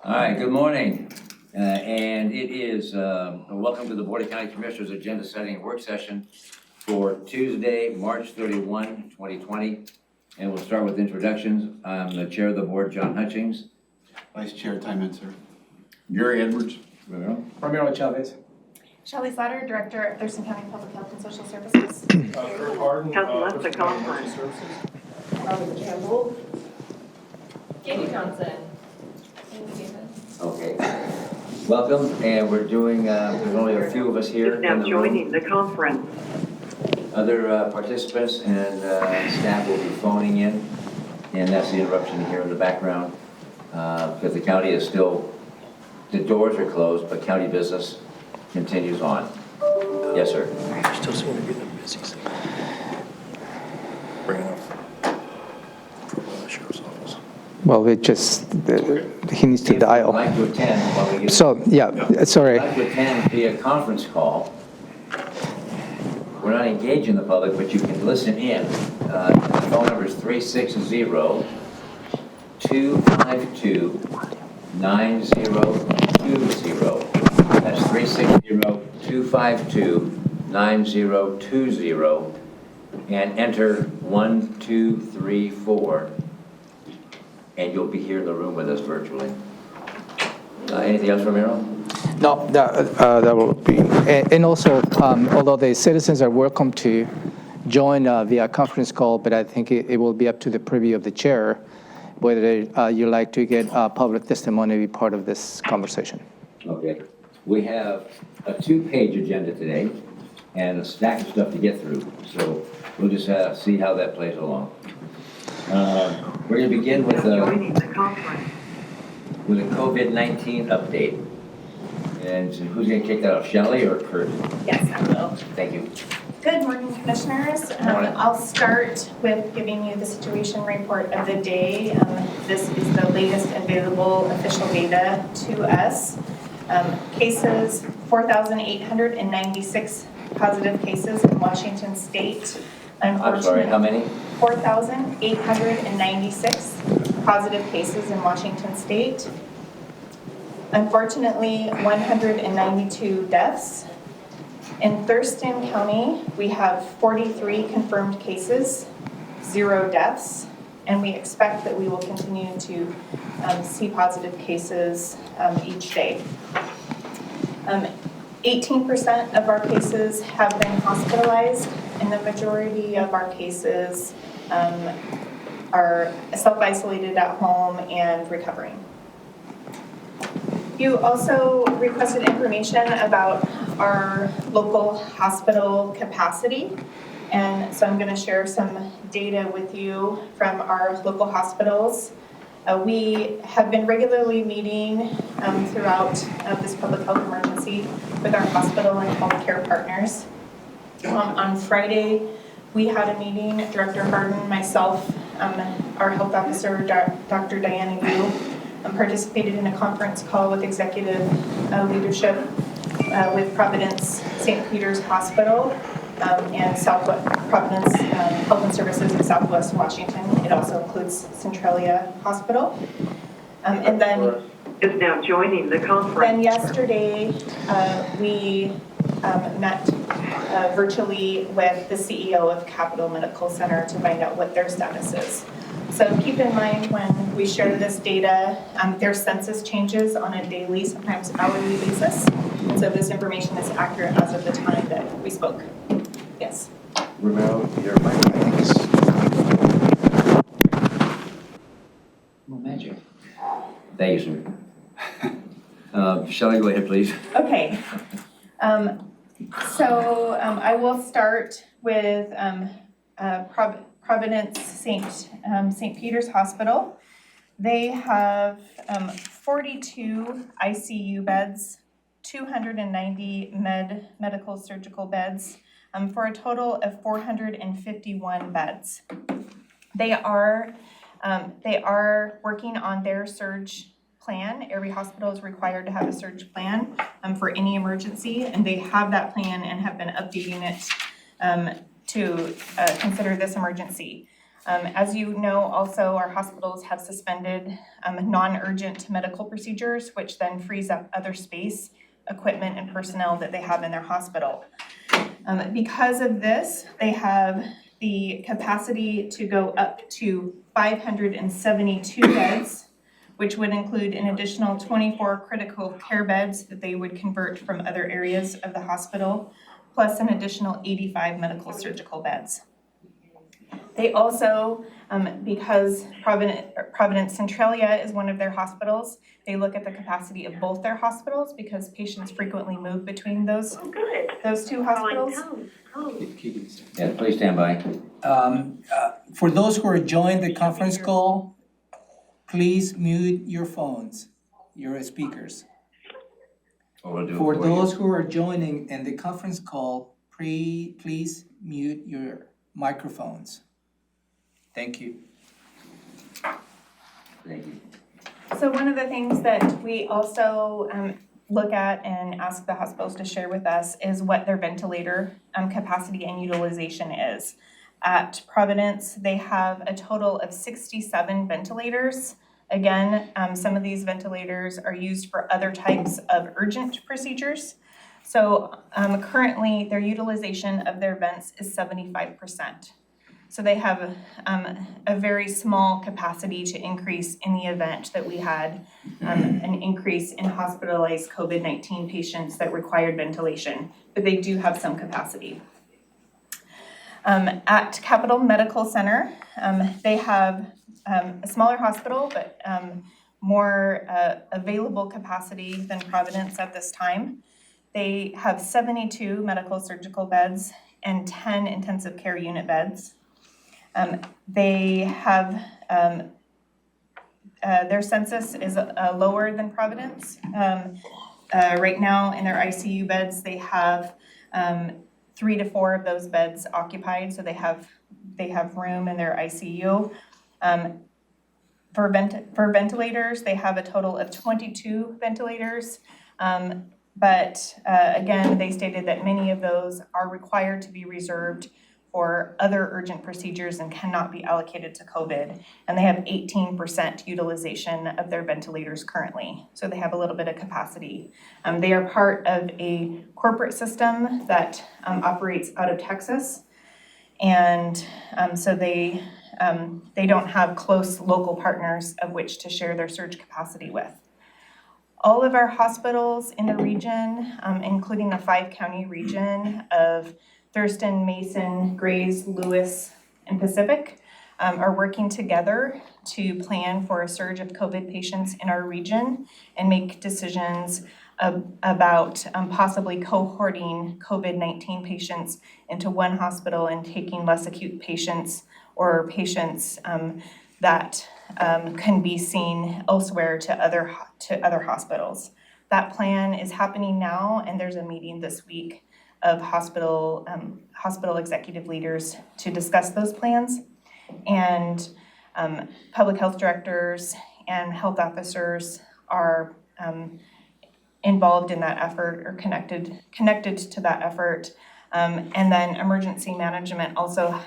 All right, good morning. And it is, welcome to the Board of County Commissioners Agenda Setting Work Session for Tuesday, March 31, 2020. And we'll start with introductions. I'm the Chair of the Board, John Hutchings. Vice Chair, Ty Mentzer. Gary Edwards. Ramiro Chavez. Shelley Slatter, Director of Thurston County Public Health and Social Services. Kurt Harden, Thurston County Emergency Services. Robert Campbell. Katie Johnson. Okay. Welcome, and we're doing, there's only a few of us here. Now joining the conference. Other participants and staff will be phoning in, and that's the interruption here in the background, because the county is still, the doors are closed, but county business continues on. Yes, sir. Still seem to be the busy. Bring it up. From the sheriff's office. Well, he needs to If dial. you'd like to attend, while we get So, yeah, sorry. If you'd like to attend via conference call. We're not engaging the public, but you can listen in. The phone number is 360-252-9020. That's 360-252-9020. And enter 1234. And you'll be here in the room with us virtually. Anything else, Ramiro? No, that will be. And also, although the citizens are welcome to join via conference call, but I think it will be up to the preview of the chair whether you like to get public testimony be part of this conversation. Okay. We have a 2-page agenda today and a stack of stuff to get through. So we'll just see how that plays along. We're going to begin with Joining the conference. a COVID-19 update. And who's going to kick that off, Shelley or Kurt? Yes, I will. Thank you. Good morning, Commissioners. Morning. I'll start with giving you the situation report of the day. This is the latest available official data to us. Cases, 4,896 positive cases in Washington State. I'm sorry, how many? 4,896 positive cases in Washington State. Unfortunately, 192 deaths. In Thurston County, we have 43 confirmed cases, 0 deaths, and we expect that we will continue to see positive cases each day. 18% of our cases have been hospitalized, and the majority of our cases are self-isolated at home and recovering. You also requested information about our local hospital capacity, and so I'm going to share some data with you from our local hospitals. We have been regularly meeting throughout this public health emergency with our hospital and home care partners. On Friday, we had a meeting, Director Harden, myself, our health officer, Dr. Diana Yu, participated in a conference call with executive leadership with Providence St. Peter's Hospital and Providence Health and Services in Southwest Washington. It also includes Centralia Hospital. And then Is now joining the conference. Then yesterday, we met virtually with the CEO of Capital Medical Center to find out what their status is. So keep in mind when we share this data, their census changes on a daily, sometimes hourly basis. And so this information is accurate as of the time that we spoke. Yes. Romero, your mic, I think is... Oh, magic. Thank you, sir. Shelley, go ahead, please. Okay. So I will start with Providence St. Peter's Hospital. They have 42 ICU beds, 290 medical surgical beds, for a total of 451 beds. They are working on their surge plan. Every hospital is required to have a surge plan for any emergency, and they have that plan and have been updating it to consider this emergency. As you know, also, our hospitals have suspended non-urgent medical procedures, which then frees up other space, equipment, and personnel that they have in their hospital. Because of this, they have the capacity to go up to 572 beds, which would include an additional 24 critical care beds that they would convert from other areas of the hospital, plus an additional 85 medical surgical beds. They also, because Providence Centralia is one of their hospitals, they look at the capacity of both their hospitals because patients frequently move between those two hospitals. Yeah, please stand by. For those who are joining the conference call, please mute your phones, your speakers. Or we'll do it For you. those who are joining in the conference call, please mute your microphones. Thank you. Thank you. So one of the things that we also look at and ask the hospitals to share with us is what their ventilator capacity and utilization is. At Providence, they have a total of 67 ventilators. Again, some of these ventilators are used for other types of urgent procedures. So currently, their utilization of their vents is 75%. So they have a very small capacity to increase in the event that we had an increase in hospitalized COVID-19 patients that required ventilation, but they do have some capacity. At Capital Medical Center, they have a smaller hospital, but more available capacity than Providence at this time. They have 72 medical surgical beds and 10 intensive care unit beds. They have, their census is lower than Providence. Right now in their ICU beds, they have 3 to 4 of those beds occupied, so they have room in their ICU. For ventilators, they have a total of 22 ventilators, but again, they stated that many of those are required to be reserved for other urgent procedures and cannot be allocated to COVID. And they have 18% utilization of their ventilators currently. So they have a little bit of capacity. They are part of a corporate system that operates out of Texas. And so they don't have close local partners of which to share their surge capacity with. All of our hospitals in the region, including the 5-county region of Thurston, Mason, Grays, Lewis, and Pacific, are working together to plan for a surge of COVID patients in our region and make decisions about possibly cohorting COVID-19 patients into one hospital and taking less acute patients or patients that can be seen elsewhere to other hospitals. That plan is happening now, and there's a meeting this week of hospital executive leaders to discuss those plans. And public health directors and health officers are involved in that effort or connected to that effort. And then emergency management also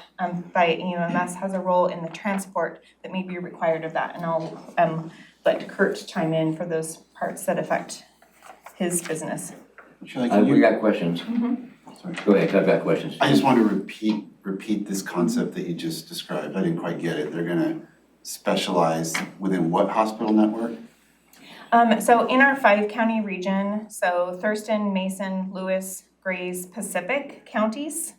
by EMS has a role in the transport that may be required of that. And I'll let Kurt chime in for those parts that affect his business. We got questions. Mm-hmm. Go ahead, I've got questions. I just want to repeat this concept that you just described. I didn't quite get it. They're gonna specialize within what hospital network? So in our 5-county region, so Thurston, Mason, Lewis, Grays, Pacific counties,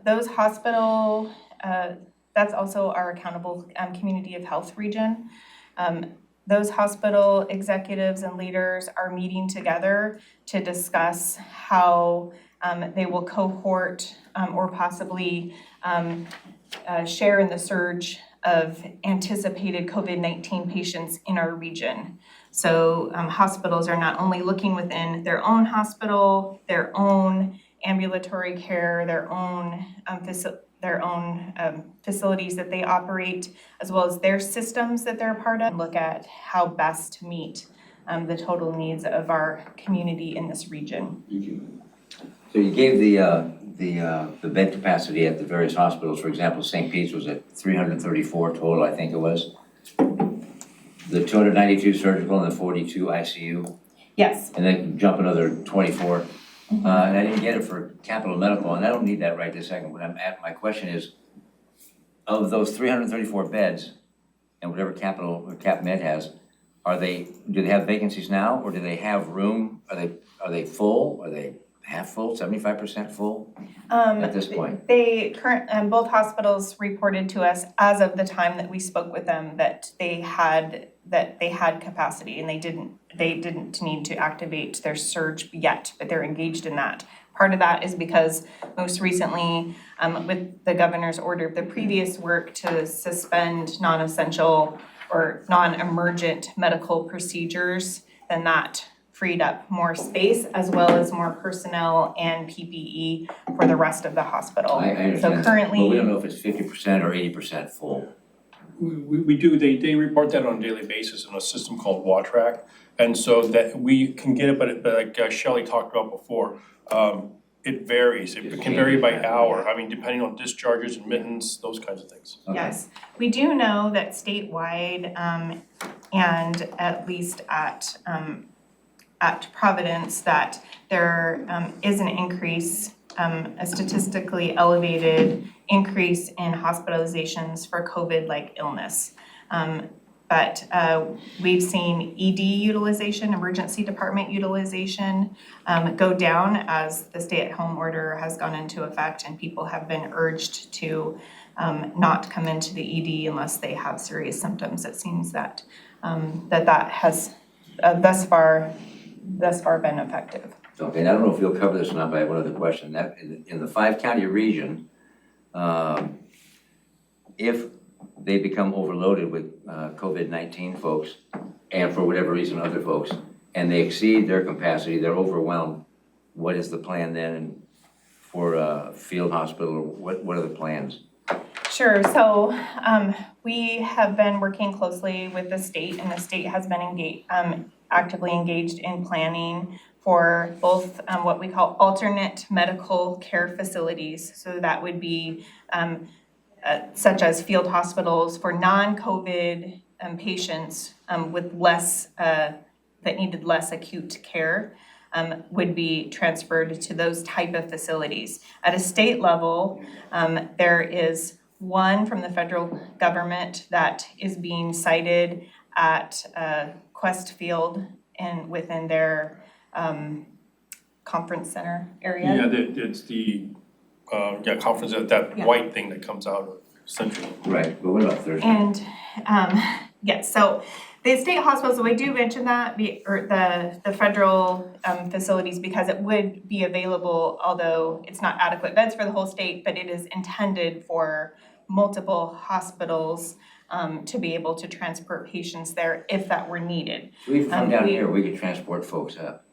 those hospital, that's also our accountable community of health region. Those hospital executives and leaders are meeting together to discuss how they will cohort or possibly share in the surge of anticipated COVID-19 patients in our region. So hospitals are not only looking within their own hospital, their own ambulatory care, their own facilities that they operate, as well as their systems that they're a part of, look at how best to meet the total needs of our community in this region. Thank you. So you gave the bed capacity at the various hospitals. For example, St. Pete's was at 334 total, I think it was. The 292 surgical and the 42 ICU, Yes. and then jump another 24. And I didn't get it for capital medical, and I don't need that right this second. What I'm at, my question is, of those 334 beds, and whatever capital or cap med has, do they have vacancies now, or do they have room? Are they full? Are they half full, 75% full at this point? Both hospitals reported to us as of the time that we spoke with them that they had capacity, and they didn't need to activate their surge yet, but they're engaged in that. Part of that is because most recently, with the governor's order of the previous work to suspend non-essential or non-emergent medical procedures, then that freed up more space as well as more personnel and PPE for the rest of the hospital. I understand So that, currently, but we don't know if it's 50% or 80% full. We do, they report that on a daily basis in a system called WATRAC. And so that we can get it, but like Shelley talked about before, it varies. It can vary by hour. I mean, depending on discharges, admittance, those kinds of things. Okay. yes, we do know that statewide, and at least at Providence, that there is an increase, a statistically elevated increase in hospitalizations for COVID-like illness. But we've seen ED utilization, emergency department utilization, go down as the stay-at-home order has gone into effect, and people have been urged to not come into the ED unless they have serious symptoms. It seems that that has thus far been effective. Okay, and I don't know if you'll cover this or not, but I have one other question. That in the 5-county region, if they become overloaded with COVID-19 folks, and for whatever reason, other folks, and they exceed their capacity, they're overwhelmed, what is the plan then for a field hospital, or what are the plans? Sure, so we have been working closely with the state, and the state has been actively engaged in planning for both what we call alternate medical care facilities. So that would be such as field hospitals for non-COVID patients with less, that needed less acute care, would be transferred to those type of facilities. At a state level, there is one from the federal government that is being cited at Quest Field and within their conference center area. Yeah, it's the conference, that white thing that comes out centrally. Right, but what about Thurston? And yes, so the state hospitals, we do mention that, or the federal facilities, because it would be available, although it's not adequate beds for the whole state, but it is intended for multiple hospitals to be able to transport patients there if that were needed. So even from down here, we could transport folks up.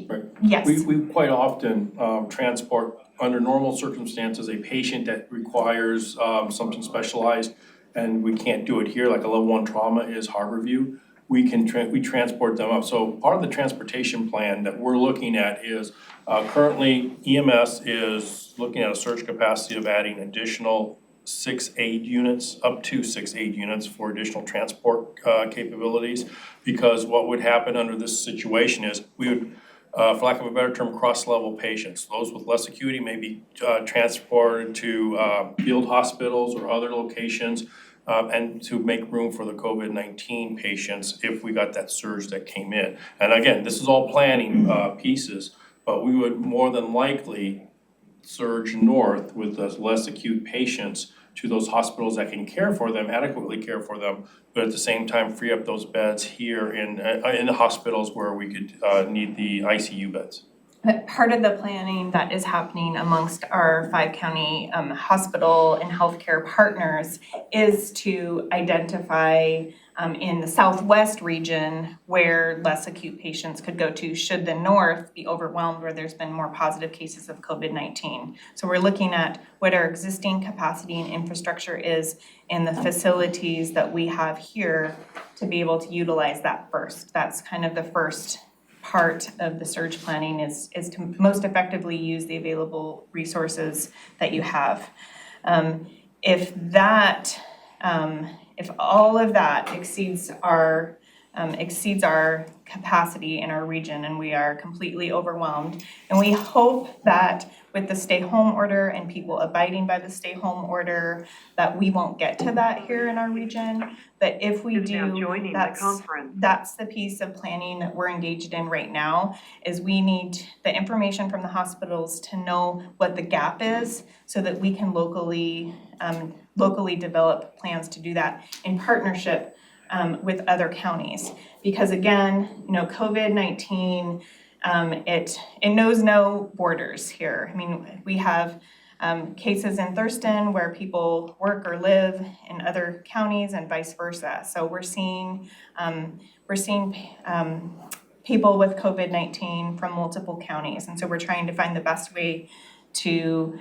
Right. Yes. We quite often transport, under normal circumstances, a patient that requires something specialized, and we can't do it here, like a level 1 trauma is Harborview. We transport them up. So part of the transportation plan that we're looking at is currently EMS is looking at a surge capacity of adding additional 6 aid units, up to 6 aid units for additional transport capabilities. Because what would happen under this situation is we would, for lack of a better term, cross-level patients. Those with less acuity may be transported to field hospitals or other locations, and to make room for the COVID-19 patients if we got that surge that came in. And again, this is all planning pieces, but we would more than likely surge north with those less acute patients to those hospitals that can care for them, adequately care for them, but at the same time free up those beds here in the hospitals where we could need the ICU beds. But part of the planning that is happening amongst our 5-county hospital and healthcare partners is to identify in the southwest region where less acute patients could go to should the north be overwhelmed where there's been more positive cases of COVID-19. So we're looking at what our existing capacity and infrastructure is in the facilities that we have here to be able to utilize that first. That's kind of the first part of the surge planning is to most effectively use the available resources that you have. If all of that exceeds our capacity in our region and we are completely overwhelmed, and we hope that with the stay home order and people abiding by the stay home order, that we won't get to that here in our region. But if we Is now do, joining the conference. that's the piece of planning that we're engaged in right now, is we need the information from the hospitals to know what the gap is so that we can locally develop plans to do that in partnership with other counties. Because again, COVID-19, it knows no borders here. I mean, we have cases in Thurston where people work or live in other counties and vice versa. So we're seeing people with COVID-19 from multiple counties, and so we're trying to find the best way to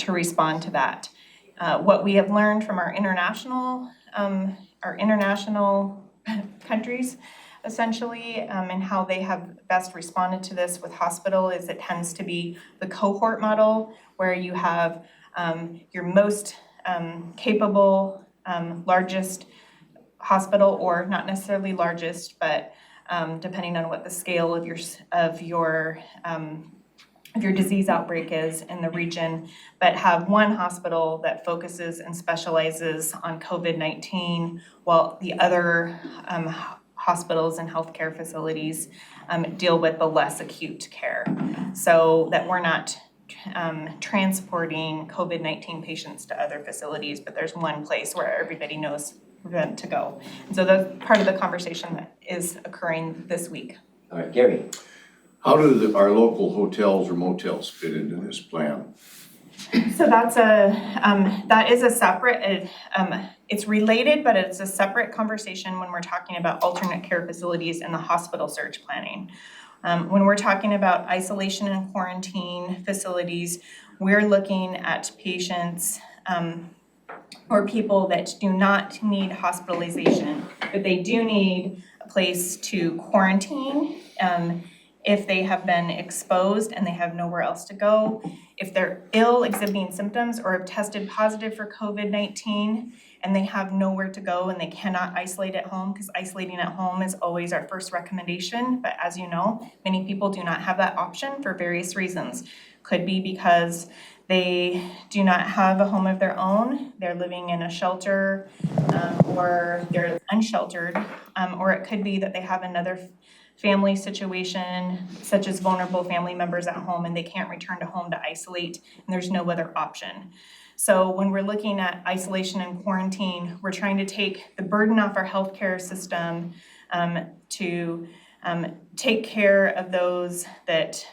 respond to that. What we have learned from our international countries, essentially, and how they have best responded to this with hospital is it tends to be the cohort model, where you have your most capable, largest hospital, or not necessarily largest, but depending on what the scale of your disease outbreak is in the region, but have one hospital that focuses and specializes on COVID-19, while the other hospitals and healthcare facilities deal with the less acute care, so that we're not transporting COVID-19 patients to other facilities, but there's one place where everybody knows them to go. And so that's part of the conversation that is occurring this week. All right, Gary. How do our local hotels or motels fit into this plan? So that is a separate, it's related, but it's a separate conversation when we're talking about alternate care facilities and the hospital surge planning. When we're talking about isolation and quarantine facilities, we're looking at patients or people that do not need hospitalization, but they do need a place to quarantine if they have been exposed and they have nowhere else to go, if they're ill, exhibiting symptoms, or have tested positive for COVID-19 and they have nowhere to go and they cannot isolate at home, because isolating at home is always our first recommendation. But as you know, many people do not have that option for various reasons. Could be because they do not have a home of their own, they're living in a shelter, or they're unsheltered, or it could be that they have another family situation, such as vulnerable family members at home, and they can't return to home to isolate, and there's no other option. So when we're looking at isolation and quarantine, we're trying to take the burden off our healthcare system to take care of those that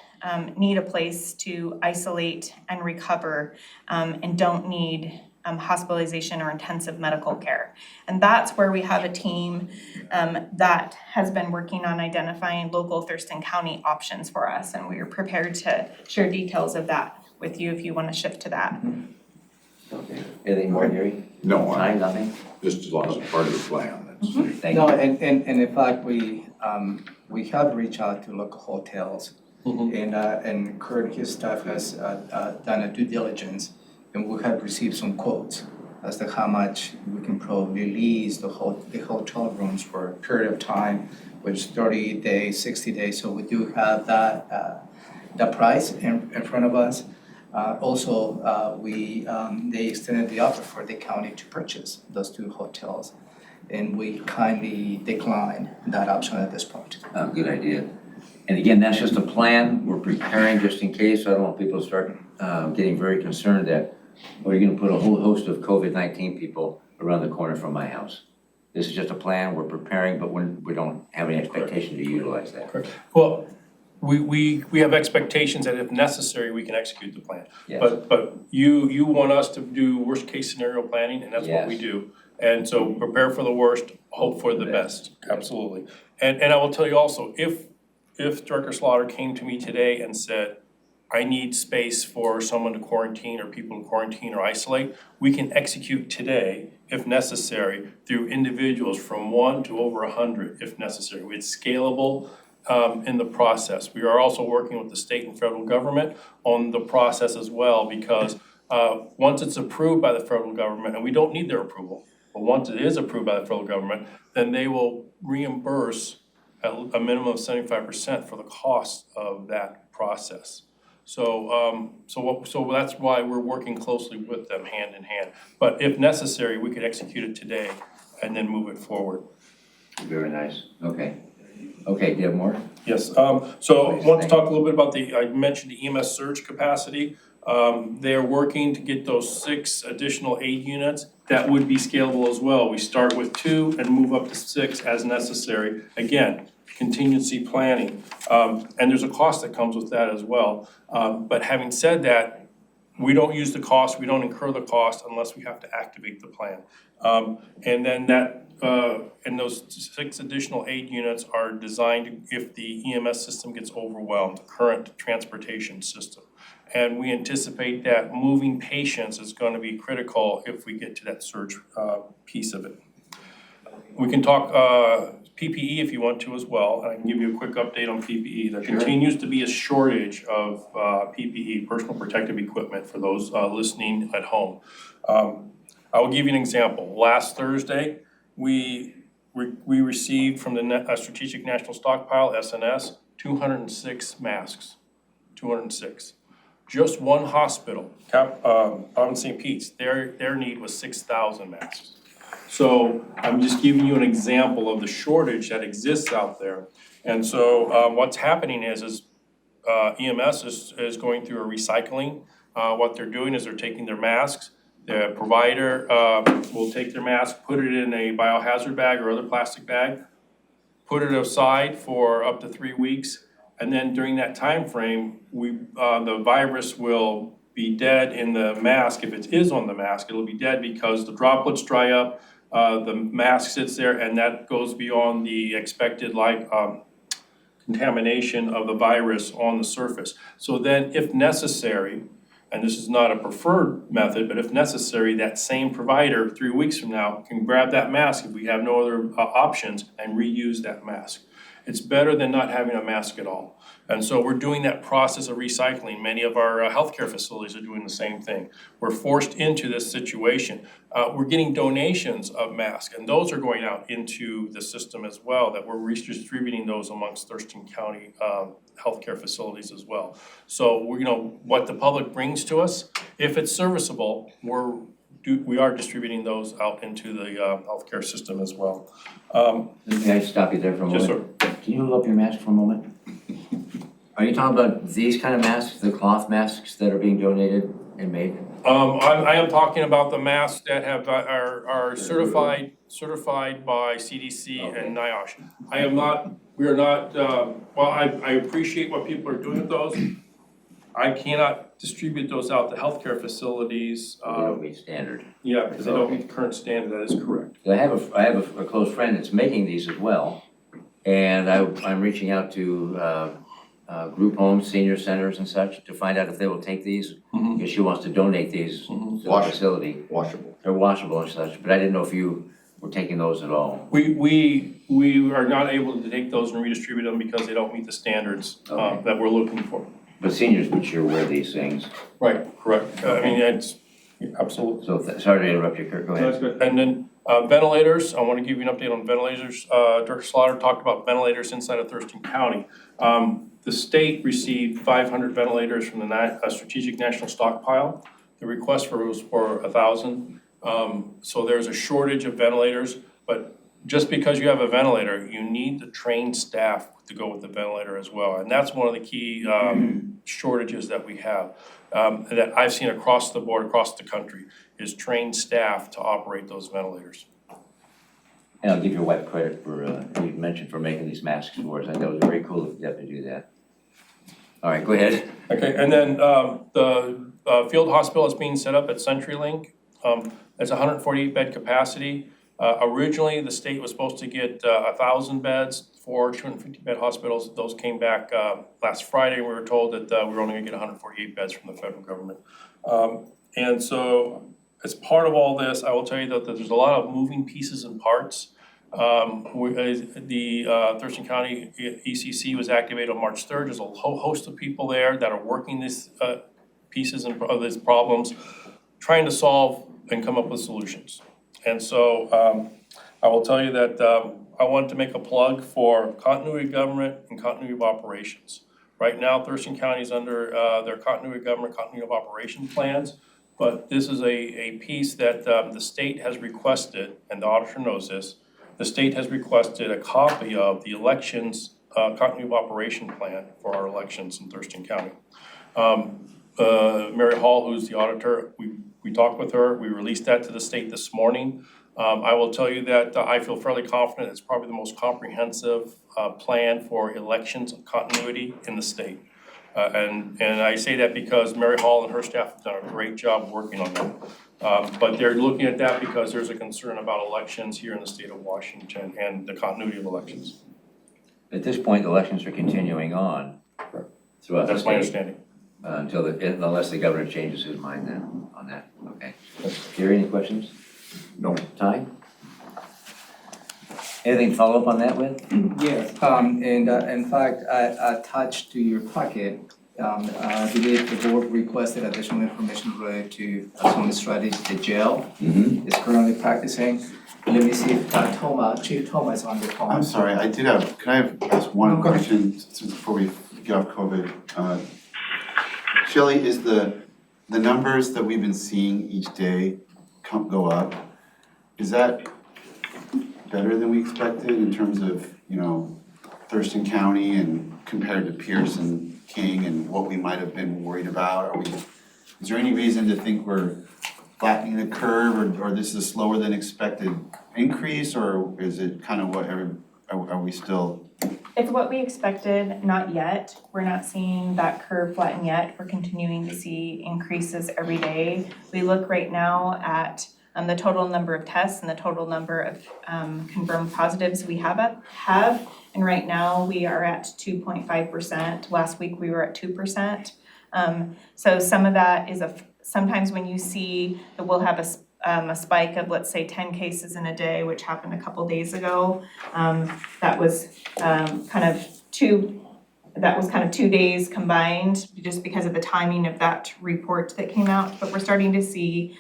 need a place to isolate and recover and don't need hospitalization or intensive medical care. And that's where we have a team that has been working on identifying local Thurston County options for us, and we are prepared to share details of that with you if you want to shift to that. Okay. Anything more, Gary? No, Fine, nothing? just as long as it's part of the plan. That's- Thank No, you. and in fact, we have reached out to local hotels, and Kurt and his staff has done a due diligence, and we have received some quotes as to how much we can probably lease the hotel rooms for a period of time, which 30 days, 60 days. So we do have that price in front of us. Also, they extended the offer for the county to purchase those two hotels, and we kindly declined that option at this point. Good idea. And again, that's just a plan. We're preparing just in case. I don't want people to start getting very concerned that, oh, you're gonna put a whole host of COVID-19 people around the corner from my house. This is just a plan. We're preparing, but we don't have any expectation to utilize that. Correct. Well, we have expectations that if necessary, we can execute the plan. Yes. But you want us to do worst case scenario planning, and that's what we Yes. do. And so prepare for the worst, hope for the best, absolutely. And I will tell you also, if Director Slaughter came to me today and said, I need space for someone to quarantine or people to quarantine or isolate, we can execute today, if necessary, through individuals from 1 to over 100 if necessary. It's scalable, in the process. We are also working with the state and federal government on the process as well, because once it's approved by the federal government, and we don't need their approval, but once it is approved by the federal government, then they will reimburse at a minimum of 75% for the cost of that process. So that's why we're working closely with them hand in hand. But if necessary, we could execute it today and then move it forward. Very nice. Okay. Okay, do you have more? Yes, so I want to talk a little bit about I mentioned the EMS surge capacity. They're working to get those 6 additional aid units. That would be scalable as well. We start with 2 and move up to 6 as necessary. Again, contingency planning. And there's a cost that comes with that as well. But having said that, we don't use the cost, we don't incur the cost unless we have to activate the plan. And then and those 6 additional aid units are designed if the EMS system gets overwhelmed, the current transportation system. And we anticipate that moving patients is going to be critical if we get to that surge piece of it. We can talk PPE if you want to as well, and I can give you a quick update on PPE. There continues to be a shortage of PPE, personal protective equipment, for those listening at home. I will give you an example. Last Thursday, we received from the Strategic National Stockpile, SNS, 206 masks, 206. Just one hospital, Providence St. Pete's, their need was 6,000 masks. So I'm just giving you an example of the shortage that exists out there. And so what's happening is EMS is going through a recycling. What they're doing is they're taking their masks. The provider will take their mask, put it in a biohazard bag or other plastic bag, put it aside for up to 3 weeks. And then during that time frame, the virus will be dead in the mask. If it is on the mask, it'll be dead because the droplets dry up, the mask sits there, and that goes beyond the expected contamination of the virus on the surface. So then, if necessary, and this is not a preferred method, but if necessary, that same provider 3 weeks from now can grab that mask if we have no other options and reuse that mask. It's better than not having a mask at all. And so we're doing that process of recycling. Many of our healthcare facilities are doing the same thing. We're forced into this situation. We're getting donations of masks, and those are going out into the system as well, that we're redistributing those amongst Thurston County healthcare facilities as well. So what the public brings to us, if it's serviceable, we are distributing those out into the healthcare system as well. May I stop you there for a moment? Yes, sir. Can you hold up your mask for a moment? Are you talking about these kind of masks, the cloth masks that are being donated and made? I am talking about the masks that are certified by CDC and NIOSH. We are not, well, I appreciate what people are doing with those. I cannot distribute those out to healthcare facilities. They don't meet standard. Yeah, because they don't meet the current standard, that is correct. I have a close friend that's making these as well, and I'm reaching out to group homes, senior centers and such to find out if they will take these, because she wants to donate these to the facility. Washable. They're washable and such, but I didn't know if you were taking those at all. We are not able to take those and redistribute them because they don't meet the standards that we're looking for. But seniors would sure wear these things. Right, correct. I mean, it's absolutely. So sorry to interrupt you, Kurt, go ahead. That's good. And then ventilators, I want to give you an update on ventilators. Director Slaughter talked about ventilators inside of Thurston County. The state received 500 ventilators from the Strategic National Stockpile. The request was for 1,000. So there's a shortage of ventilators, but just because you have a ventilator, you need the trained staff to go with the ventilator as well. And that's one of the key shortages that we have, that I've seen across the board, across the country, is trained staff to operate those ventilators. And I'll give your wife credit for, you mentioned for making these masks for us. I thought it was very cool of you to do that. All right, go ahead. Okay, and then the field hospital is being set up at CenturyLink. It's 148 bed capacity. Originally, the state was supposed to get 1,000 beds for 250 bed hospitals. Those came back last Friday, and we were told that we were only gonna get 148 beds from the federal government. And so as part of all this, I will tell you that there's a lot of moving pieces and parts. The Thurston County ECC was activated on March 3rd. There's a whole host of people there that are working these pieces of these problems, trying to solve and come up with solutions. And so I will tell you that I wanted to make a plug for continuity of government and continuity of operations. Right now, Thurston County is under their continuity of government, continuity of operation plans, but this is a piece that the state has requested, and the auditor knows this. The state has requested a copy of the elections continuity of operation plan for our elections in Thurston County. Mary Hall, who's the auditor, we talked with her. We released that to the state this morning. I will tell you that I feel fairly confident it's probably the most comprehensive plan for elections continuity in the state. And I say that because Mary Hall and her staff have done a great job working on that. But they're looking at that because there's a concern about elections here in the state of Washington and the continuity of elections. At this point, elections are continuing on throughout the That's my state. understanding. Unless the governor changes his mind then on that, okay. Gary, any questions? No. Ty? Anything to follow up on that with? Yes, and in fact, I attached to your packet, I believe the board requested additional information related to some strategy the jail is currently practicing. Let me see if Chief Thomas is on the phone. I'm sorry, can I ask one No, go ahead. question since before we get off COVID? Shelley, is the numbers that we've been seeing each day go up? Is that better than we expected in terms of, Thurston County and compared to Pierce and King and what we might have been worried about? Is there any reason to think we're flattening the curve or this is a slower than expected increase, or is it kind of are we still? It's what we expected, not yet. We're not seeing that curve flatten yet. We're continuing to see increases every day. We look right now at the total number of tests and the total number of confirmed positives we have, and right now we are at 2.5%. Last week we were at 2%. So some of that is sometimes when you see that we'll have a spike of, let's say, 10 cases in a day, which happened a couple days ago. That was kind of 2 days combined just because of the timing of that report that came out. But we're starting to see,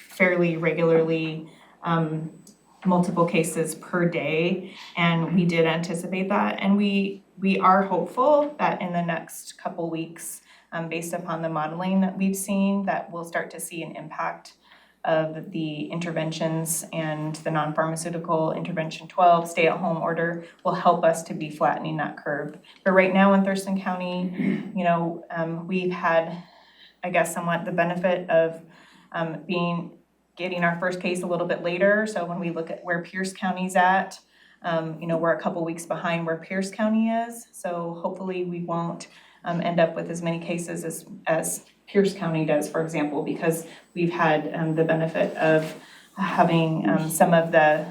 fairly regularly multiple cases per day, and we did anticipate that. And we are hopeful that in the next couple weeks, based upon the modeling that we've seen, that we'll start to see an impact of the interventions, and the non-pharmaceutical intervention 12 stay-at-home order will help us to be flattening that curve. But right now in Thurston County, we've had, I guess, somewhat the benefit of getting our first case a little bit later. So when we look at where Pierce County's at, we're a couple weeks behind where Pierce County is. So hopefully we won't end up with as many cases as Pierce County does, for example, because we've had the benefit of having some of the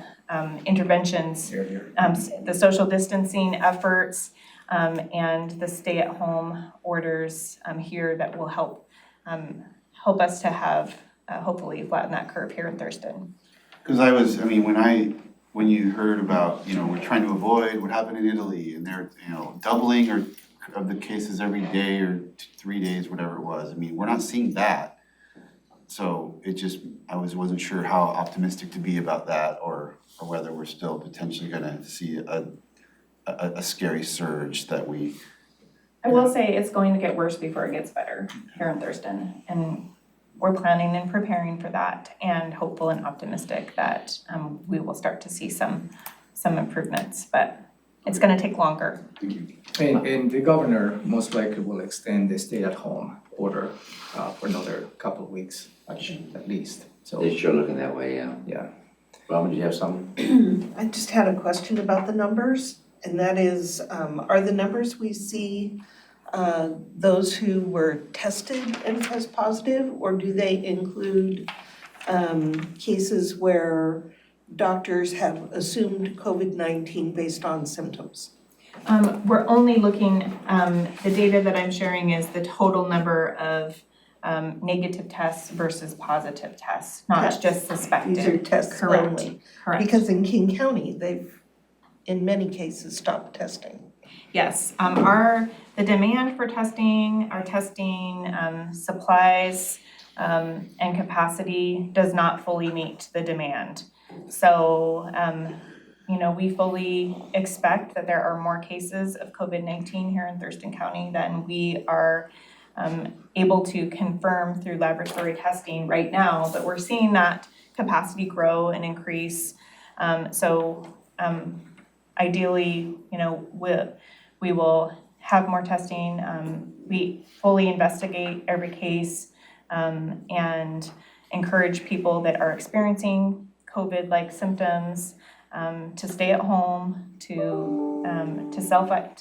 interventions, the social distancing efforts, and the stay-at-home orders here that will help us to have hopefully flatten that curve here in Thurston. Because when you heard about, we're trying to avoid what happened in Italy and they're, doubling of the cases every day or 3 days, whatever it was. We're not seeing that. So I wasn't sure how optimistic to be about that or whether we're still potentially gonna see a scary surge that we. I will say it's going to get worse before it gets better here in Thurston. And we're planning and preparing for that, and hopeful and optimistic that we will start to see some improvements, but it's gonna take longer. And the governor most likely will extend the stay-at-home order for another couple of weeks, at least. So They're sure looking that way, yeah. yeah. Robin, do you have something? I just had a question about the numbers, and that is, are the numbers we see those who were tested and test positive, or do they include cases where doctors have assumed COVID-19 based on symptoms? We're only looking, the data that I'm sharing is the total number of negative tests versus positive tests, not Tests. just suspected. These are tests Correct. only. Correct. Because in King County, they've, in many cases, stopped testing. Yes, the demand for testing, our testing supplies and capacity does not fully meet the demand. So, we fully expect that there are more cases of COVID-19 here in Thurston County than we are able to confirm through laboratory testing right now, but we're seeing that capacity grow and increase. Ideally, we will have more testing. We fully investigate every case and encourage people that are experiencing COVID-like symptoms to stay at home, to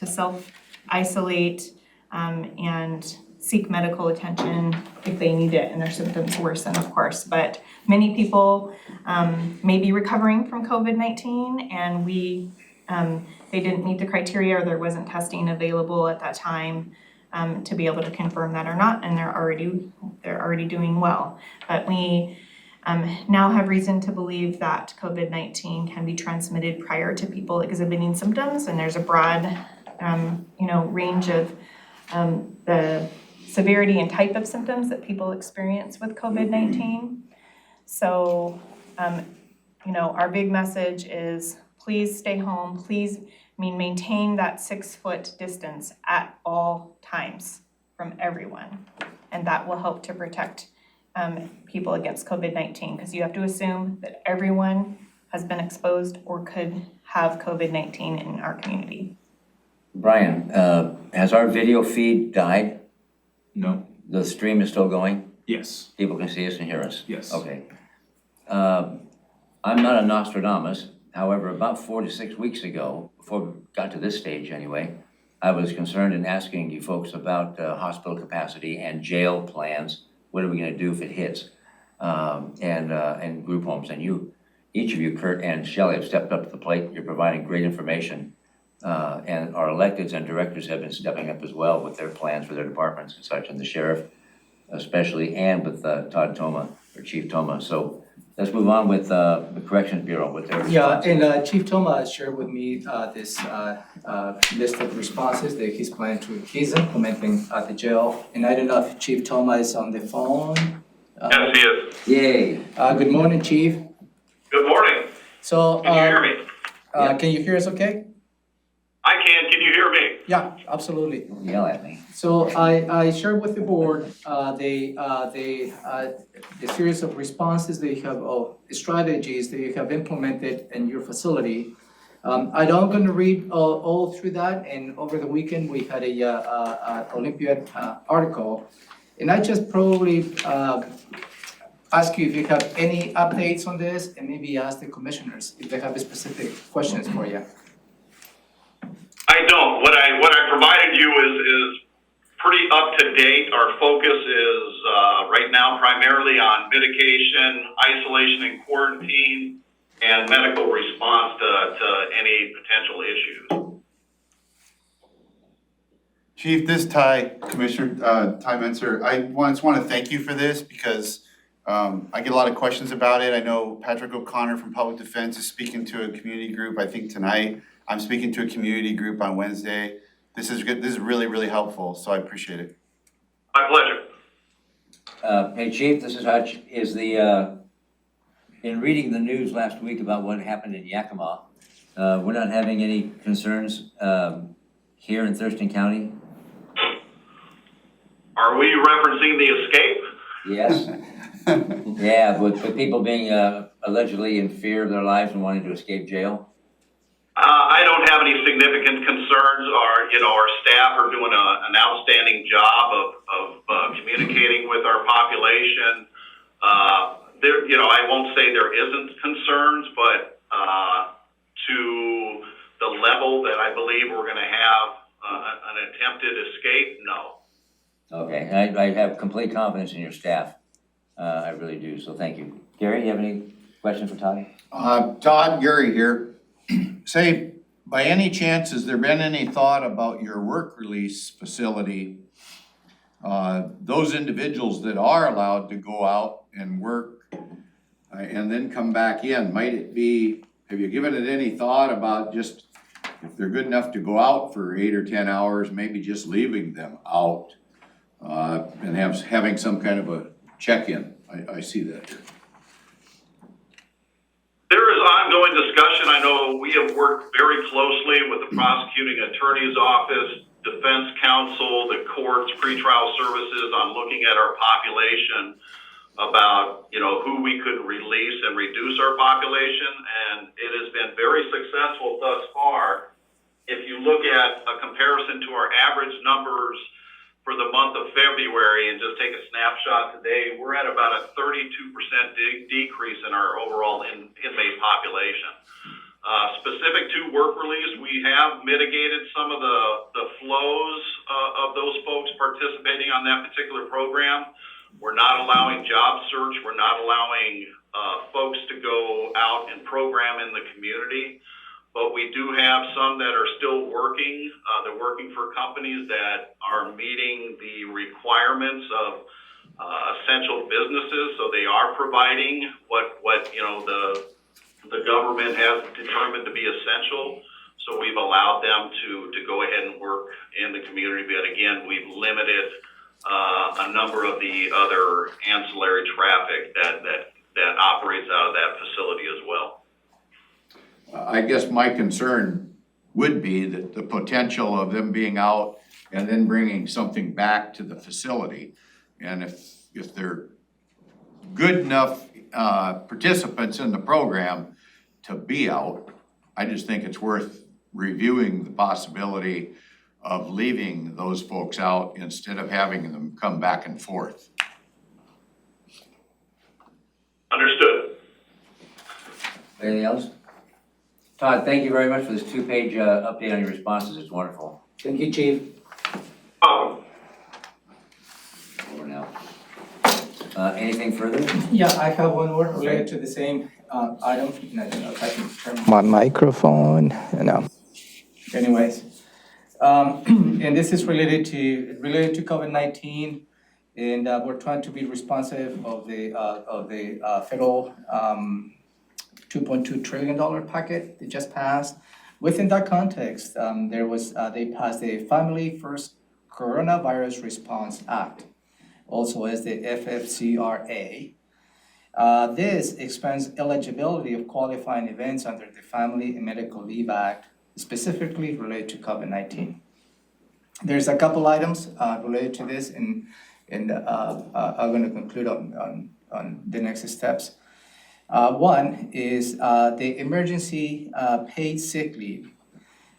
self-isolate and seek medical attention if they need it and their symptoms worsen, of course. But many people may be recovering from COVID-19 and they didn't meet the criteria or there wasn't testing available at that time to be able to confirm that or not, and they're already doing well. But we now have reason to believe that COVID-19 can be transmitted prior to people exhibiting symptoms, and there's a broad range of the severity and type of symptoms that people experience with COVID-19. So, our big message is please stay home, please maintain that 6-foot distance at all times from everyone. And that will help to protect people against COVID-19, because you have to assume that everyone has been exposed or could have COVID-19 in our community. Brian, has our video feed died? No. The stream is still going? Yes. People can see us and hear us? Yes. Okay. I'm not a Nostradamus. However, about 4 to 6 weeks ago, before we got to this stage anyway, I was concerned in asking you folks about hospital capacity and jail plans. What are we going to do if it hits? And group homes. And each of you, Kurt and Shelley, have stepped up to the plate. You're providing great information. And our electeds and directors have been stepping up as well with their plans for their departments and such, and the sheriff especially, and with Todd Toma, or Chief Toma. So let's move on with the Corrections Bureau with their response. Yeah, and Chief Toma shared with me this list of responses that he's implementing at the jail. And I don't know if Chief Toma is on the phone. Yes, he is. Yay. Good morning, Chief. Good morning. So, Can you hear me? can you hear us okay? I can. Can you hear me? Yeah, absolutely. Yell at me. So I shared with the board the series of responses that you have, strategies that you have implemented in your facility. I'm not going to read all through that, and over the weekend we had a Olympiad article, and I just probably ask you if you have any updates on this, and maybe ask the commissioners if they have specific questions for you. I don't. What I provided you is pretty up to date. Our focus is right now primarily on mitigation, isolation and quarantine, and medical response to any potential issues. Chief, this is Ty, Commissioner Ty Menser. I just want to thank you for this because I get a lot of questions about it. I know Patrick O'Connor from Public Defense is speaking to a community group, I think tonight. I'm speaking to a community group on Wednesday. This is good. This is really, really helpful, so I appreciate it. My pleasure. Hey, Chief, this is Hutch. In reading the news last week about what happened in Yakima, we're not having any concerns here in Thurston County? Are we referencing the escape? Yes. Yeah, with people being allegedly in fear of their lives and wanting to escape jail? I don't have any significant concerns. Our staff are doing an outstanding job of communicating with our population. I won't say there isn't concerns, but to the level that I believe we're going to have an attempted escape, no. Okay, I have complete confidence in your staff. I really do, so thank you. Gary, you have any questions for Todd? Todd, Gary here. Say, by any chance, has there been any thought about your work release facility? those individuals that are allowed to go out and work and then come back in, might it be, have you given it any thought about just, if they're good enough to go out for 8 or 10 hours, maybe just leaving them out and having some kind of a check-in? I see that here. There is ongoing discussion. I know we have worked very closely with the prosecuting attorney's office, defense counsel, the courts, pretrial services on looking at our population about, who we could release and reduce our population. And it has been very successful thus far. If you look at a comparison to our average numbers for the month of February and just take a snapshot today, we're at about a 32% decrease in our overall inmate population. Specific to work release, we have mitigated some of the flows of those folks participating on that particular program. We're not allowing job search. We're not allowing folks to go out and program in the community. But we do have some that are still working. They're working for companies that are meeting the requirements of essential businesses. So they are providing what the government has determined to be essential. So we've allowed them to go ahead and work in the community. But again, we've limited a number of the other ancillary traffic that operates out of that facility as well. I guess my concern would be that the potential of them being out and then bringing something back to the facility. And if they're good enough participants in the program to be out, I just think it's worth reviewing the possibility of leaving those folks out instead of having them come back and forth. Understood. Anything else? Todd, thank you very much for this 2-page update on your responses. It's wonderful. Thank you, Chief. Oh, Over now. Anything further? Yeah, I have one more related to the same item. And I don't know if I can turn my microphone. No. Anyways, and this is related to COVID-19, and we're trying to be responsive of the federal $2.2 trillion packet that just passed. Within that context, they passed a Family First Coronavirus Response Act, also as the FFCRA. This expands eligibility of qualifying events under the Family and Medical Leave Act, specifically related to COVID-19. There's a couple items related to this, and I'm going to conclude on the next steps. One is the emergency paid sick leave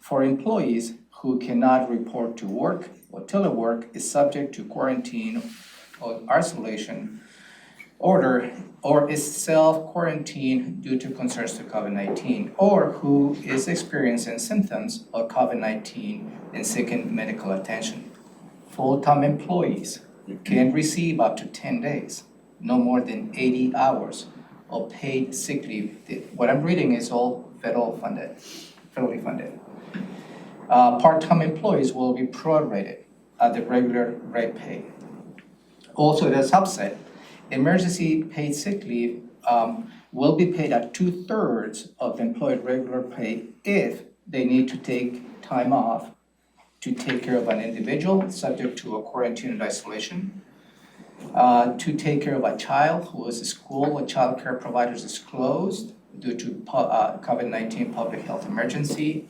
for employees who cannot report to work or telework is subject to quarantine or isolation order or is self-quarantined due to concerns to COVID-19 or who is experiencing symptoms of COVID-19 and seeking medical attention. Full-time employees can receive up to 10 days, no more than 80 hours of paid sick leave. What I'm reading is all federally funded. Part-time employees will be prorated at the regular rate pay. Also, the subset, emergency paid sick leave will be paid at 2/3 of employee regular pay if they need to take time off to take care of an individual subject to a quarantine and isolation, to take care of a child who is at school or child care providers is closed due to COVID-19 public health emergency,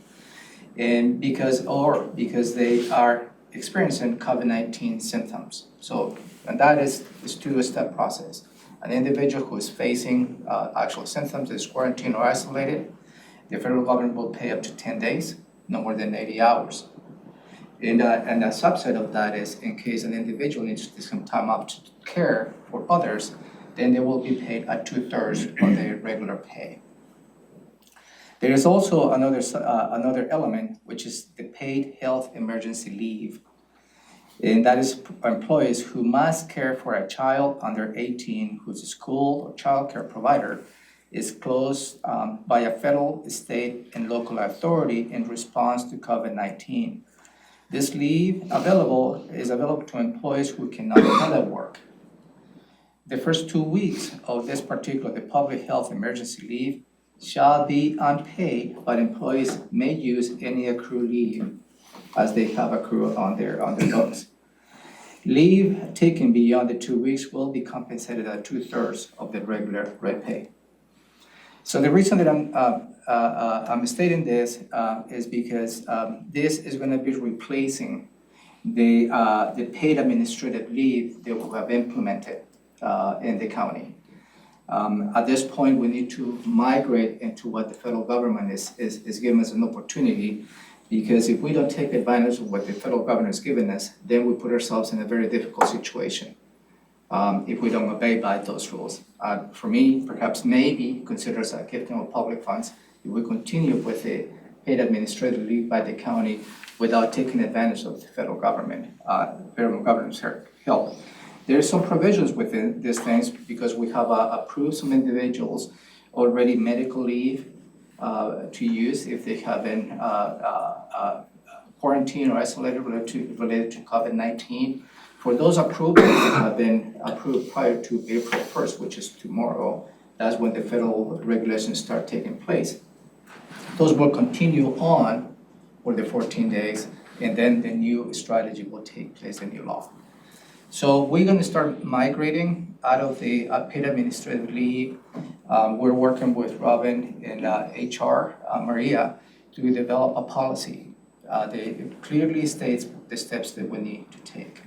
and because they are experiencing COVID-19 symptoms. So, and that is this 2-step process. An individual who is facing actual symptoms is quarantined or isolated. The federal government will pay up to 10 days, no more than 80 hours. And a subset of that is in case an individual needs to take some time off to care for others, then they will be paid at 2/3 of their regular pay. There is also another element, which is the paid health emergency leave. And that is employees who must care for a child under 18 whose school or child care provider is closed by a federal, state, and local authority in response to COVID-19. This leave is available to employees who cannot telework. The first 2 weeks of this particular, the public health emergency leave, shall be unpaid, but employees may use any accrued leave as they have accrued on their books. Leave taken beyond the 2 weeks will be compensated at 2/3 of the regular rate pay. So the reason that I'm stating this is because this is going to be replacing the paid administrative leave that we have implemented in the county. At this point, we need to migrate into what the federal government is giving us an opportunity, because if we don't take advantage of what the federal government is giving us, then we put ourselves in a very difficult situation if we don't obey by those rules. For me, perhaps maybe consider as a gifting of public funds if we continue with the paid administrative leave by the county without taking advantage of the federal government's help. There are some provisions within these things because we have approved some individuals already medical leave to use if they have been quarantined or isolated related to COVID-19. For those approvals that have been approved prior to April 1st, which is tomorrow, that's when the federal regulations start taking place. Those will continue on for the 14 days, and then the new strategy will take place, the new law. So we're going to start migrating out of the paid administrative leave. We're working with Robin and HR, Maria, to develop a policy that clearly states the steps that we need to take.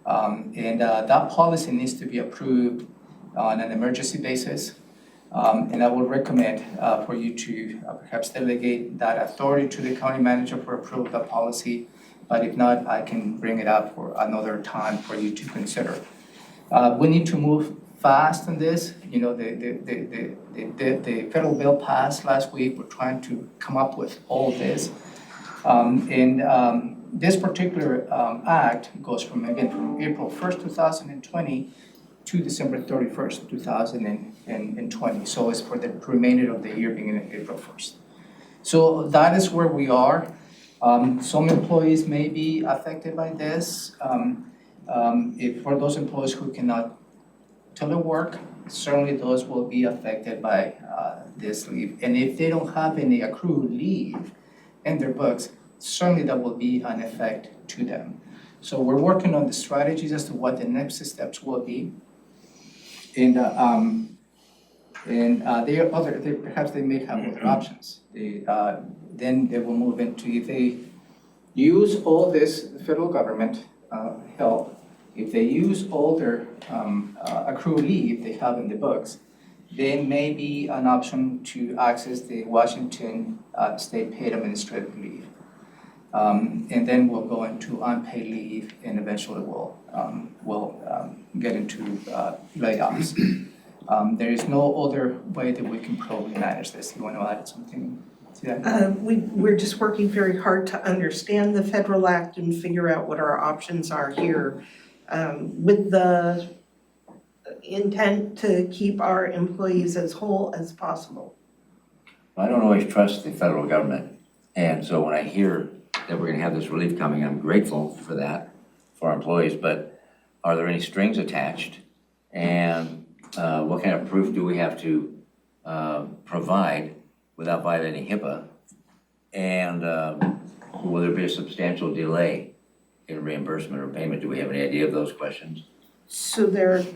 And that policy needs to be approved on an emergency basis. And I will recommend for you to perhaps delegate that authority to the county manager for approval of that policy. But if not, I can bring it up for another time for you to consider. We need to move fast on this. You know, the federal bill passed last week. We're trying to come up with all this. This particular act goes from April 1st, 2020 to December 31st, 2020. So it's for the remainder of the year beginning April 1st. So that is where we are. Some employees may be affected by this. If for those employees who cannot telework, certainly those will be affected by this leave. And if they don't have any accrued leave in their books, certainly that will be an effect to them. So we're working on the strategies as to what the next steps will be. And perhaps they may have other options. Then they will move into, if they use all this federal government help, if they use all their accrued leave they have in the books, there may be an option to access the Washington state paid administrative leave. And then we'll go into unpaid leave, and eventually we'll get into layoffs. There is no other way that we can probably manage this. You want to add something to that? We're just working very hard to understand the federal act and figure out what our options are here, with the intent to keep our employees as whole as possible. I don't always trust the federal government, and so when I hear that we're gonna have this relief coming, I'm grateful for that, for our employees, but are there any strings attached? And what kind of proof do we have to provide without violating HIPAA? And will there be a substantial delay in reimbursement or payment? Do we have any idea of those questions? So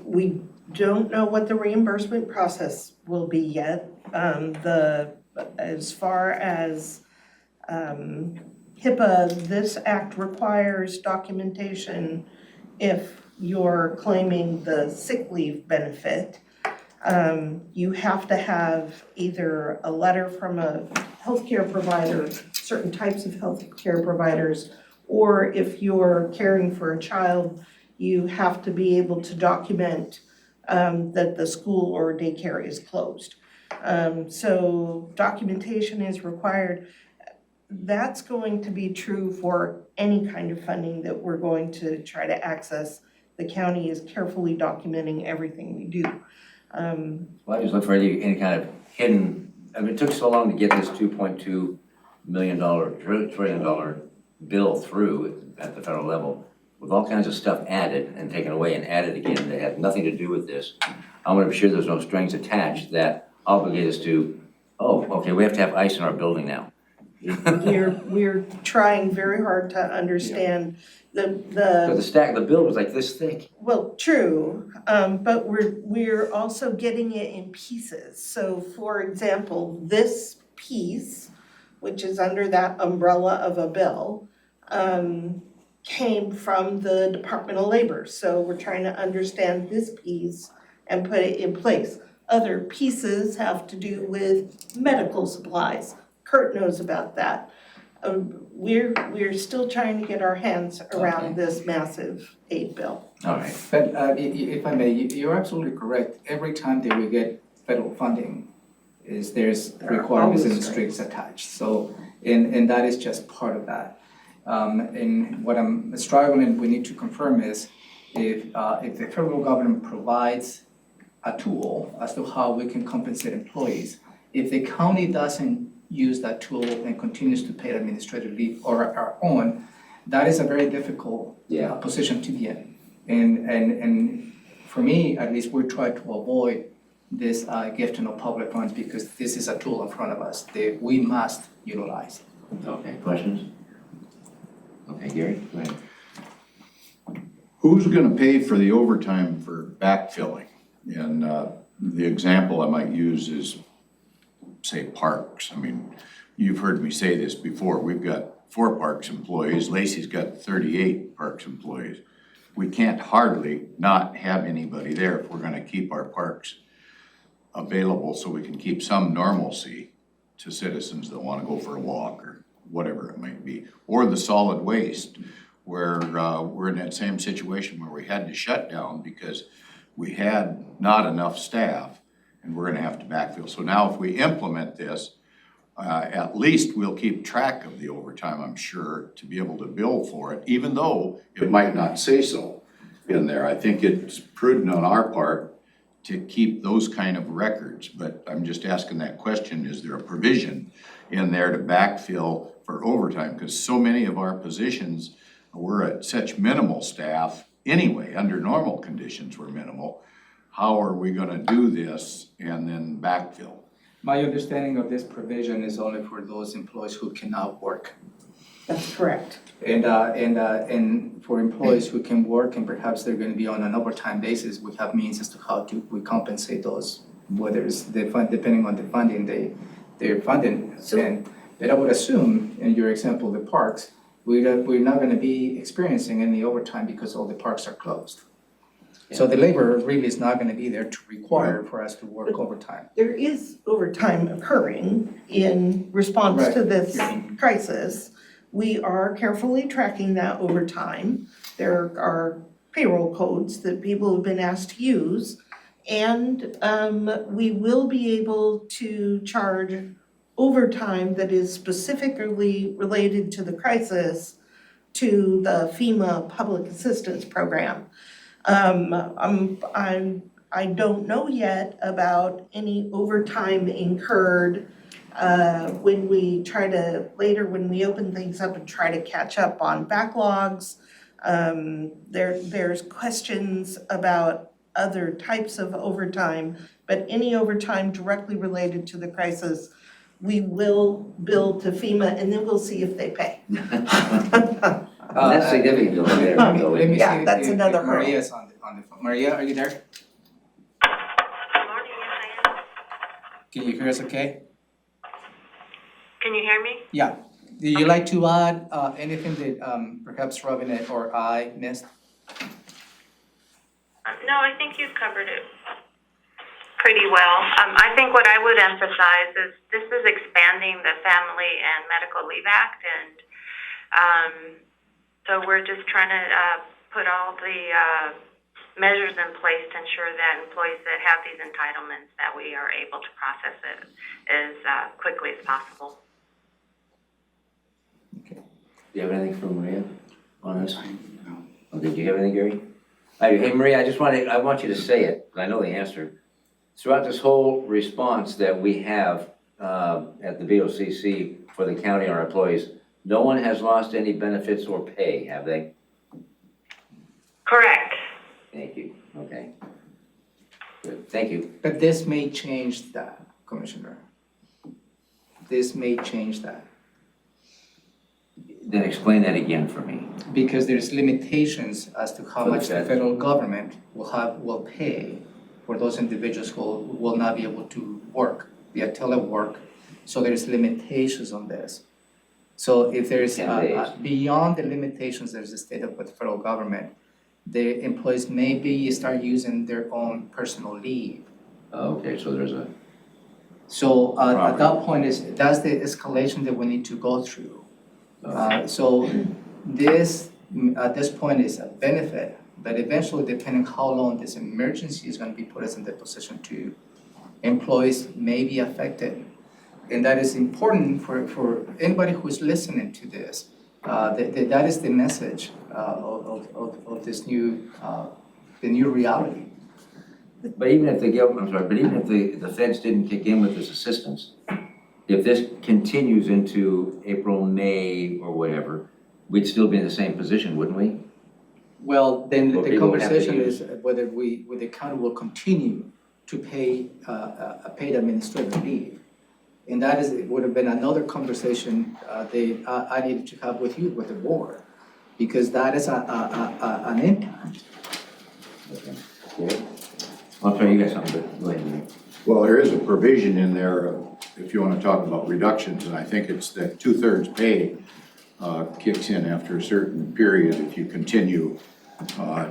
we don't know what the reimbursement process will be yet. As far as HIPAA, this act requires documentation if you're claiming the sick leave benefit. You have to have either a letter from a healthcare provider, certain types of healthcare providers, or if you're caring for a child, you have to be able to document that the school or daycare is closed. So documentation is required. That's going to be true for any kind of funding that we're going to try to access. The county is carefully documenting everything we do. Well, I just look for any kind of hidden, I mean, it took so long to get this $2.2 trillion bill through at the federal level with all kinds of stuff added and taken away and added again that had nothing to do with this. I want to be sure there's no strings attached that obligate us to, oh, okay, we have to have ice in our building now. We're trying very hard to understand So the the bill was like this thick. well, true, but we're also getting it in pieces. So for example, this piece, which is under that umbrella of a bill, came from the Department of Labor. So we're trying to understand this piece and put it in place. Other pieces have to do with medical supplies. Kurt knows about that. We're still trying to get our hands around this massive aid bill. All right. But if I may, you're absolutely correct. Every time that we get federal funding, there's There are requirements and always strings attached. So, and that is just part of that. And what I'm struggling, we need to confirm is if the federal government provides a tool as to how we can compensate employees, if the county doesn't use that tool and continues to pay administrative leave or our own, that is a very difficult position to be in. And for me, at least, we're trying to avoid this gifting of public funds because this is a tool in front of us that we must utilize. Okay, questions? Okay, Gary, go ahead. Who's gonna pay for the overtime for backfilling? And the example I might use is, say, parks. I mean, you've heard me say this before. We've got 4 parks employees. Lacey's got 38 parks employees. We can't hardly not have anybody there if we're gonna keep our parks available so we can keep some normalcy to citizens that wanna go for a walk or whatever it might be. Or the solid waste, where we're in that same situation where we had to shut down because we had not enough staff and we're gonna have to backfill. So now if we implement this, at least we'll keep track of the overtime, I'm sure, to be able to bill for it, even though it might not say so in there. I think it's prudent on our part to keep those kind of records, but I'm just asking that question, is there a provision in there to backfill for overtime? Because so many of our positions, we're at such minimal staff anyway, under normal conditions we're minimal. How are we gonna do this and then backfill? My understanding of this provision is only for those employees who cannot work. That's correct. And for employees who can work and perhaps they're gonna be on an overtime basis, we have means as to how we compensate those, whether it's depending on the funding they're funding. But I would assume, in your example, the parks, we're not gonna be experiencing any overtime because all the parks are closed. So the labor really is not gonna be there to require for us to work overtime. There is overtime occurring in response to this crisis. We are carefully tracking that overtime. There are payroll codes that people have been asked to use. And we will be able to charge overtime that is specifically related to the crisis to the FEMA Public Assistance Program. I don't know yet about any overtime incurred when we try to, later when we open things up and try to catch up on backlogs. There's questions about other types of overtime, but any overtime directly related to the crisis, we will bill to FEMA and then we'll see if they pay. That's significant, though, there. Let me see Yeah, that's if another hurdle. Maria's on the phone. Maria, are you there? Good morning, yes, I am. Can you hear us okay? Can you hear me? Yeah. Do you like to add anything that perhaps Robin or I missed? No, I think you've covered it pretty well. I think what I would emphasize is this is expanding the Family and Medical Leave Act, and so we're just trying to put all the measures in place to ensure that employees that have these entitlements, that we are able to process it as quickly as possible. Do you have anything for Maria on this? No. Okay, do you have anything, Gary? Hey, Maria, I want you to say it, because I know the answer. Throughout this whole response that we have at the BoCC for the county and our employees, No one has lost any benefits or pay, have they? Correct. Thank you, okay. Good, thank you. But this may change that, Commissioner. This may change that, Then explain that again for me. because there's limitations as to how For the much the Fed. federal government will pay for those individuals who will not be able to work via telework. So there's limitations on this. So if there's, 10 days. beyond the limitations there's stated with the federal government, the employees maybe start using their own personal leave. Okay, so there's a, So at that point that's the escalation that we need to go through. So this, at this point is a benefit, but eventually depending how long this emergency is gonna be put us in the position to, employees may be affected. And that is important for anybody who's listening to this. That is the message of this new, the new reality. but even if the government, I'm sorry, but even if the feds didn't kick in with this assistance, if this continues into April, May, or whatever, we'd still be in the same position, wouldn't we? Well, then Well, the people would have to conversation use- is whether the county will continue to pay a paid administrative leave. And that would have been another conversation I needed to have with you, with the board, because that is an impact. Okay. I'm sorry, you got something, but go ahead. Mary. Well, there is a provision in there, if you wanna talk about reductions, and I think it's that 2/3 pay kicks in after a certain period if you continue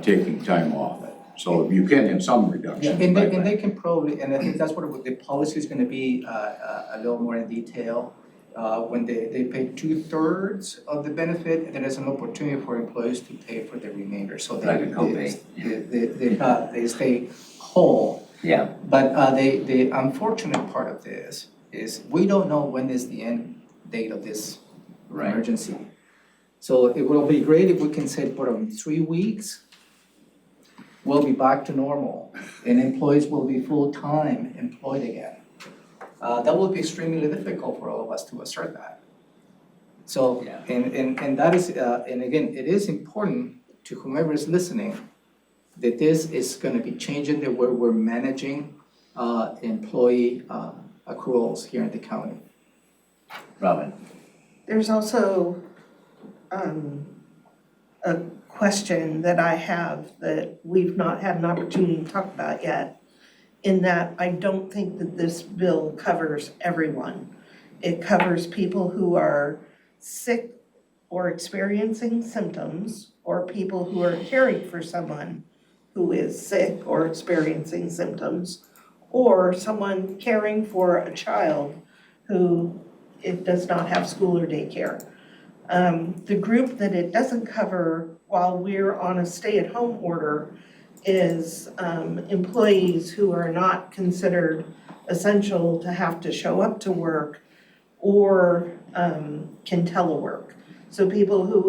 taking time off. So you can have some reduction. And they can probably, and I think that's what the policy is gonna be a little more in detail. When they pay 2/3 of the benefit, there is an opportunity for employees to pay for the remainder, so Like a copay. they stay whole. Yeah, But the unfortunate part of this is we don't know when is the end date of this right. emergency. So it will be great if we can say, put on 3 weeks, we'll be back to normal and employees will be full-time employed again. That will be extremely difficult for all of us to assert that. So, Yeah. and that is, and again, it is important to whomever is listening that this is gonna be changing the way we're managing employee accruals here in the county. Robin, There's also a question that I have that we've not had an opportunity to talk about yet, in that I don't think that this bill covers everyone. It covers people who are sick or experiencing symptoms, or people who are caring for someone who is sick or experiencing symptoms, or someone caring for a child who it does not have school or daycare. The group that it doesn't cover while we're on a stay-at-home order is employees who are not considered essential to have to show up to work or can telework. So people who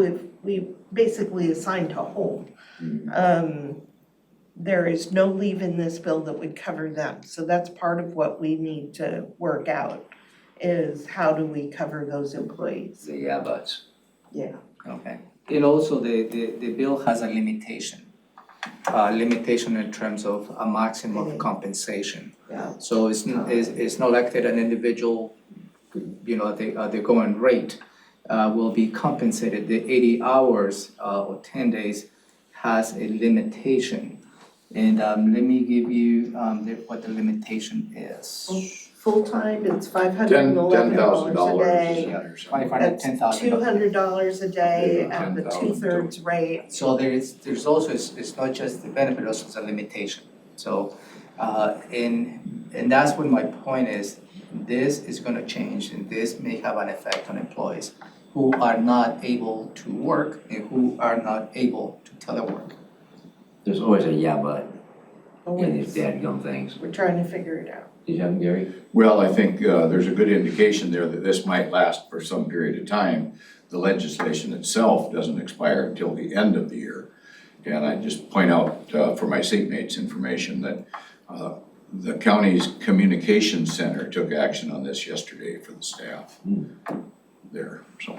we basically assign to home. There is no leave in this bill that would cover them. So that's part of what we need to work out, is how do we cover those employees? the yeah buts. Yeah. Okay. And also the bill has a limitation in terms of a maximum of compensation. Yeah. So it's not like that an individual, the going rate will be compensated. The 80 hours or 10 days has a limitation. And let me give you what the limitation is. Full-time, it's $511 a day. That's $510,000. $200 a day at the 2/3 rate. So there's also, it's not just the benefit, also it's a limitation. So, and that's what my point is, this is gonna change and this may have an effect on employees who are not able to work and who are not able to telework. There's always a yeah but in these Always. dadgum things. We're trying to figure it out. Did you have them, Gary? Well, I think there's a good indication there that this might last for some period of time. The legislation itself doesn't expire until the end of the year. And I just point out for my seatmates' information that the county's communications center took action on this yesterday for the staff there, so.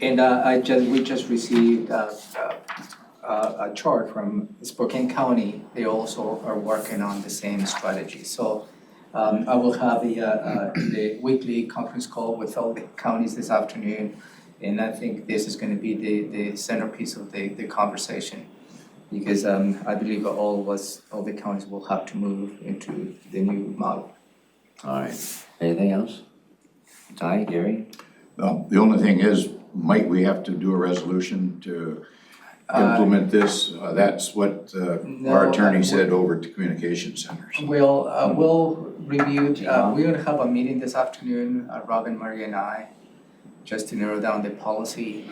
And we just received a chart from Spokane County. They also are working on the same strategy. So I will have the weekly conference call with all the counties this afternoon. And I think this is going to be the centerpiece of the conversation. Because I believe all the counties will have to move into the new model. All right. Anything else? Ty, Gary? Well, the only thing is, might we have to do a resolution to implement this? That's what our attorney said over to communication centers. We'll review, we're gonna have a meeting this afternoon, Robin, Maria and I, just to narrow down the policy.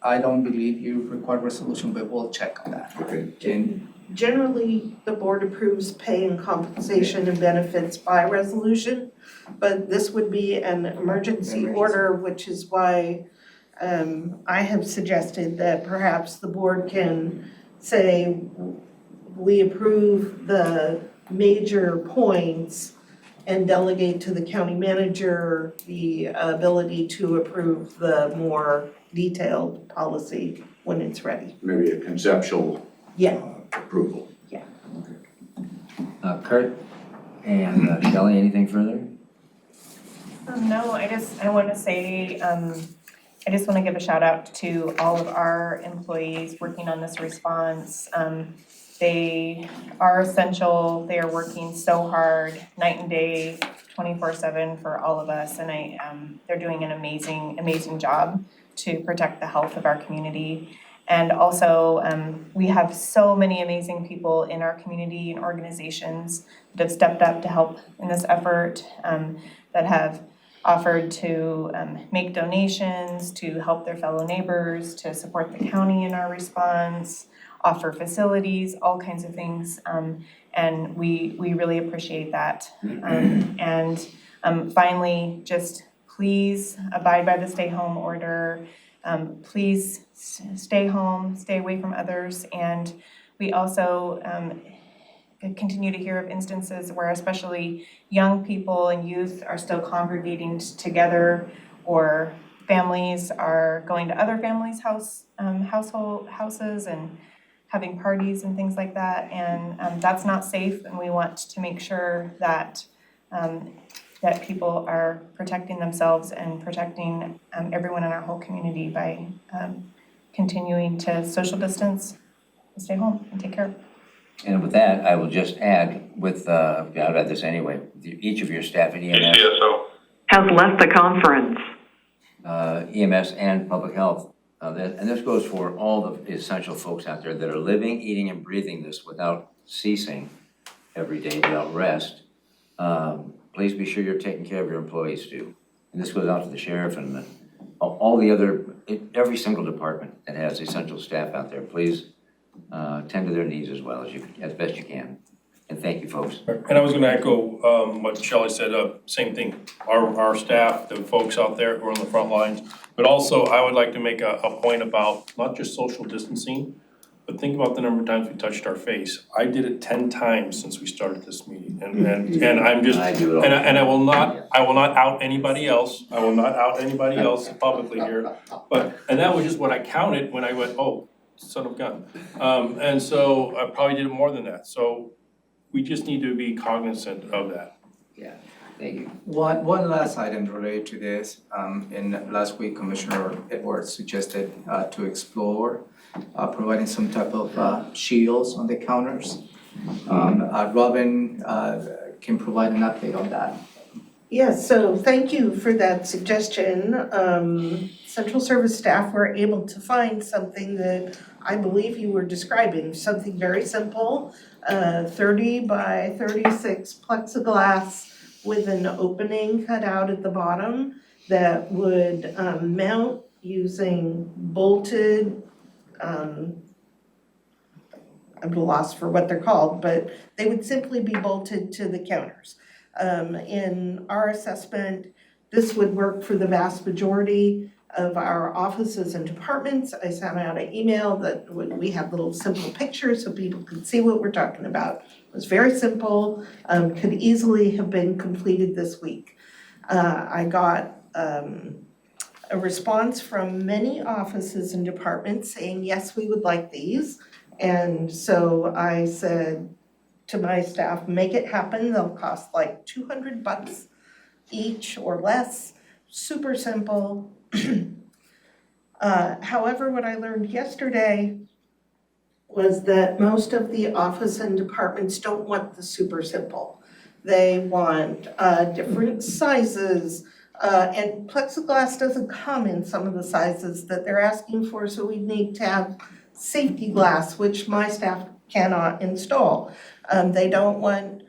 I don't believe you require resolution, but we'll check on that. Okay. Generally, the board approves pay and compensation and benefits by resolution, but this would be an emergency order, which is why I have suggested that perhaps the board can say, we approve the major points and delegate to the county manager the ability to approve the more detailed policy when it's ready. Maybe a conceptual approval. Kurt and Shelley, anything further? No, I want to say, I just want to give a shout out to all of our employees working on this response. They are essential. They are working so hard, night and day, 24/7 for all of us, and they're doing an amazing job to protect the health of our community. And also, we have so many amazing people in our community and organizations that have stepped up to help in this effort, that have offered to make donations, to help their fellow neighbors, to support the county in our response, offer facilities, all kinds of things. And we really appreciate that. And finally, just please abide by the stay home order. Please stay home, stay away from others. And we also continue to hear of instances where especially young people and youth are still congregating together, or families are going to other families' houses and having parties and things like that. And that's not safe, and we want to make sure that that people are protecting themselves and protecting everyone in our whole community by continuing to social distance, stay home, and take care. And with that, I will just add with, I'll add this anyway, each of your staff at EMS. Has left the conference. EMS and public health. And this goes for all the essential folks out there that are living, eating, and breathing this without ceasing every day, without rest. Please be sure you're taking care of your employees too. And this goes out to the sheriff and all the other, every single department that has essential staff out there. Please tend to their needs as well as best you can. And thank you, folks. And I was gonna echo what Shelley said, same thing. Our staff, the folks out there who are on the front lines, but also I would like to make a point about not just social distancing, but think about the number of times we touched our face. I did it 10 times since we started this meeting, and I'm just, I do it all. and I will not out anybody else. I will not out anybody else publicly here. And that was just what I counted when I went, oh, son of a gun. And so I probably did more than that. So we just need to be cognizant of that. Yeah, thank you. One last item related to this. In last week, Commissioner Edwards suggested to explore providing some type of shields on the counters. Robin can provide an update on that. Yes, so thank you for that suggestion. Central Service staff were able to find something that I believe you were describing, something very simple, 30 by 36 plexiglass with an opening cut out at the bottom that would mount using bolted, I'm at a loss for what they're called, but they would simply be bolted to the counters. In our assessment, this would work for the vast majority of our offices and departments. I sent out an email that we had little simple pictures so people could see what we're talking about. It was very simple, could easily have been completed this week. I got a response from many offices and departments saying, yes, we would like these. And so I said to my staff, make it happen. They'll cost like $200 each or less, super simple. However, what I learned yesterday was that most of the office and departments don't want the super simple. They want different sizes, and plexiglass doesn't come in some of the sizes that they're asking for, so we need to have safety glass, which my staff cannot install. They don't want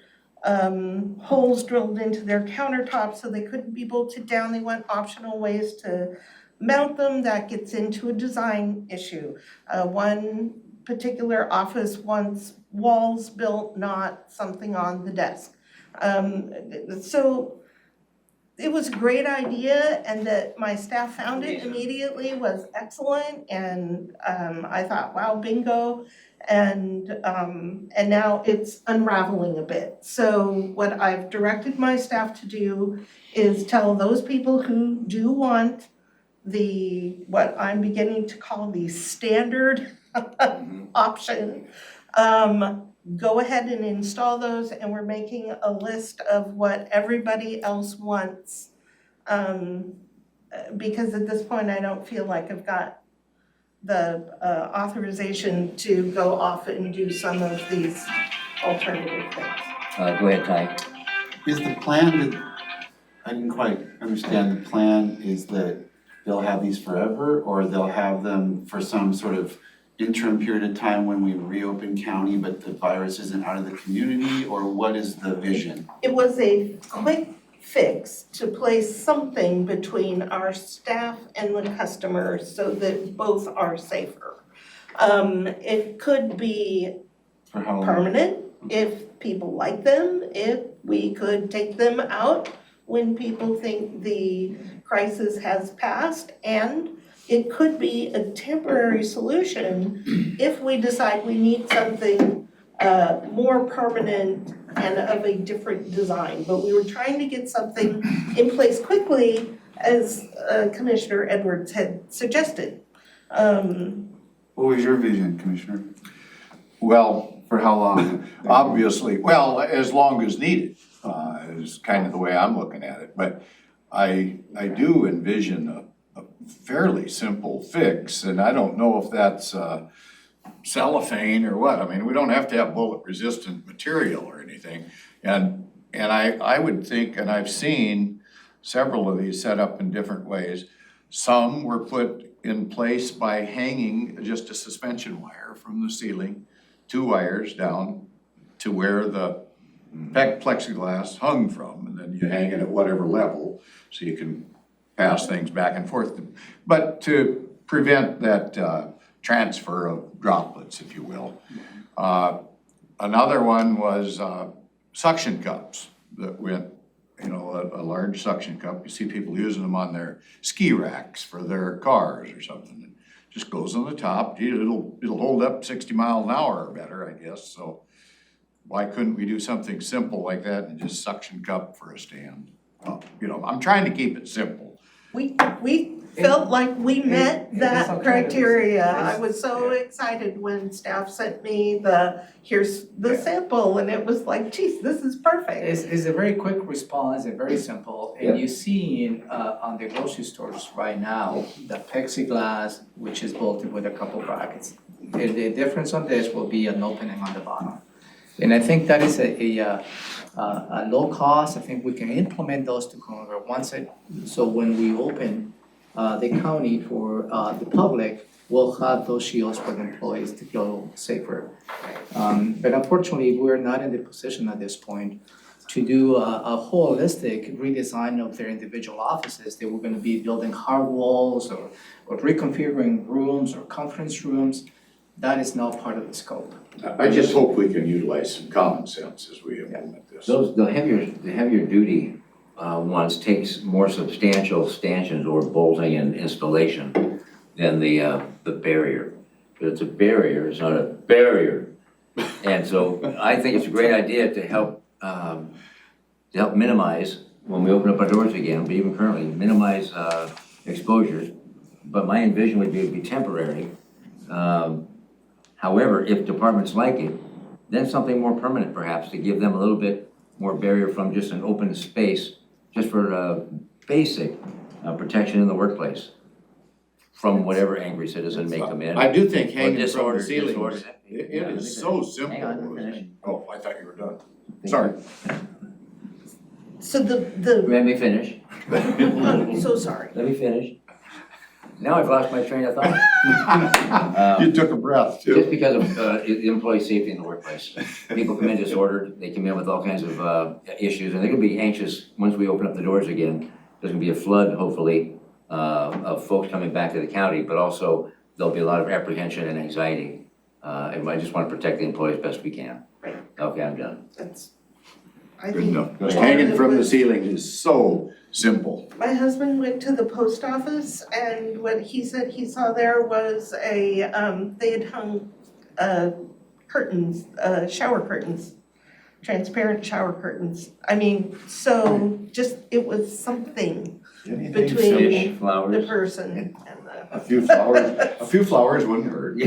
holes drilled into their countertops so they couldn't be bolted down. They want optional ways to mount them. That gets into a design issue. One particular office wants walls built, not something on the desk. So it was a great idea, and that my staff found it immediately was excellent, and I thought, wow, bingo. And now it's unraveling a bit. So what I've directed my staff to do is tell those people who do want what I'm beginning to call the standard option, go ahead and install those, and we're making a list of what everybody else wants. Because at this point, I don't feel like I've got the authorization to go off and do some of these alternative things. Go ahead, Ty. Is the plan that, I didn't quite understand, the plan is that they'll have these forever, or they'll have them for some sort of interim period of time when we reopen county, but the virus isn't out of the community, or what is the vision? It was a quick fix to place something between our staff and the customers so that both are safer. It could be For how long? permanent if people like them, if we could take them out when people think the crisis has passed, and it could be a temporary solution if we decide we need something more permanent and of a different design. But we were trying to get something in place quickly, as Commissioner Edwards had suggested. What was your vision, Commissioner? Well, For how long? obviously, well, as long as needed, is kind of the way I'm looking at it. But I do envision a fairly simple fix, and I don't know if that's cellophane or what. I mean, we don't have to have bullet resistant material or anything. And I would think, and I've seen several of these set up in different ways. Some were put in place by hanging just a suspension wire from the ceiling, 2 wires down to where the plexiglass hung from, and then you hang it at whatever level so you can pass things back and forth. But to prevent that transfer of droplets, if you will. Another one was suction cups that went, a large suction cup. You see people using them on their ski racks for their cars or something. It just goes on the top. It'll hold up 60 miles an hour or better, I guess. So why couldn't we do something simple like that and just suction cup for a stand? I'm trying to keep it simple. We felt like we met that criteria. I was so excited when staff sent me here's the sample, and it was like, geez, this is perfect. It's a very quick response and very simple. And you see on the grocery stores right now, the plexiglass, which is bolted with a couple brackets. The difference on this will be an opening on the bottom. And I think that is a low cost. I think we can implement those to convert so when we open the county for the public, we'll have those shields for the employees to feel safer. But unfortunately, we're not in the position at this point to do a holistic redesign of their individual offices. They were gonna be building hard walls or reconfiguring rooms or conference rooms. That is not part of the scope. I just hope we can utilize some common sense as we implement this. The heavier duty ones takes more substantial stanchions or bolting and installation than the barrier. But it's a barrier, it's not a barrier. And so I think it's a great idea to help minimize, when we open up our doors again, but even currently, minimize exposures, but my envision would be it'd be temporary. However, if departments like it, then something more permanent perhaps to give them a little bit more barrier from just an open space, just for basic protection in the workplace from whatever angry citizen may come in. I do think Or hanging from the disordered, ceiling, disordered. it Yeah, is so simple. Hang on, finish. Oh, I thought you were done. Sorry. So Let me finish. I'm so sorry. Let me finish. Now I've lost my train of thought. You took a breath too. Just because of employee safety in the workplace. People come in disordered, they come in with all kinds of issues, and they're gonna be anxious once we open up the doors again. There's gonna be a flood, hopefully, of folks coming back to the county, but also there'll be a lot of apprehension and anxiety. And I just wanna protect the employees best we can. Right. Okay, I'm done. That's, I Good think. enough. Go ahead. Hanging from the ceiling is so simple. My husband went to the post office and what he said he saw there was they had hung curtains, shower curtains, transparent shower curtains. I mean, so just, it was something Anything between Fish, the flowers. person and the. A few flowers wouldn't hurt.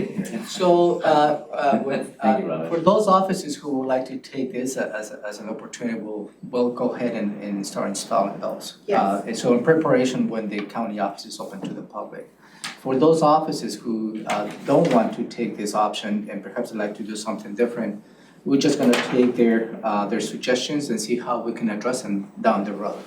So, Thank you, Robert. for those offices who would like to take this as an opportunity, we'll go ahead and start installing those. Yes. And so in preparation when the county office is open to the public. For those offices who don't want to take this option and perhaps would like to do something different, we're just gonna take their suggestions and see how we can address them down the road.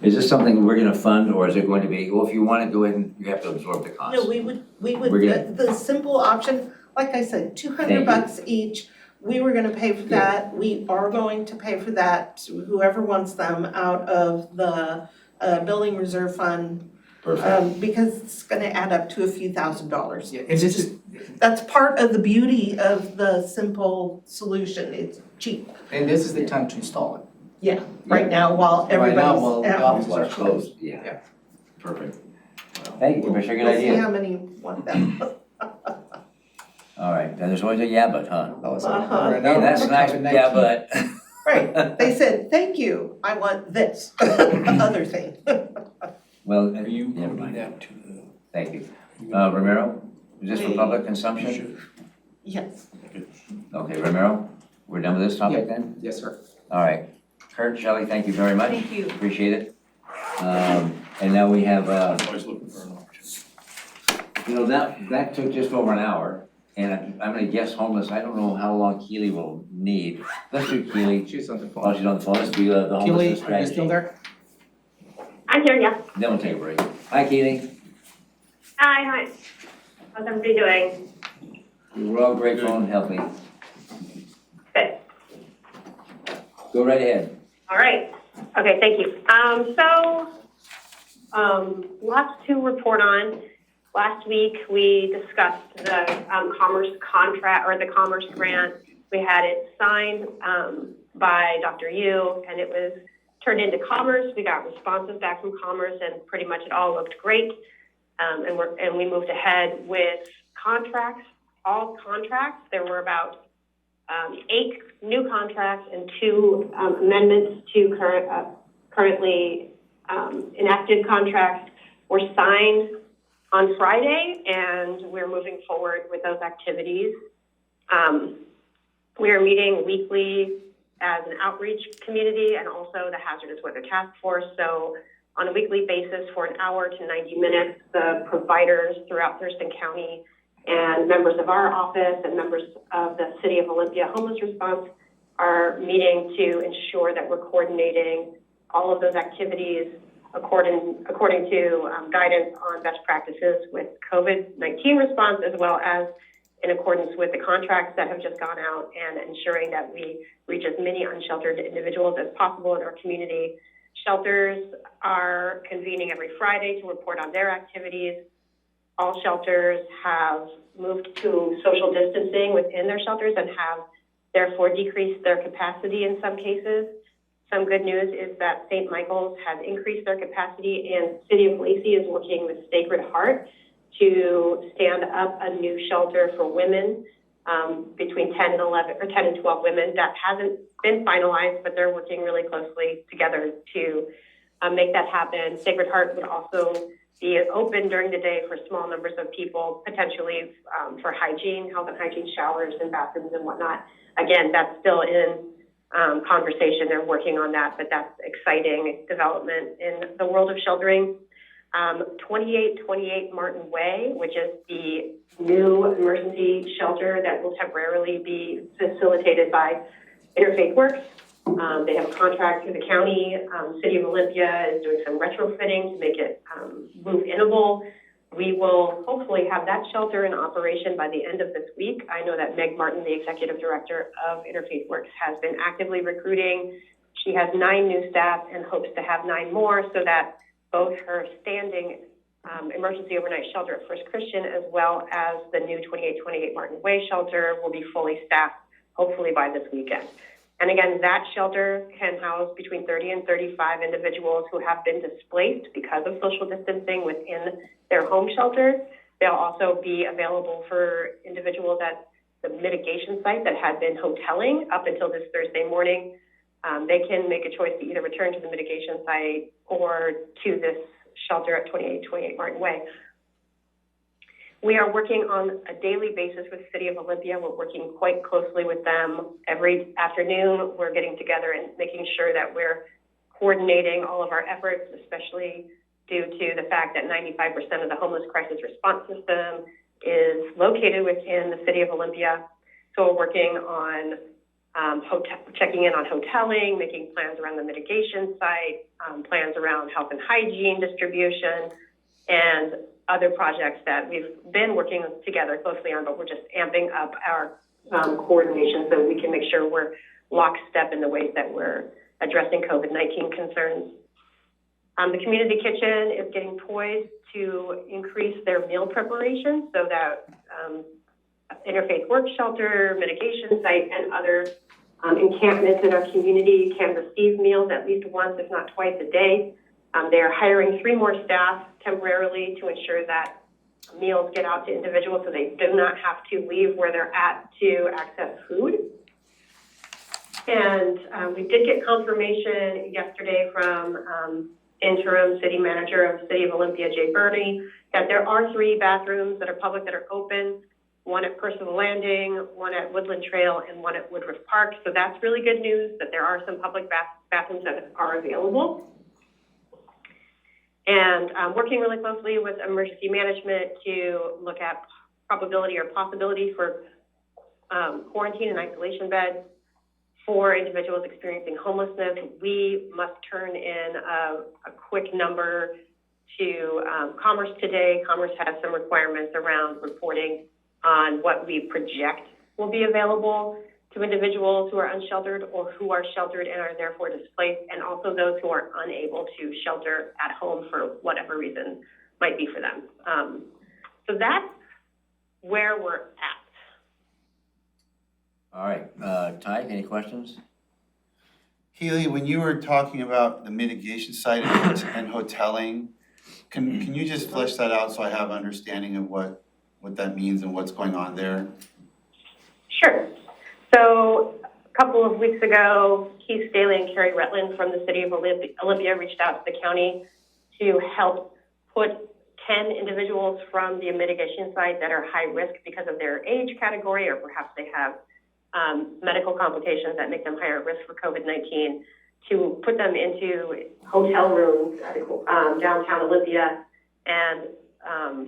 Is this something we're gonna fund, or is it going to be, well, if you wanna do it, you have to absorb the cost? No, we would, We're gonna- the simple option, like I said, Thank you. $200 each. We were gonna pay for that. We are going to pay for that, whoever wants them, out of the building reserve fund. Perfect. Because it's gonna add up to a few $1,000s. Yeah, and this is, That's part of the beauty of the simple solution. It's cheap. and this is the time to install it. Yeah, right now, while Right now, while everybody's the at offices home. are closed. Yeah, Yeah. perfect. Thank you, Commissioner, good We'll see idea. how many want them. All right, and there's always a yeah, but, huh? Uh-huh. Right now, Hey, that's we're nice, COVID-19. yeah, but. Right, they said, thank you, I want this other thing. Well, Are you never moving mind. that to the? Thank you. Romero, is this for public consumption? Yes. Okay, Romero, we're done with this topic then? Yes, sir. All right. Kurt, Shelley, thank you very much. Thank you. Appreciate it. And now we have, Always looking for an opportunity. you know, that took just over an hour. And I'm gonna guess homeless, I don't know how long Keely will need. Let's do Keely. She's on the Oh, phone. she's on the phone. Let's do the homelessness Keely, strategy. are you still there? I'm here, yeah. Then we'll take a break. Hi, Keely. Hi. How's everybody doing? We're all grateful and healthy. Good. Go right ahead. All right. Okay, thank you. Lots to report on. Last week, we discussed the Commerce contract, or the Commerce grant. We had it signed by Dr. Yu, and it was turned into Commerce. We got responses back from Commerce, and pretty much it all looked great. And we moved ahead with contracts, all contracts. There were about 8 new contracts and 2 amendments to currently enacted contracts were signed on Friday, and we're moving forward with those activities. We are meeting weekly as an outreach community and also the Hazardous Weather Task Force. So on a weekly basis for an hour to 90 minutes, the providers throughout Thurston County and members of our office and members of the City of Olympia Homeless Response are meeting to ensure that we're coordinating all of those activities according to guidance on best practices with COVID-19 response, as well as in accordance with the contracts that have just gone out, and ensuring that we reach as many unsheltered individuals as possible in our community. Shelters are convening every Friday to report on their activities. All shelters have moved to social distancing within their shelters and have therefore decreased their capacity in some cases. Some good news is that St. Michael's has increased their capacity, and City of Lacey is working with Sacred Heart to stand up a new shelter for women between 10 and 12 women. That hasn't been finalized, but they're working really closely together to make that happen. Sacred Heart would also be open during the day for small numbers of people, potentially for hygiene, health and hygiene showers and bathrooms and whatnot. Again, that's still in conversation. They're working on that, but that's exciting development in the world of sheltering. 2828 Martin Way, which is the new emergency shelter that will temporarily be facilitated by Interfaith Works. They have a contract through the county. City of Olympia is doing some retrofitting to make it move-inable. We will hopefully have that shelter in operation by the end of this week. I know that Meg Martin, the executive director of Interfaith Works, has been actively recruiting. She has 9 new staff and hopes to have 9 more so that both her standing emergency overnight shelter at First Christian as well as the new 2828 Martin Way shelter will be fully staffed, hopefully by this weekend. And again, that shelter can house between 30 and 35 individuals who have been displaced because of social distancing within their home shelter. They'll also be available for individuals at the mitigation site that had been hoteling up until this Thursday morning. They can make a choice to either return to the mitigation site or to this shelter at 2828 Martin Way. We are working on a daily basis with the City of Olympia. We're working quite closely with them. Every afternoon, we're getting together and making sure that we're coordinating all of our efforts, especially due to the fact that 95% of the homeless crisis response system is located within the City of Olympia. So we're working on checking in on hoteling, making plans around the mitigation site, plans around health and hygiene distribution, and other projects that we've been working together closely on, but we're just amping up our coordination so we can make sure we're lockstep in the ways that we're addressing COVID-19 concerns. The community kitchen is getting poised to increase their meal preparation so that Interfaith Work Shelter, mitigation site, and other encampments in our community can receive meals at least once, if not twice a day. They are hiring 3 more staff temporarily to ensure that meals get out to individuals so they do not have to leave where they're at to access food. And we did get confirmation yesterday from interim city manager of the City of Olympia, Jay Burney, that there are 3 bathrooms that are public that are open, one at Percival Landing, one at Woodland Trail, and one at Woodruff Park. So that's really good news that there are some public bathrooms that are available. And working really closely with emergency management to look at probability or possibility for quarantine and isolation beds for individuals experiencing homelessness. We must turn in a quick number to Commerce today. Commerce has some requirements around reporting on what we project will be available to individuals who are unsheltered or who are sheltered and are therefore displaced, and also those who are unable to shelter at home for whatever reason might be for them. So that's where we're at. All right, Ty, any questions? Healy, when you were talking about the mitigation site and hoteling, can you just flesh that out so I have understanding of what that means and what's going on there? Sure. So a couple of weeks ago, Keith Staley and Carrie Retland from the City of Olympia reached out to the county to help put 10 individuals from the mitigation site that are high risk because of their age category, or perhaps they have medical complications that make them higher risk for COVID-19, to put them into hotel rooms downtown Olympia. And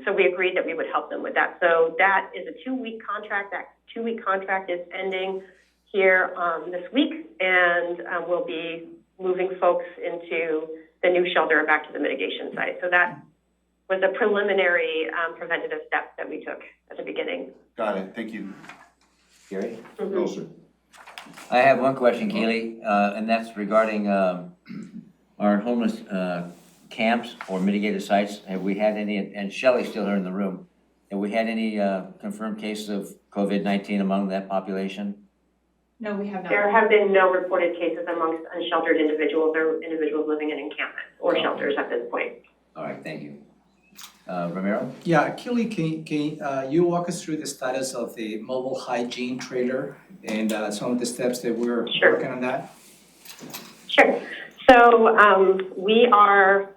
so we agreed that we would help them with that. So that is a 2-week contract. That 2-week contract is ending here this week, and we'll be moving folks into the new shelter back to the mitigation site. So that was a preliminary preventative step that we took at the beginning. Got it, thank you. Gary? No, sir. I have one question, Kaylee, and that's regarding our homeless camps or mitigated sites. Have we had any, and Shelley's still here in the room, have we had any confirmed cases of COVID-19 among that population? No, we have not. There have been no reported cases amongst unsheltered individuals or individuals living in encampments or shelters at this point. All right, thank you. Ramiro? Yeah, Keely, can you walk us through the status of the mobile hygiene trailer and some of the steps that we're working on that? Sure. So we are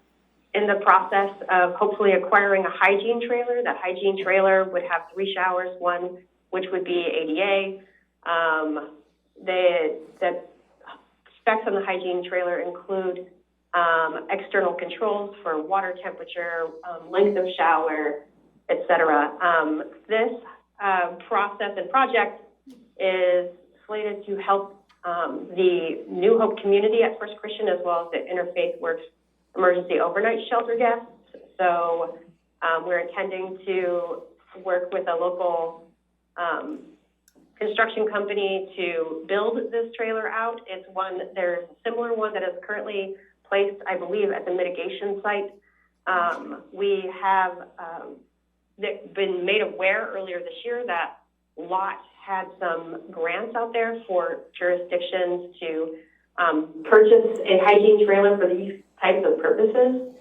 in the process of hopefully acquiring a hygiene trailer. That hygiene trailer would have 3 showers, one which would be ADA. The specs on the hygiene trailer include external controls for water temperature, length of shower, etc. This process and project is slated to help the New Hope community at First Christian, as well as the Interfaith Works emergency overnight shelter guests. So we're intending to work with a local construction company to build this trailer out. There's a similar one that is currently placed, I believe, at the mitigation site. We have been made aware earlier this year that LOT had some grants out there for jurisdictions to purchase a hygiene trailer for these types of purposes.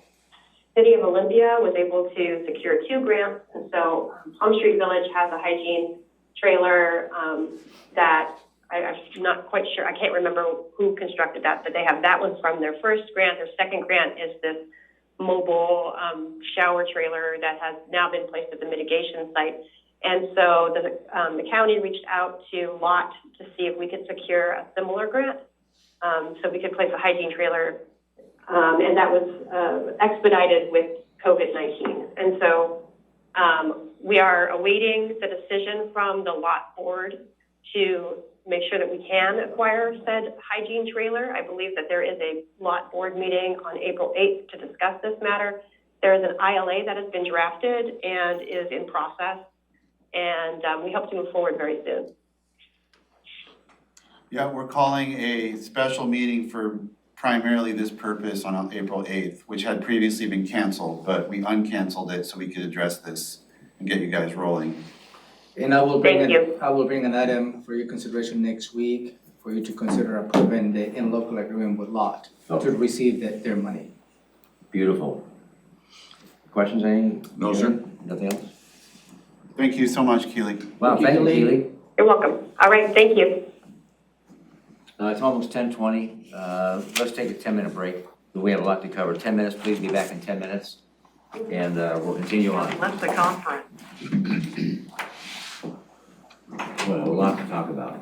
City of Olympia was able to secure 2 grants, and so Palm Street Village has a hygiene trailer that I'm not quite sure, I can't remember who constructed that, but they have that one from their first grant. Their second grant is this mobile shower trailer that has now been placed at the mitigation site. And so the county reached out to LOT to see if we could secure a similar grant, so we could place a hygiene trailer, and that was expedited with COVID-19. And so we are awaiting the decision from the LOT board to make sure that we can acquire said hygiene trailer. I believe that there is a LOT board meeting on April 8th to discuss this matter. There is an ILA that has been drafted and is in process, and we hope to move forward very soon. Yeah, we're calling a special meeting for primarily this purpose on April 8th, which had previously been canceled, but we uncanceled it so we could address this and get you guys rolling. And I will bring Thank you. I will bring an item for your consideration next week for you to consider approving the in-local agreement with LOT to receive their money. Beautiful. Questions, any? No, sir. Nothing else? Thank you so much, Keely. Wow, thank you, Keely. You're welcome. All right, thank you. It's almost 10:20. Let's take a 10-minute break. We have a lot to cover. 10 minutes, please be back in 10 minutes. And we'll continue on. Left the conference. Well, a lot to talk about.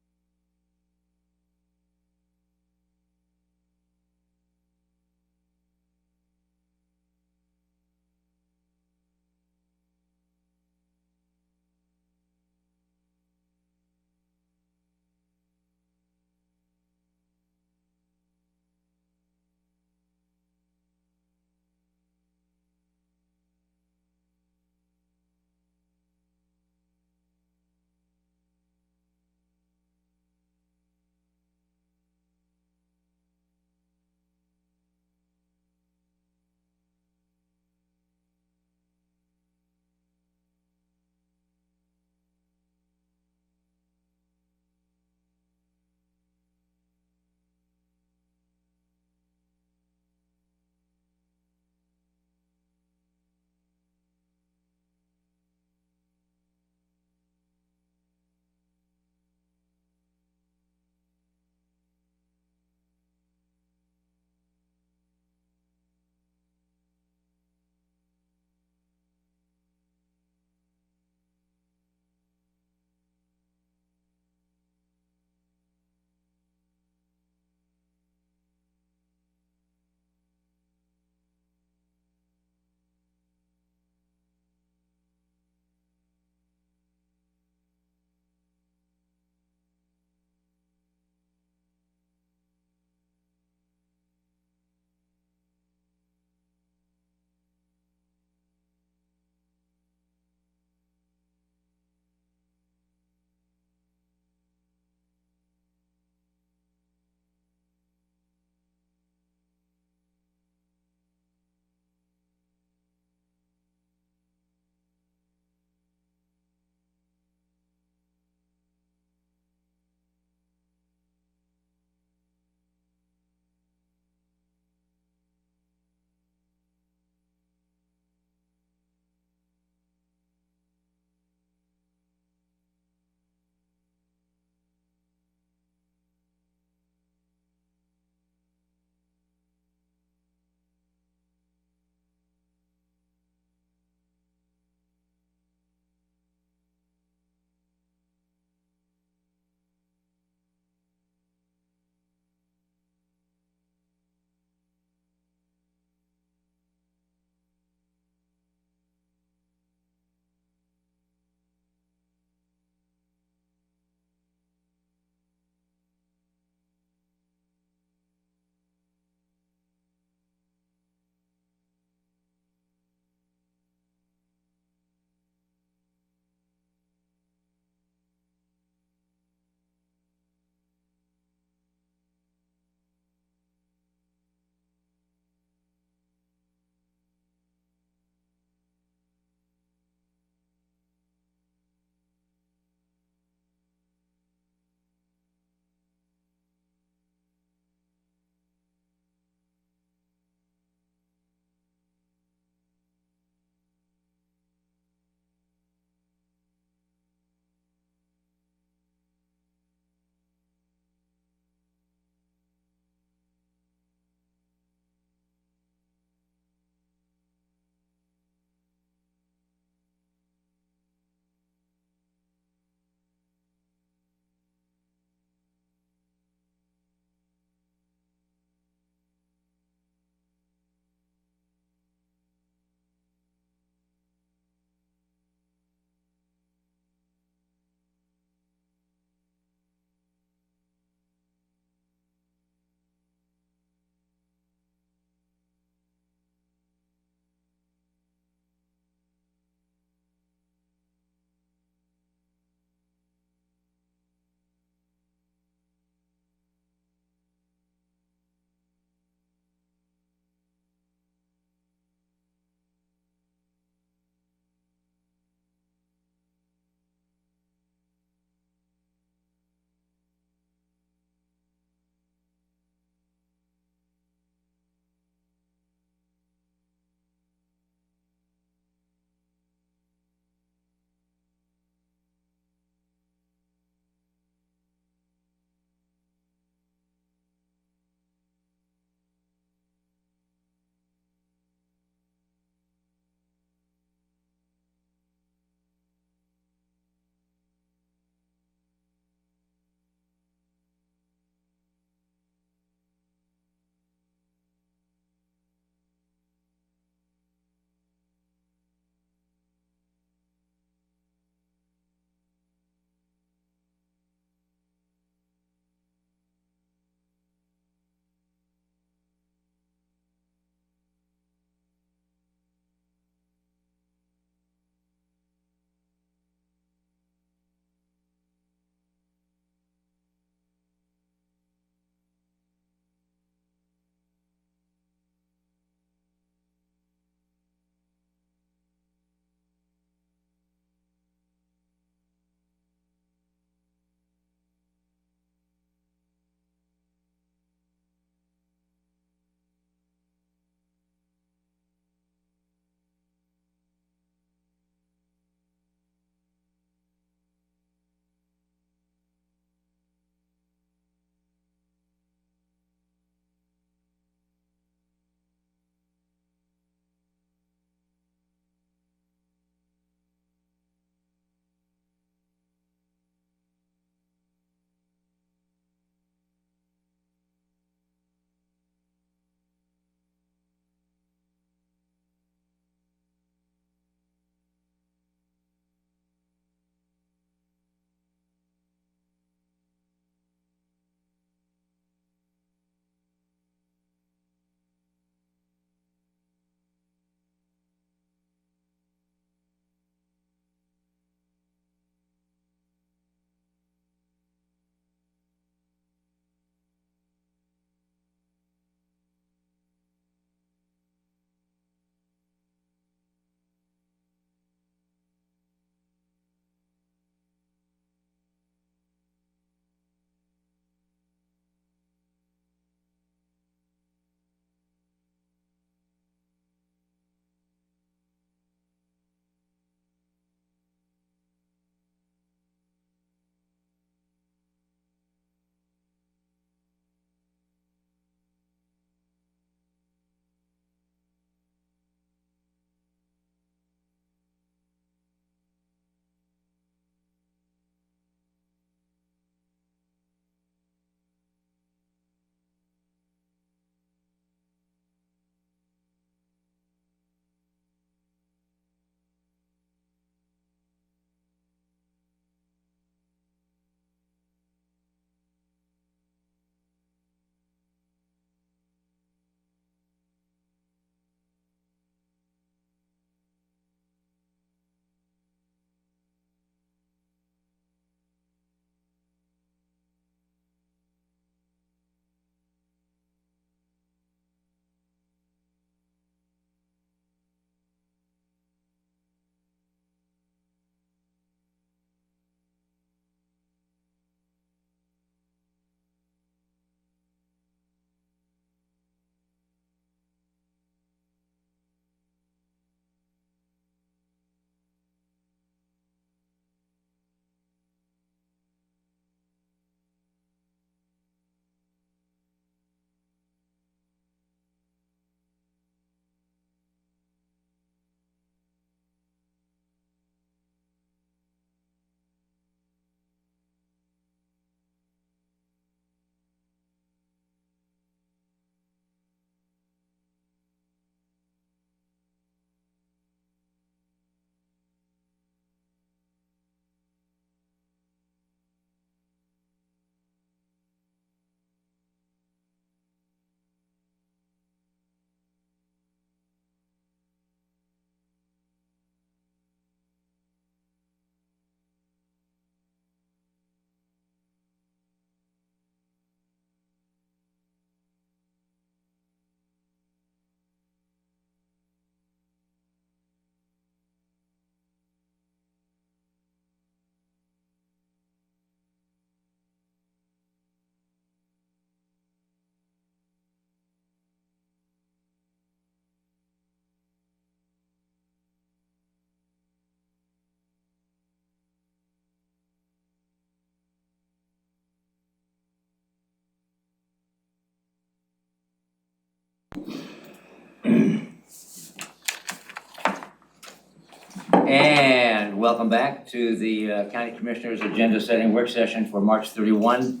And welcome back to the County Commissioners Agenda Setting Work Session for March 31,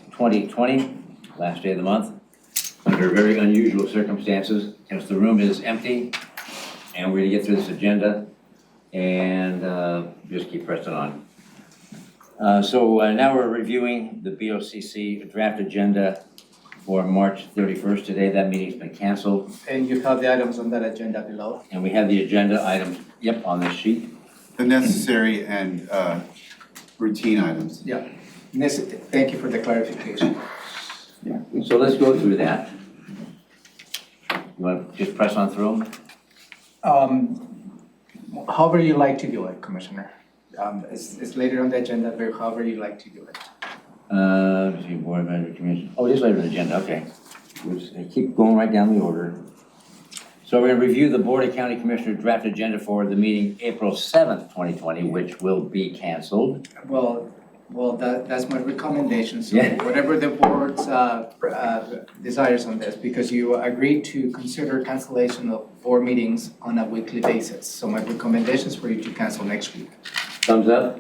2020, last day of the month. Under very unusual circumstances, since the room is empty, and we're gonna get through this agenda and just keep pressing on. So now we're reviewing the BoCC draft agenda for March 31st today. That meeting's been canceled. And you have the items on that agenda below. And we have the agenda items, yep, on this sheet. The necessary and routine items. Yeah. Thank you for the clarification. So let's go through that. You want to just press on through them? However you like to do it, Commissioner. It's later on the agenda, but however you like to do it. Let's see, Board of Management Commission. Oh, it is later in the agenda, okay. We'll just keep going right down the order. So we're gonna review the Board of County Commissioner draft agenda for the meeting April 7th, 2020, which will be canceled. Well, that's my recommendation, so Yeah. whatever the board's desires on this, because you agreed to consider cancellation of board meetings on a weekly basis. So my recommendation is for you to cancel next week. Thumbs up?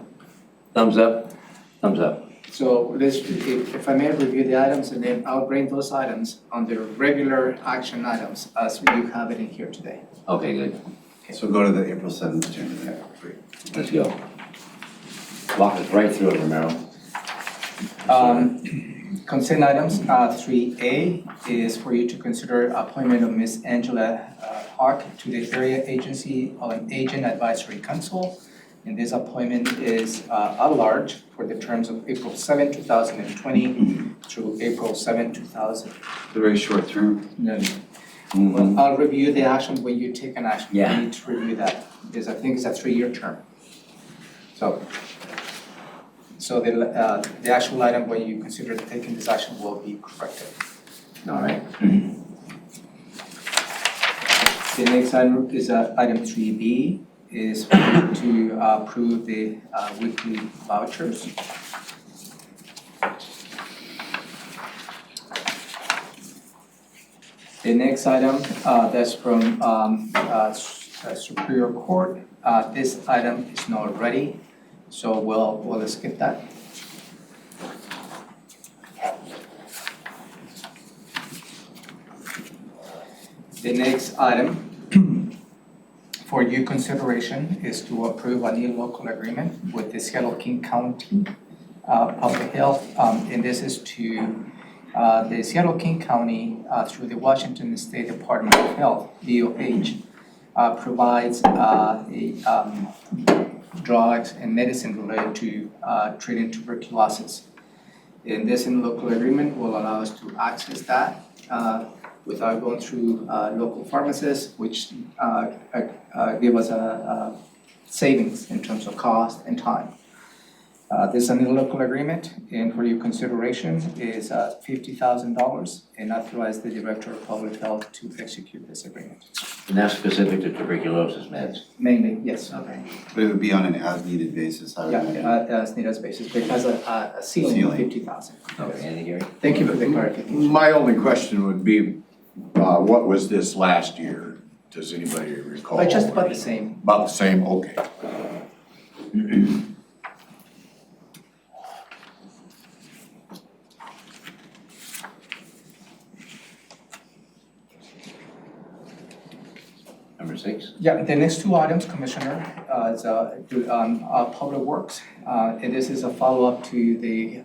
Thumbs up? Thumbs up. So if I may review the items, and then I'll bring those items on the regular action items as you have it in here today. Okay, good. So go to the April 7th agenda. Let's go. Walk us right through it, Romero. Consent items, 3A is for you to consider appointment of Ms. Angela Hawk to the Area Agency on Aging Advisory Council. And this appointment is at large for the terms of April 7, 2020 through April 7, 2000. The very short term. Well, I'll review the action when you take an action. Yeah. I need to review that, because I think it's a 3-year term. So the actual item when you consider taking this action will be corrected. All right. The next item is item 3B, is for you to approve the weekly vouchers. The next item, that's from Superior Court. This item is not ready, so we'll skip that. The next item for your consideration is to approve a new local agreement with the Seattle-King County Public Health. And this is to the Seattle-King County through the Washington State Department of Health, DOH, provides drugs and medicine related to treating tuberculosis. And this local agreement will allow us to access that without going through local pharmacists, which give us a savings in terms of cost and time. This is a new local agreement, and for your consideration is $50,000, and authorize the Director of Public Health to execute this agreement. And that's specific to tuberculosis meds. Mainly, yes. Okay. But it would be on an as-needed basis, I would Yeah, imagine. as needed basis, because a ceiling of 50,000. Okay, anything, Gary? Thank you for the clarification. My only question would be, what was this last year? Does anybody recall? Just about the same. About the same, okay. Number 6? Yeah, the next two items, Commissioner, is Public Works. And this is a follow-up to the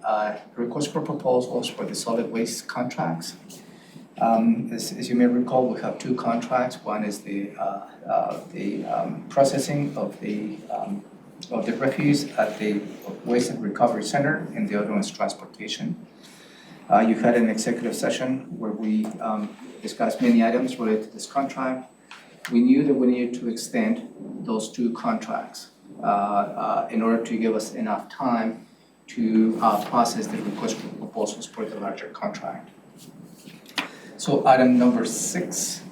request for proposals for the solid waste contracts. As you may recall, we have two contracts. One is the processing of the refuse at the Waste and Recovery Center, and the other one is transportation. You had an executive session where we discussed many items related to this contract. We knew that we needed to extend those two contracts in order to give us enough time to process the request for proposals for the larger contract. So item number 6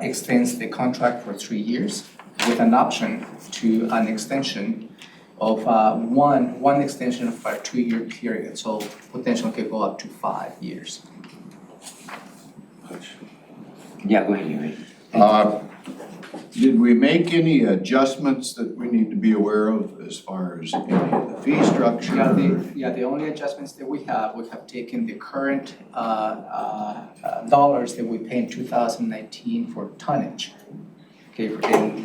extends the contract for 3 years with an option to an extension of one extension of a 2-year period. So potential could go up to 5 years. Yeah, go ahead, Gary. Did we make any adjustments that we need to be aware of as far as any of the fee structure? The only adjustments that we have taken the current dollars that we pay in 2019 for tonnage. Okay,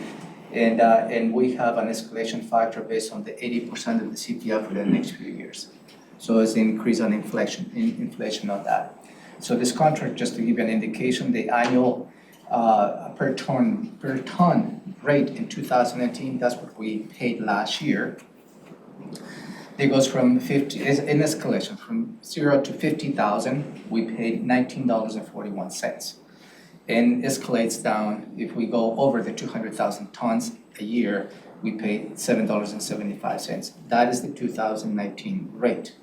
and we have an escalation factor based on the 80% of the CPI for the next few years. So it's an increase on inflation on that. So this contract, just to give you an indication, the annual per ton rate in 2019, that's what we paid last year. It goes from is in escalation, from 0 to 50,000, we paid $19.41. And escalates down, if we go over the 200,000 tons a year, we pay $7.75. That is the 2019 rate.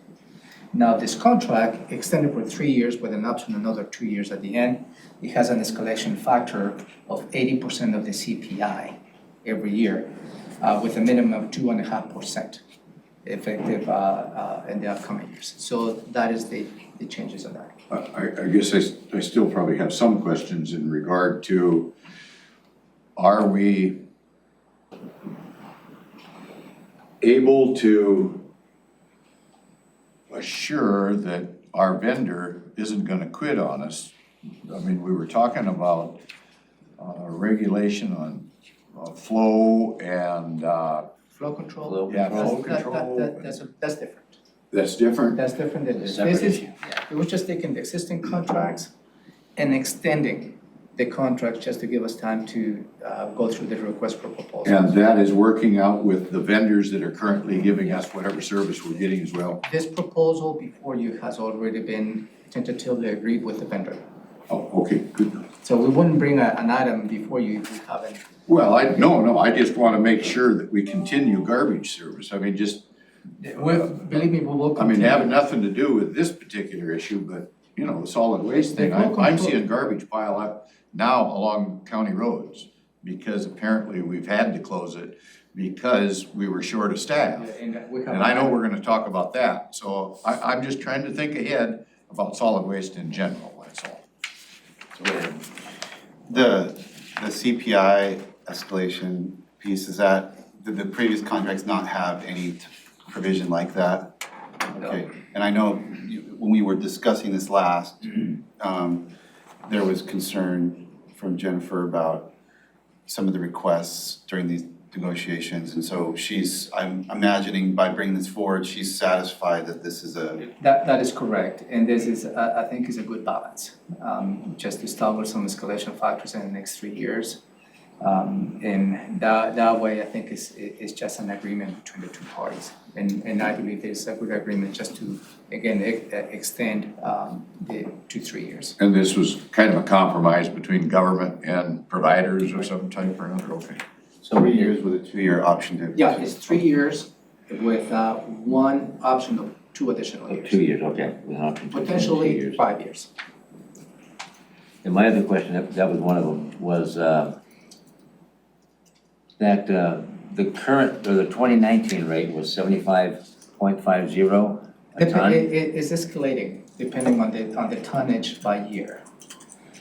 Now, this contract extended for 3 years with an option another 2 years at the end. It has an escalation factor of 80% of the CPI every year, with a minimum of 2.5% effective in the upcoming years. So that is the changes on that. I guess I still probably have some questions in regard to, are we able to assure that our vendor isn't gonna quit on us? I mean, we were talking about regulation on flow and Flow control? Flow yeah, control. flow control. That's different. That's different? That's different than this. Separate This is, issue. it was just taking the existing contracts and extending the contract just to give us time to go through the request for proposals. And that is working out with the vendors that are currently giving us whatever service we're getting as well? This proposal before you has already been tentatively agreed with the vendor. Oh, okay, good. So we wouldn't bring an item before you haven't. Well, I just wanna make sure that we continue garbage service. I mean, just, Believe me, we will I mean, continue. having nothing to do with this particular issue, but, you know, the solid waste thing, I'm seeing garbage pile up now along county roads because apparently we've had to close it because we were short of staff. And I know we're gonna talk about that, so I'm just trying to think ahead about solid waste in general, that's all. The CPI escalation piece, is that, did the previous contracts not have any provision like that? Okay, and I know when we were discussing this last, there was concern from Jennifer about some of the requests during these negotiations, and so I'm imagining by bringing this forward, she's satisfied that this is That is correct, and this is, I think, is a good balance, just to establish some escalation factors in the next 3 years. And that way, I think it's just an agreement between the two parties. And I believe there's a good agreement just to, again, extend to 3 years. And this was kind of a compromise between government and providers or some type or another, okay? So 3 years with a 2-year option to. Yeah, it's 3 years with one option of 2 additional years. 2 years, okay. With an option to extend 2 Potentially years. 5 years. And my other question, that was one of them, was that the current, or the 2019 rate was 75.50 a ton? It's escalating depending on the tonnage by year.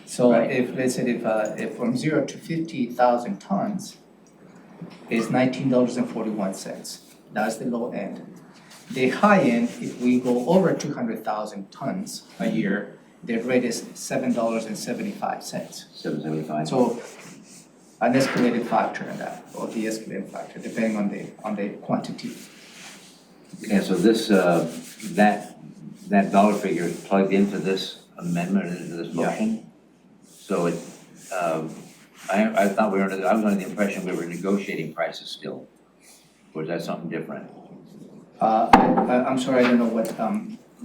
So Right. if, let's say, if from 0 to 50,000 tons is $19.41, that's the low end. The high end, if we go over 200,000 tons a year, the rate is $7.75. 775? So an escalated factor in that, or the escalated factor, depending on the quantity. And so this, that dollar figure is plugged into this amendment, into this Yeah. motion? So it, I thought I was under the impression we were negotiating prices still. Or is that something different? I'm sorry, I don't know what,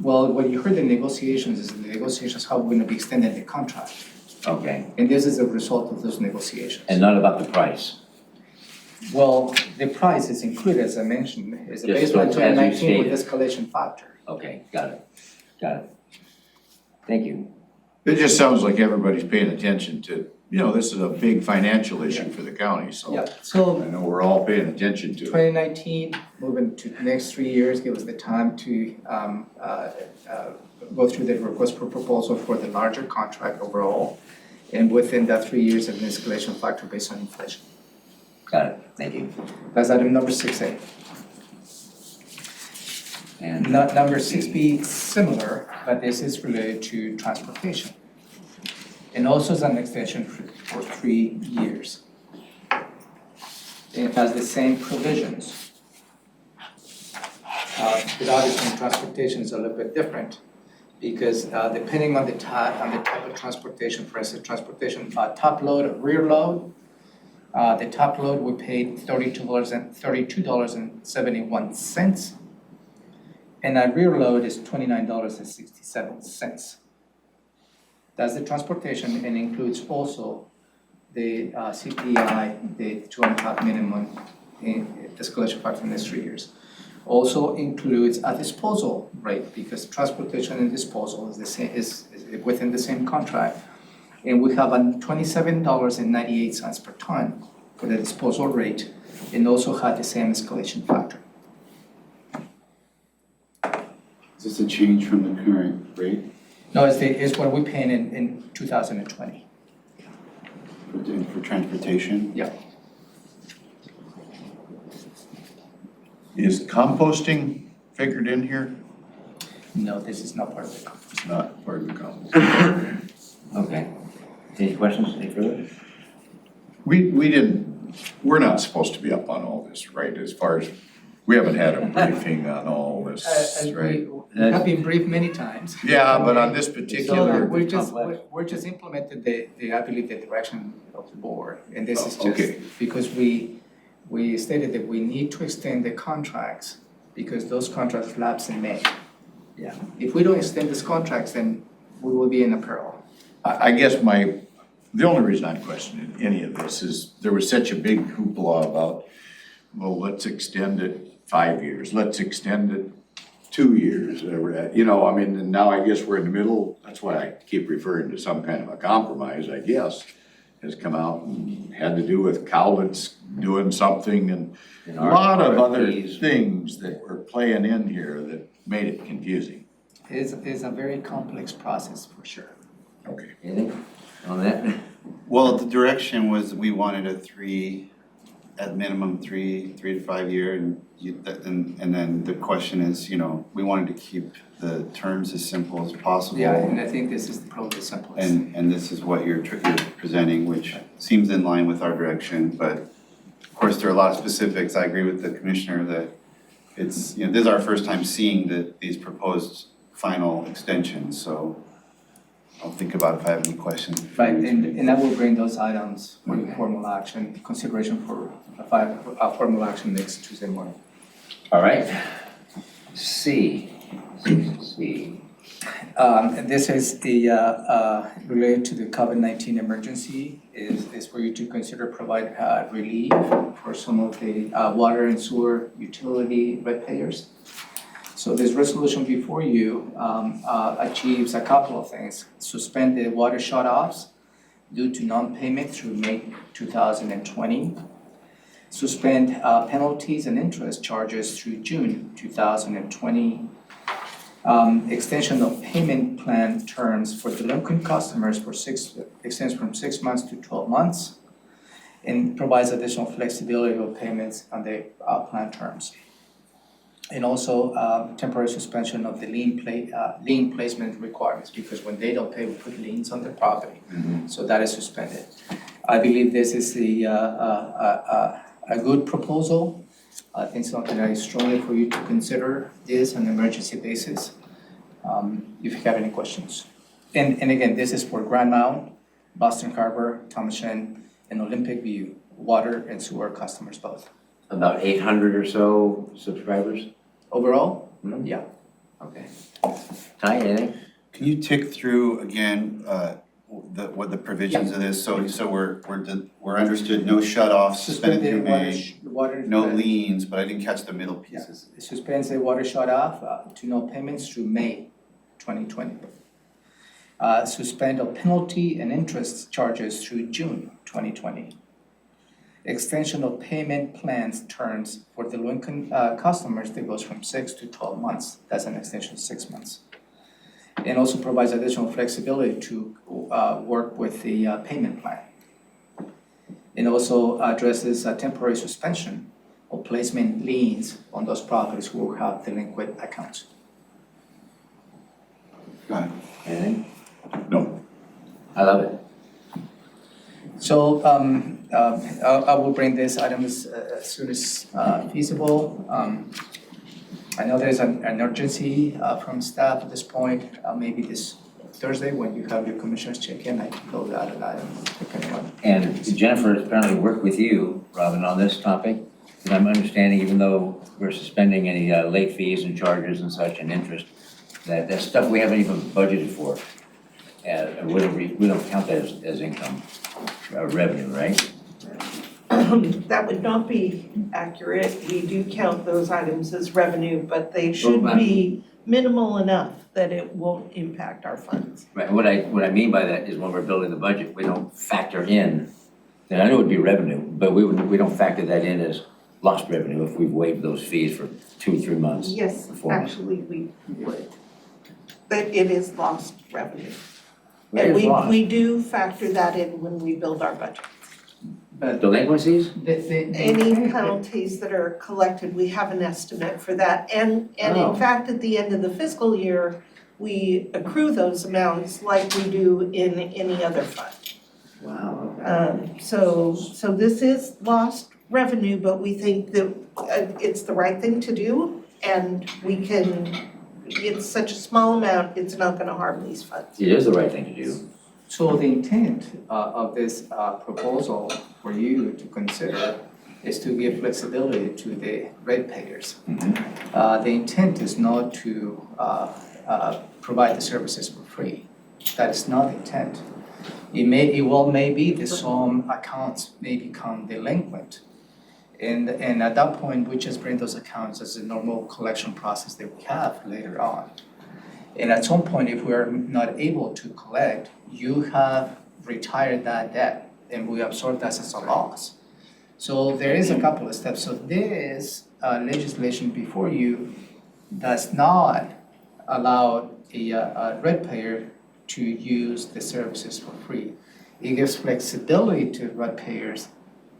well, what you heard the negotiations is the negotiations, how we're gonna be extending the contract. Okay, And this is a result of those negotiations. and not about the price? Well, the price is included, as I mentioned, is a Yes, so baseline as you 2019 with stated. escalation factor. Okay, got it. Thank you. It just sounds like everybody's paying attention to, you know, this is a big financial issue for the county, so Yeah, so I know we're all paying attention to it. 2019, moving to the next 3 years, give us the time to go through the request for proposal for the larger contract overall. and within that 3 years of an escalation factor based on inflation. Got it, thank you. That's item number 6A. And Number 6B, similar, but this is related to transportation. And also is an extension for 3 years. It has the same provisions. But obviously transportation is a little bit different because depending on the type of transportation, for instance, transportation, top load or rear load, the top load we paid $32.71. And our rear load is $29.67. That's the transportation and includes also the CPI, the 2.5 minimum escalation factor in the 3 years. Also includes a disposal rate because transportation and disposal is the same, is within the same contract. And we have a $27.98 per ton for the disposal rate and also had the same escalation factor. Is this a change from the current rate No, it's what we paid in 2020. for transportation? Yeah. Is composting figured in here? No, this is not part of it. It's not part of the composting. Okay. Any questions, any further? We're not supposed to be up on all this, right? As far as, we haven't had a briefing on all this, right? We have been briefed many times. Yeah, but on this So particular, we're just implemented I believe, the direction of the board. And this is Oh, okay. just because we stated that we need to extend the contracts because those contracts lapse in May. Yeah. If we don't extend these contracts, then we will be in a peril. I guess the only reason I'm questioning any of this is there was such a big hoopla about, well, let's extend it 5 years, let's extend it 2 years, you know, I mean, and now I guess we're in the middle, that's why I keep referring to some kind of a compromise, I guess, has come out and had to do with Cowlitz doing something and a lot of other things that were playing in here that made it confusing. It's a very complex process for sure. Okay. Anything on that? Well, the direction was we wanted at minimum three to 5 year, and then the question is, you know, we wanted to keep the terms as simple as possible. Yeah, and I think this is probably the simplest. And this is what you're presenting, which seems in line with our direction, but of course, there are a lot of specifics. I agree with the commissioner that it's, you know, this is our first time seeing these proposed final extensions, so I'll think about if I have any questions. Right, and I will bring those items for the formal action, consideration for a formal action next Tuesday morning. All right. C. This is related to the COVID-19 emergency, is for you to consider provide relief for some of the water and sewer utility ratepayers. So this resolution before you achieves a couple of things. Suspend the water shutoffs due to non-payment through May 2020. Suspend penalties and interest charges through June 2020. Extension of payment plan terms for delinquent customers extends from 6 months to 12 months and provides additional flexibility of payments on the plan terms. And also temporary suspension of the lien placement requirements, because when they don't pay, we put liens on their property. So that is suspended. I believe this is a good proposal. I think something that is strongly for you to consider this on an emergency basis, if you have any questions. And again, this is for Grand Mound, Boston Harbor, Thomaston, and Olympic View, water and sewer customers both. About 800 or so subscribers. Overall? Mhm. Yeah. Okay. Ty, anything? Can you tick through again, what the provisions of this, so we're understood, no shut-offs, suspended through May, no liens, but I didn't catch the middle pieces. It suspends the water shut off to no payments through May 2020. Suspend of penalty and interest charges through June 2020. Extension of payment plans terms for delinquent customers that goes from 6 to 12 months. That's an extension of 6 months. and also provides additional flexibility to work with the payment plan. And also addresses a temporary suspension or placement liens on those properties who have delinquent accounts. Go ahead. Anything? No. I love it. So I will bring these items as soon as feasible. I know there's an urgency from staff at this point, maybe this Thursday when you have your commissioners check in, I can go that item depending on. And Jennifer has apparently worked with you, Robin, on this topic. And I'm understanding, even though we're suspending any late fees and charges and such and interest, that's stuff we haven't even budgeted for. And we don't count that as income, revenue, right? That would not be accurate. We do count those items as revenue, but they should Well, be minimal enough that it won't impact our funds. Right, what I mean by that is when we're building the budget, we don't factor in, and I know it would be revenue, but we don't factor that in as lost revenue if we've waived those fees for 2 or 3 months. Yes, or 4 months. actually, we would. But it is lost revenue. Where And is lost? we do factor that in when we build our budget. But Delinquencies? Any penalties that are collected, we have an estimate for that. And Oh. in fact, at the end of the fiscal year, we accrue those amounts like we do in any other fund. Wow. So this is lost revenue, but we think that it's the right thing to do. And it's such a small amount, it's not gonna harm these funds. It is the right thing to do. So the intent of this proposal for you to consider is to give flexibility to the ratepayers. The intent is not to provide the services for free. That is not the intent. Maybe that some accounts may become delinquent. And at that point, we just bring those accounts as a normal collection process that we have later on. And at some point, if we are not able to collect, you have retired that debt and we absorb that as a loss. So there is a couple of steps. So this legislation before you does not allow a ratepayer to use the services for free. It gives flexibility to ratepayers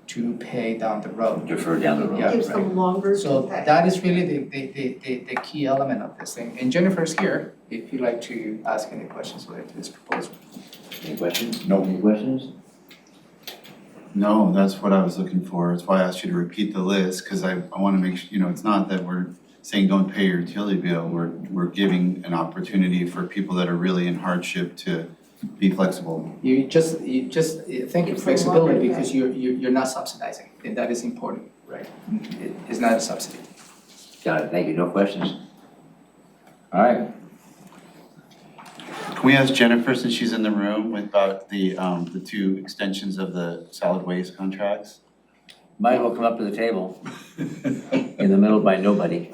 to pay down the road. Defer down the road. Yeah, Gives them longer So to pay. that is really the key element of this thing. And Jennifer's here, if you'd like to ask any questions related to this proposal. Any questions? No. Any questions? No, that's what I was looking for. That's why I asked you to repeat the list, because I want to make sure, it's not that we're saying don't pay your utility bill. We're giving an opportunity for people that are really in hardship to be flexible. You just think of flexibility because you're not subsidizing, and that is important. Right. It is not a subsidy. Got it, thank you, no questions? All right, Can we ask Jennifer, since she's in the room, about the 2 extensions of the solid waste contracts? might as well come up to the table, in the middle by nobody.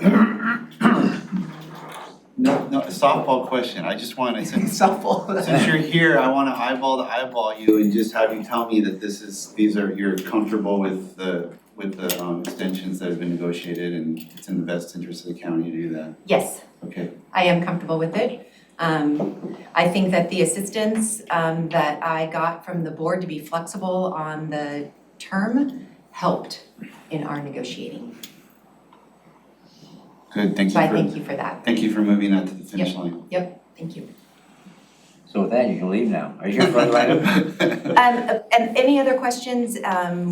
No, a softball question. I just want to, since Softball. you're here, I want to eyeball you and just have you tell me that you're comfortable with the extensions that have been negotiated and it's in the best interest of the county to do that. Yes, Okay. I am comfortable with it. I think that the assistance that I got from the board to be flexible on the term helped in our negotiating. Good, thank So I you thank you for that. thank you for moving that to the finish line. Yep, thank you. So with that, you can leave now. Are you here for other item? And any other questions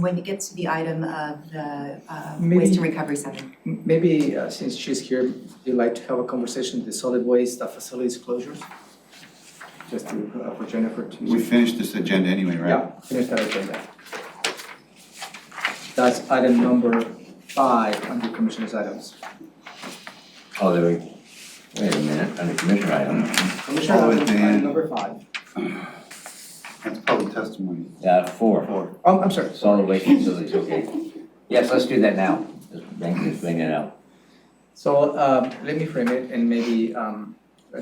when it gets to the item of the Waste and Recovery Center? Maybe since she's here, you'd like to have a conversation with the solid waste facilities closures? Just to, for Jennifer to. We finished this agenda anyway, right? Yeah, finish that agenda. That's item number 5 under commissioners' items. Oh, wait a minute, under commissioner item. Commissioner Oh, items, man. item number 5. That's public testimony. 4, Oh, I'm sorry. solid waste facilities, okay. Yes, let's do that now, just bring it out. So let me frame it and maybe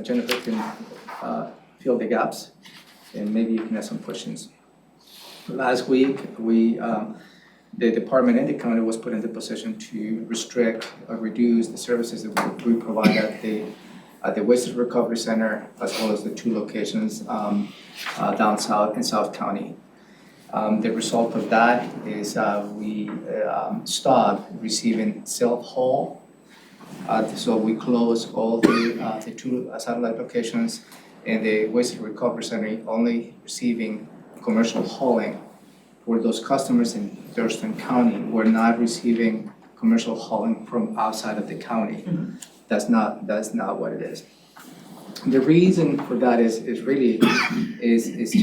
Jennifer can fill the gaps and maybe you can ask some questions. Last week, the department and the county was put in the position to restrict or reduce the services that we provide at the Waste Recovery Center, as well as the 2 locations down south in South County. The result of that is we stopped receiving self-haul. So we closed all the 2 satellite locations, and the Waste Recovery Center only receiving commercial hauling, where those customers in Thurston County were not receiving commercial hauling from outside of the county. Mhm. That's not what it is. The reason for that is really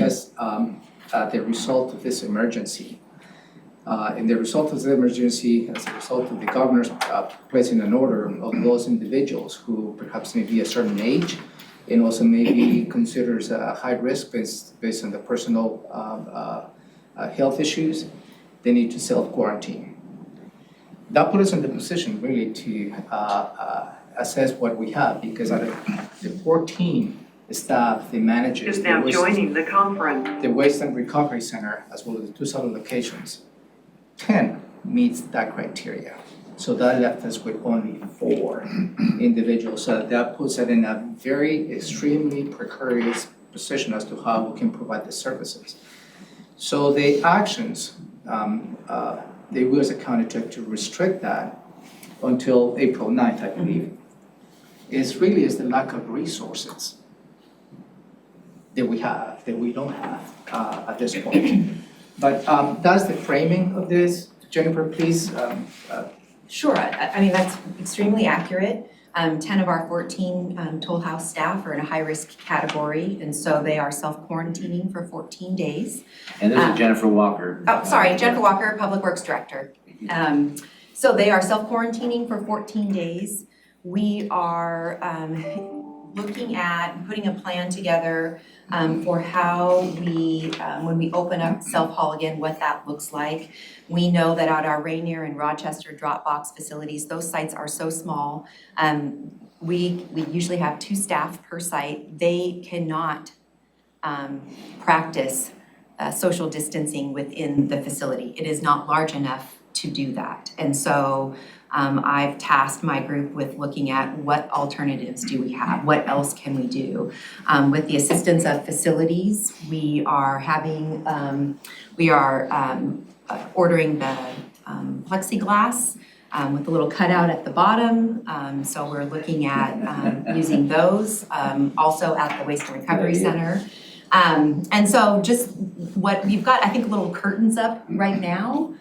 just the result of this emergency. And the result of the emergency, as a result of the governor's placing an order of those individuals who perhaps may be a certain age and also maybe considers a high risk based on the personal health issues, they need to self-quarantine. That put us in the position really to assess what we have, because out of the 14 staff, the managers, Is now joining the conference. the Waste and Recovery Center, as well as the 2 southern locations, 10 meets that criteria. So that left us with only 4 individuals. So that puts it in a very extremely precarious position as to how we can provide the services. So the actions that we as a county took to restrict that until April 9th, I believe, is the lack of resources that we don't have at this point. But that's the framing of this. Jennifer, please. Sure, I mean, that's extremely accurate. 10 of our 14 Toll House staff are in a high-risk category, and so they are self-quarantining for 14 days. And this is Jennifer Walker. Oh, sorry, Jennifer Walker, Public Works Director. So they are self-quarantining for 14 days. We are looking at putting a plan together for how we, when we open up self-haul again, what that looks like. We know that at our Rainier and Rochester drop box facilities, those sites are so small. We usually have 2 staff per site. They cannot practice social distancing within the facility. It is not large enough to do that. And so I've tasked my group with looking at what alternatives do we have, what else can we do. With the assistance of facilities, we are ordering the plexiglass with a little cutout at the bottom. So we're looking at using those, also at the Waste and Recovery Center. And so just what we've got, I think, little curtains up right now.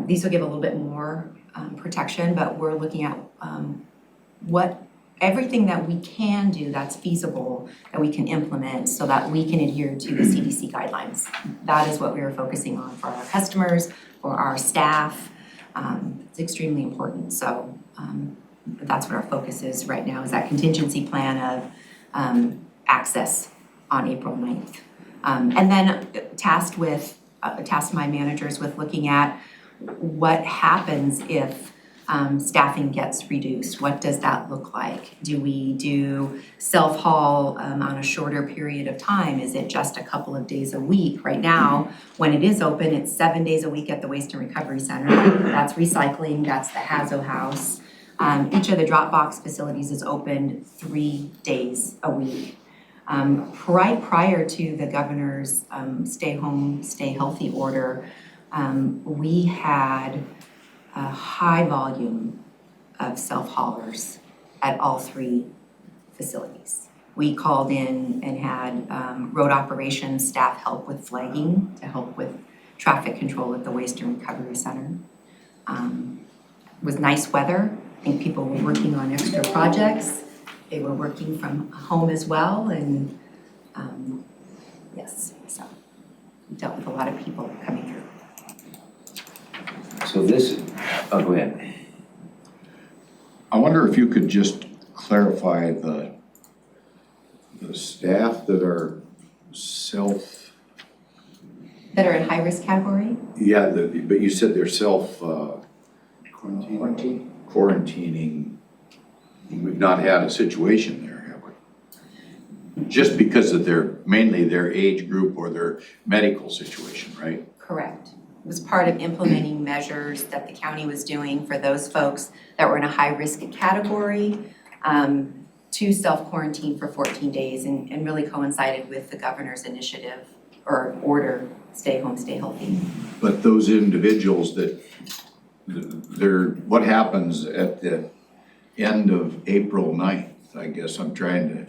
These will give a little bit more protection, but we're looking at everything that we can do that's feasible, that we can implement so that we can adhere to the CDC guidelines. That is what we are focusing on for our customers, for our staff. It's extremely important. So that's what our focus is right now, is that contingency plan of access on April 9th. And then tasked my managers with looking at what happens if staffing gets reduced. What does that look like? Do we do self-haul on a shorter period of time? Is it just a couple of days a week? Right now, when it is open, it's 7 days a week at the Waste and Recovery Center. That's recycling, that's the Hazo House. Each of the drop box facilities is open 3 days a week. Right prior to the governor's stay home, stay healthy order, we had a high volume of self-haulers at all 3 facilities. We called in and had road operations staff help with flagging to help with traffic control at the Waste and Recovery Center. It was nice weather. I think people were working on extra projects. They were working from home as well, and yes, so we dealt with a lot of people coming through. So go ahead. I wonder if you could just clarify the staff that are That are in high-risk category? yeah, but you said they're quarantining. We've not had a situation there, have we? Just because of mainly their age group or their medical situation, right? Correct. It was part of implementing measures that the county was doing for those folks that were in a high-risk category. to self-quarantine for 14 days and really coincided with the governor's initiative or order, stay home, stay healthy. But those individuals that, what happens at the end of April 9th? I guess I'm trying to,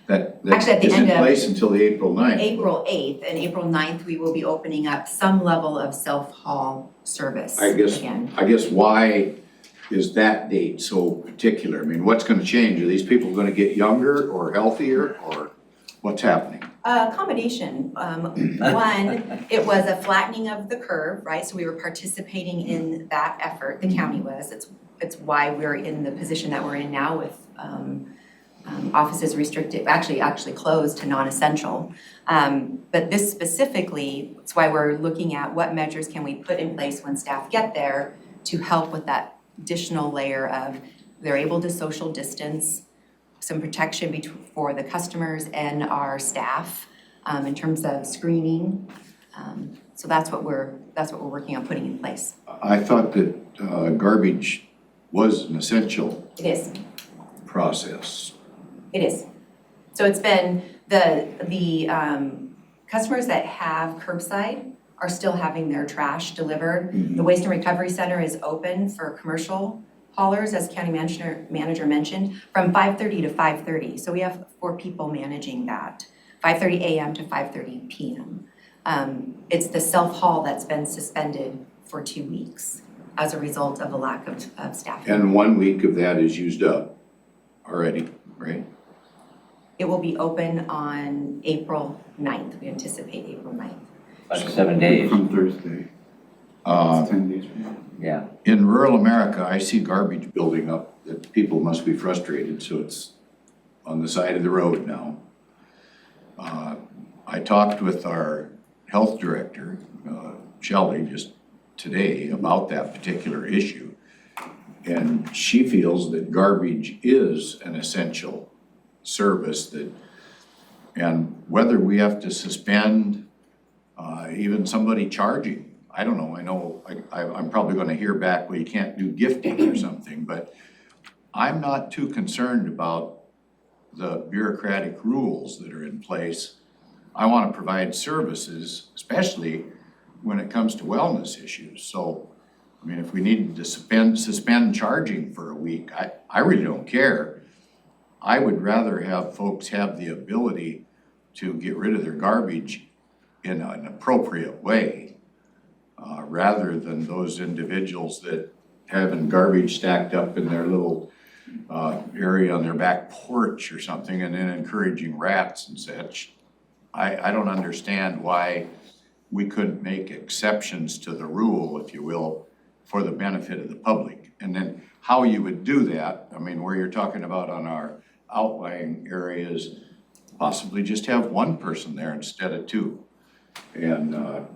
that Actually, at the is in end of place until the April 9th. April 8th and April 9th, we will be opening up some level of self-haul service I again. guess why is that date so particular? I mean, what's gonna change? Are these people gonna get younger or healthier or what's happening? Combination. One, it was a flattening of the curve, right? So we were participating in that effort, the county was. It's why we're in the position that we're in now with offices restricted, actually closed to non-essential. But this specifically, it's why we're looking at what measures can we put in place when staff get there to help with that additional layer of they're able to social distance, some protection for the customers and our staff in terms of screening. So that's what we're working on putting in place. I thought that garbage was an essential It is. process. It is. So it's been the customers that have curbside are still having their trash delivered. The Waste and Recovery Center is open for commercial haulers, as County Manager mentioned, from 5:30 to 5:30. So we have 4 people managing that, 5:30 a.m. to 5:30 p.m. It's the self-haul that's been suspended for 2 weeks as a result of a lack of staffing. And 1 week of that is used up already, right? It will be open on April 9th. We anticipate April 9th. Like 7 days, From Thursday, it's 10 days from now. yeah. In rural America, I see garbage building up that people must be frustrated, so it's on the side of the road now. I talked with our health director, Shelley, just today about that particular issue. And she feels that garbage is an essential service that, and whether we have to suspend even somebody charging, I don't know, I'm probably gonna hear back, well, you can't do gifting or something, but I'm not too concerned about the bureaucratic rules that are in place. I wanna provide services, especially when it comes to wellness issues. So, I mean, if we needed to suspend charging for a week, I really don't care. I would rather have folks have the ability to get rid of their garbage in an appropriate way, rather than those individuals that having garbage stacked up in their little area on their back porch or something and then encouraging rats and such. I don't understand why we couldn't make exceptions to the rule, if you will, for the benefit of the public. And then how you would do that, I mean, where you're talking about on our outlying areas, possibly just have 1 person there instead of 2. And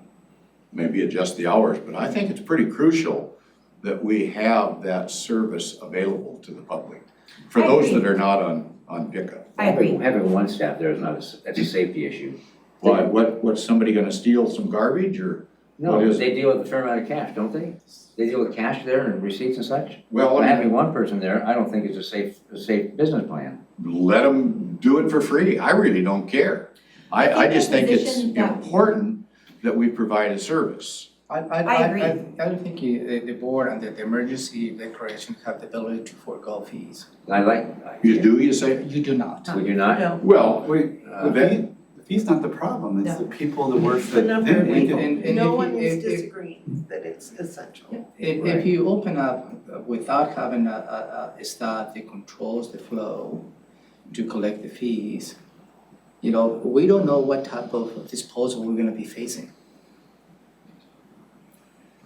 maybe adjust the hours, but I think it's pretty crucial that we have that service available to the public. For those that are not on pickup. I agree. Having 1 staff there is not, that's a safety issue. Why, what's somebody gonna steal some garbage or? No, what is they it? deal with a fair amount of cash, don't they? They deal with cash there and receipts and such? Well, By I mean, having 1 person there, I don't think it's a safe business plan. let them do it for free. I really don't care. I just think it's position that- important that we provide a service. I agree. I don't think the board and the emergency declaration have the ability to forego fees. I like. You do, you say? You do not. Would you not? Well, Wait, the fee's not the problem, it's the people that work The that number of didn't make people. it. And No if one you- is if- disagreeing that it's essential. If you open up without having a staff that controls the flow to collect the fees, you know, we don't know what type of disposal we're gonna be facing.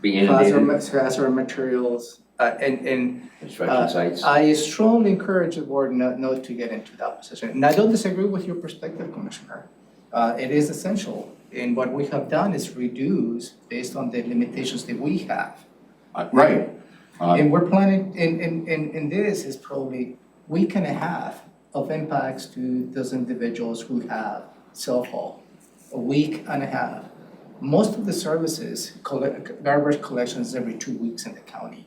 Be inundated, Hazard materials, and construction sites. I strongly encourage the board not to get into that position. And I don't disagree with your perspective, Commissioner. It is essential, and what we have done is reduce based on the limitations that we have. right. And we're planning, and this is probably week and a half of impacts to those individuals who have self-haul, a week and a half. Most of the services, garbage collections every 2 weeks in the county.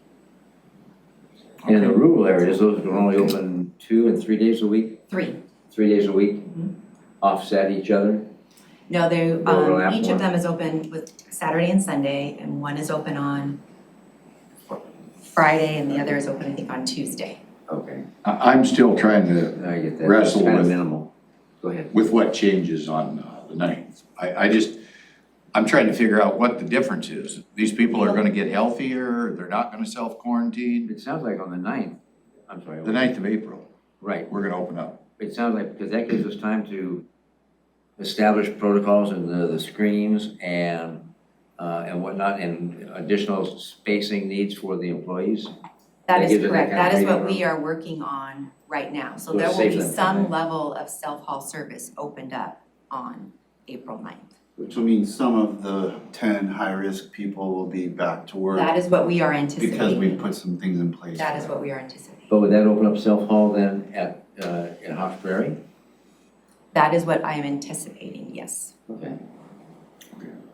In the rural areas, those can only open 2 and 3 days a week? 3. 3 days a week? Offset each other? No, they, Overlap each more. of them is open with Saturday and Sunday, and one is open on Friday, and the other is open, I think, on Tuesday. Okay, I'm still trying to I get that. Wrestle It's kind of with- minimal. Go ahead. with what changes on the 9th. I'm trying to figure out what the difference is. These people are gonna get healthier, they're not gonna self-quarantine. It sounds like on the 9th, I'm sorry. The 9th of April, Right. we're gonna open up. It sounds like, because that gives us time to establish protocols and the screens and whatnot, and additional spacing needs for the employees. That That is gives it that correct. kind of That is what breathing we are working on right now. So So there it's will be safe then, some okay. level of self-haul service opened up on April 9th. Which will mean some of the 10 high-risk people will be back to work That is what we are because we anticipating. put some things in place. That is what we are anticipating. But would that open up self-haul then in Hawks Prairie? That is what I am anticipating, yes. Okay.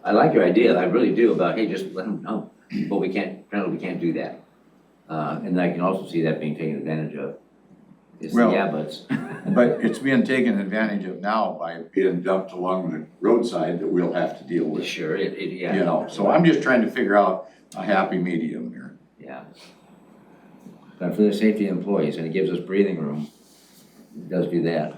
I like your idea, I really do, about, hey, just let them know, but apparently we can't do that. And I can also see that being taken advantage of. It's the Well- yeah buts. But it's being taken advantage of now by being dumped along the roadside that we'll have to deal with. Sure, yeah. You know, so I'm just trying to figure out a happy medium here. Yeah. But for the safety of employees, and it gives us breathing room, it does do that.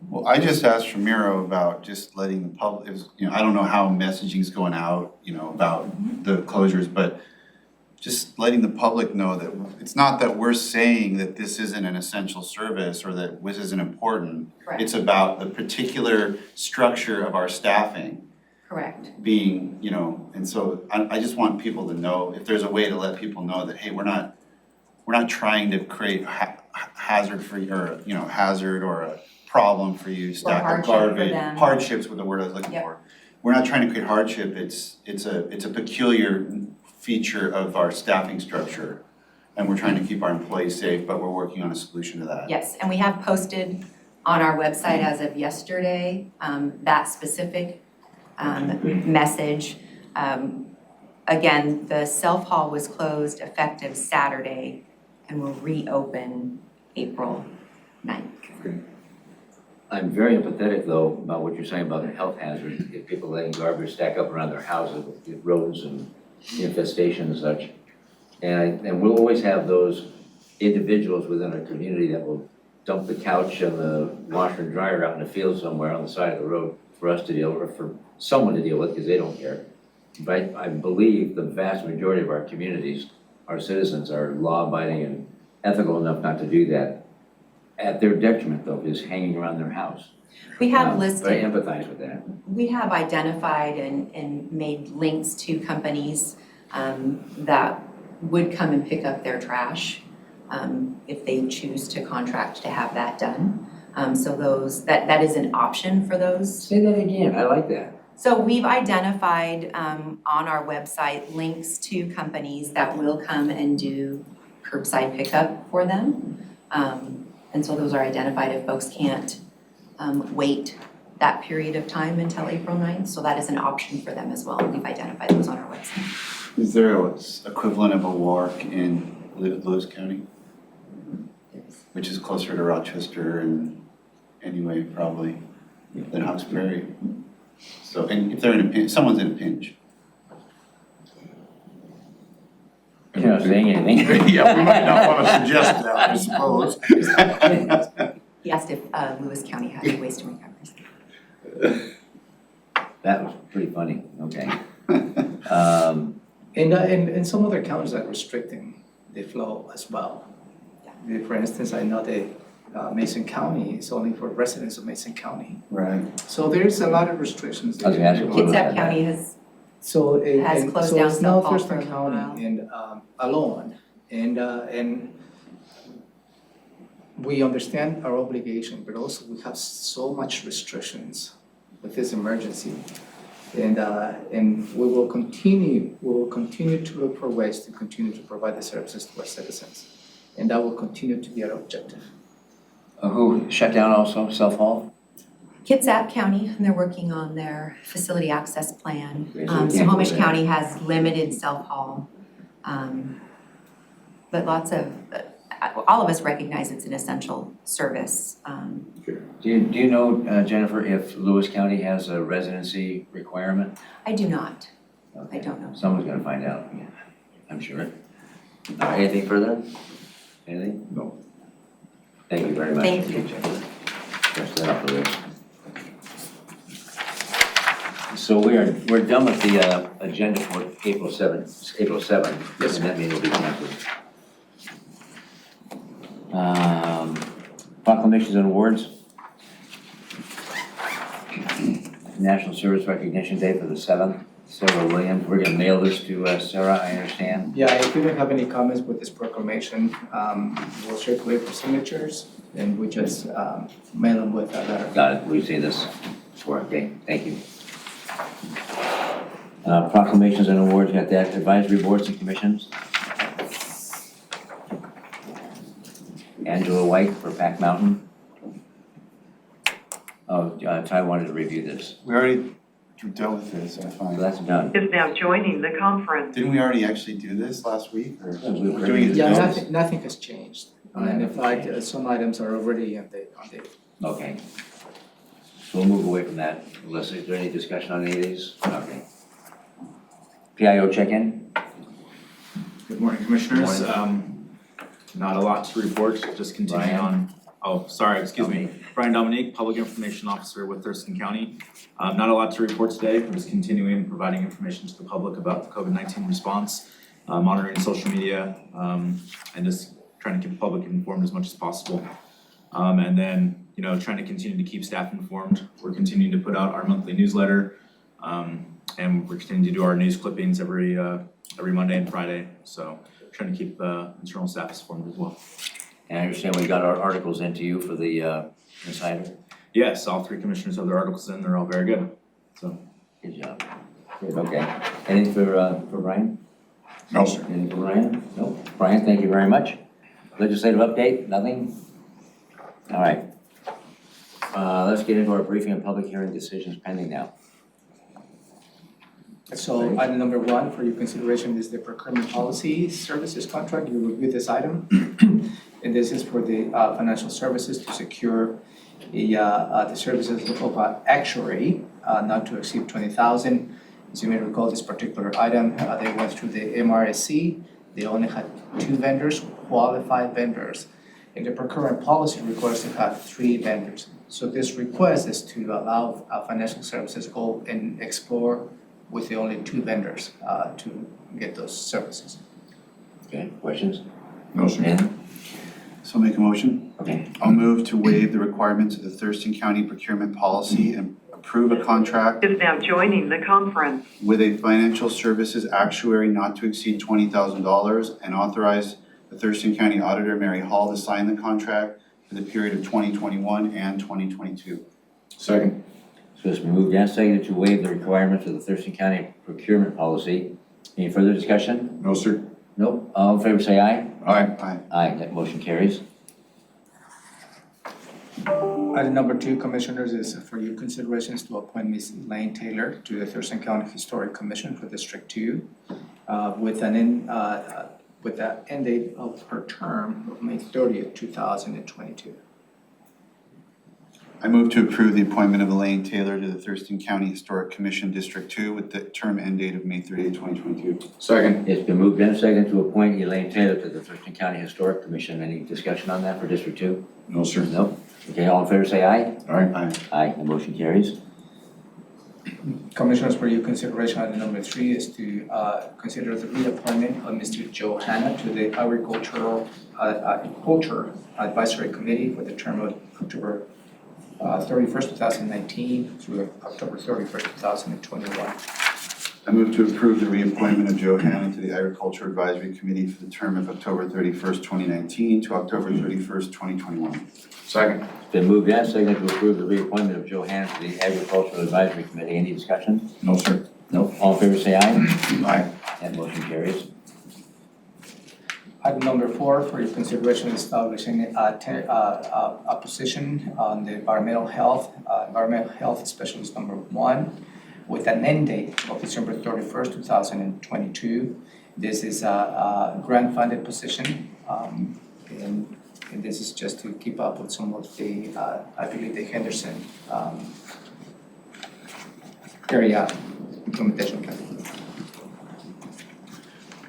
Well, I just asked Ramiro about just letting the public, I don't know how messaging's going out, about the closures, but just letting the public know that it's not that we're saying that this isn't an essential service or that this isn't important. Correct. It's about the particular structure of our staffing Correct. being, and so I just want people to know, if there's a way to let people know that, hey, we're not trying to create hazard for you, or, hazard or a problem for you, stack of hardship for garbage. them. Hardships was the word I was looking Yep. for. We're not trying to create hardship, it's a peculiar feature of our staffing structure. And we're trying to keep our employees safe, but we're working on a solution to that. Yes, and we have posted on our website as of yesterday, that specific message. Again, the self-haul was closed effective Saturday and will reopen April 9th. I'm very empathetic though about what you're saying about the health hazards, if people letting garbage stack up around their houses with rodents and infestation and such. And we'll always have those individuals within our community that will dump the couch and the washer and dryer out in the field somewhere on the side of the road for us to deal with, or for someone to deal with, because they don't care. But I believe the vast majority of our communities, our citizens, are law-abiding and ethical enough not to do that. At their detriment though, is hanging around their house. We have But I listed, empathize with that. we have identified and made links to companies that would come and pick up their trash if they choose to contract to have that done. So that is an option for those. Say that again, I like that. So we've identified on our website links to companies that will come and do curbside pickup for them. And so those are identified if folks can't wait that period of time until April 9th. So that is an option for them as well. We've identified those on our website. Is there an equivalent of a WARC in Lewis County? Which is closer to Rochester and anyway, probably, than Hawks Prairie. So, and if they're in a pinch, someone's in a pinch. You're not saying anything. Yeah, we might not wanna suggest that, I suppose. He asked if Lewis County had waste and recovery. That was pretty funny, okay. And some other counties are restricting the flow as well. For instance, I know that Mason County is only for residents of Mason County. Right. So there's a lot of restrictions. I was gonna ask you what- Kitsap County has Has closed down it's now self-haul Thurston for a while. County and alone, and we understand our obligation, but also we have so much restrictions with this emergency. And we will continue to look for ways to continue to provide the services to our citizens. And that will continue to be our objective. Who shut down also, self-haul? Kitsap County, and they're working on their facility access plan. Okay, so we can't Snohomish do that. County has limited self-haul. But lots of, all of us recognize it's an essential service. Do you know, Jennifer, if Lewis County has a residency requirement? I do not. Okay. I don't know. Someone's gonna find out, yeah, I'm sure. Anything further? Anything? No. Thank you very much. Thank you. Press that off the list. So we're done with the agenda for April 7th. Yes. And that meeting will be canceled. Proclamations and awards. National Service Recognition Day for the 7th. Sarah Williams, we're gonna mail this to Sarah, I understand. Yeah, if you don't have any comments with this proclamation, we'll circulate for signatures and we just mail them with a letter. Got it, we see this before, okay, thank you. Proclamations and awards, got that, advisory boards and commissions. Angela White for Pack Mountain. Oh, Ty wanted to review this, We already dealt with this, I so find. that's done. Is now joining the conference. Didn't we already actually do this last week, or Yeah, we we're doing it Yeah, today? nothing has changed. And in fact, some items are already on the Okay. So we'll move away from that, unless is there any discussion on any of these? Okay. PIO check-in? Good morning, Commissioners. Good Not a lot to report, just continuing Brian. excuse me. Brian Dominique, Public Information Officer with Thurston County. Not a lot to report today, we're just continuing providing information to the public about the COVID-19 response, monitoring social media, and just trying to keep the public informed as much as possible. And then, trying to continue to keep staff informed. We're continuing to put out our monthly newsletter, and we're continuing to do our news clippings every Monday and Friday. So trying to keep internal staff informed as well. And I understand we got our articles into you for the Insider. Yes, all three commissioners have their articles in, they're all very good, so. Good job. Good, okay. Anything for Brian? No, sir. Anything for Brian? No. Brian, thank you very much. Legislative update, nothing? All right. Let's get into our briefing and public hearing decisions pending now. So item number 1 for your consideration is the procurement policy services contract. You review this item. And this is for the financial services to secure the services of actuary not to exceed $20,000. As you may recall, this particular item, they went through the MRSC. They only had 2 vendors, qualified vendors. And the procurement policy requires to have 3 vendors. So this request is to allow financial services go and explore with the only 2 vendors to get those services. Okay, questions? No, sir. Anything? So make a motion. Okay. I'll move to waive the requirements of the Thurston County procurement policy and approve a contract Is now joining the conference. with a financial services actuary not to exceed $20,000 and authorize the Thurston County Auditor, Mary Hall, to sign the contract for the period of 2021 and 2022. Second. So it's been moved and seconded to waive the requirements of the Thurston County procurement policy. Any further discussion? No, sir. Nope. All in favor say aye. Aye. Aye. Aye, that motion carries. Item number 2, Commissioners, is for your considerations to appoint Ms. Elaine Taylor to the Thurston County Historic Commission for District 2 with the end date of her term of May 30th, 2022. I move to approve the appointment of Elaine Taylor to the Thurston County Historic Commission District 2 with the term end date of May 30th, 2022. Second. It's been moved and seconded to appoint Elaine Taylor to the Thurston County Historic Commission. Any discussion on that for District 2? No, sir. Nope. Okay, all in favor say aye. Aye. Aye. Aye, the motion carries. Commissioners, for your consideration, item number 3 is to consider the reappointment of Mr. Joe Hanna to the Agriculture Advisory Committee for the term of October 31st, 2019 through October 31st, 2021. I move to approve the reappointment of Joe Hannon to the Agriculture Advisory Committee for the term of October 31st, 2019 to October 31st, 2021. Second. It's been moved and seconded to approve the reappointment of Joe Hanna to the Agricultural Advisory Committee. Any discussion? No, sir. Nope. All in favor say aye. Aye. That motion carries. Item number 4 for your consideration is establishing a position on the environmental health specialist number 1 with an end date of December 31st, 2022. This is a grant-funded position. And this is just to keep up with some of the, I believe, the Henderson area implementation plan.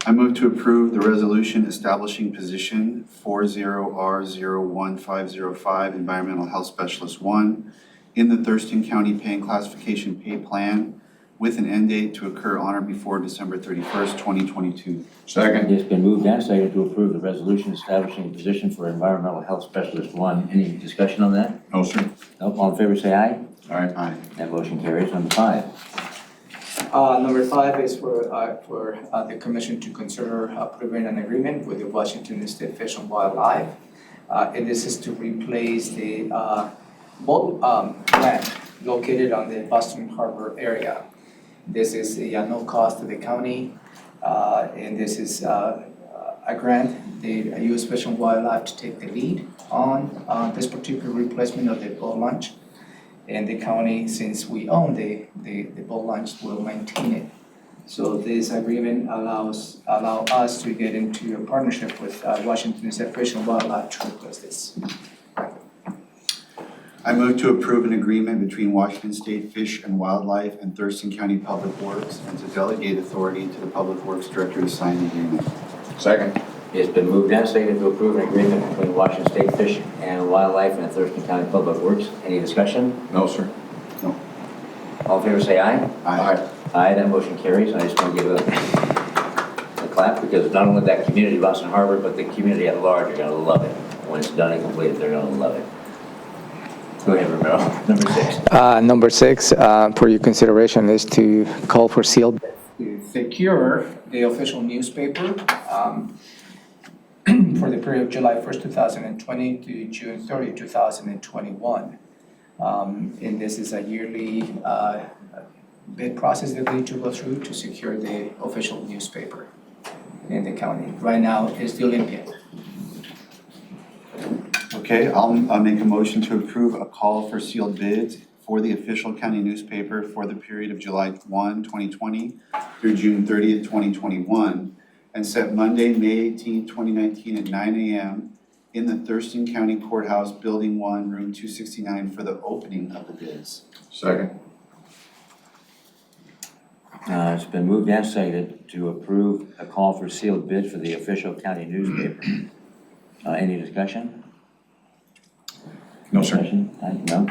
I move to approve the resolution establishing position 40R01505 Environmental Health Specialist 1 in the Thurston County Pay and Classification Pay Plan with an end date to occur on or before December 31st, 2022. Second. It's been moved and seconded to approve the resolution establishing a position for Environmental Health Specialist 1. Any discussion on that? No, sir. No, all in favor say aye. Aye. That motion carries. Number 5. Number 5 is for the commission to consider approving an agreement with the Washington State Fish and Wildlife. And this is to replace the boat ramp located on the Boston Harbor area. This is no cost to the county, and this is a grant, the U.S. Fish and Wildlife to take the lead on this particular replacement of the boat launch. And the county, since we own the boat launch, will maintain it. So this agreement allow us to get into a partnership with Washington State Fish and Wildlife to replace this. I move to approve an agreement between Washington State Fish and Wildlife and Thurston County Public Works and to delegate authority to the Public Works Director to sign the agreement. Second. It's been moved and seconded to approve an agreement between Washington State Fish and Wildlife and Thurston County Public Works. Any discussion? No, sir. All in favor say aye. Aye. Aye, that motion carries. I just want to give a clap because not only that community, Boston Harbor, but the community at large are going to love it. When it's done and completed, they're going to love it. Go ahead, Romero. Number 6. Number 6, for your consideration, is to call for sealed To secure the official newspaper for the period of July 1st, 2020 to June 30, 2021. And this is a yearly bid process that we need to go through to secure the official newspaper in the county. Right now, it's the Olympian. Okay, I'll make a motion to approve a call for sealed bids for the official county newspaper for the period of July 1, 2020 through June 30th, 2021, and set Monday, May 18, 2019 at 9 a.m. in the Thurston County Courthouse, Building 1, Room 269 for the opening of the bids. Second. It's been moved and seconded to approve a call for sealed bid for the official county newspaper. Any discussion? No, sir. Discussion? No?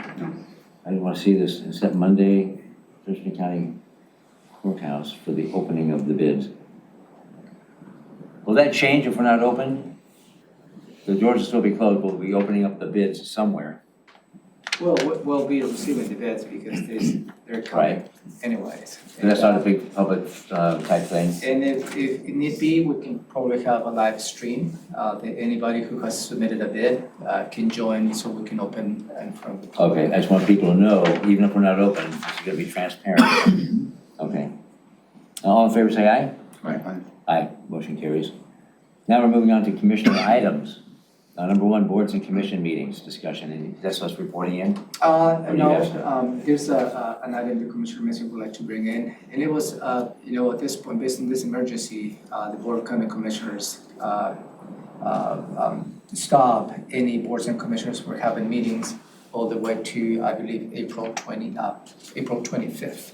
I just want to see this, set Monday, Thurston County Courthouse for the opening of the bids. Will that change if we're not open? The doors will still be closed, but we'll be opening up the bids somewhere. Well, we'll be receiving the bids because they're coming anyways. And that's not a big public type thing. And if need be, we can probably have a live stream. Anybody who has submitted a bid can join so we can open in front of the public. Okay, I just want people to know, even if we're not open, it's gonna be transparent. Okay. All in favor say aye? Aye. Aye, motion carries. Now we're moving on to commissioner items. Number 1, boards and commission meetings discussion, and that's us reporting in? No, here's an item the Commissioner Mason would like to bring in. And it was, at this point, based on this emergency, the Board of County Commissioners stop any boards and commissioners from having meetings all the way to, I believe, April 25th.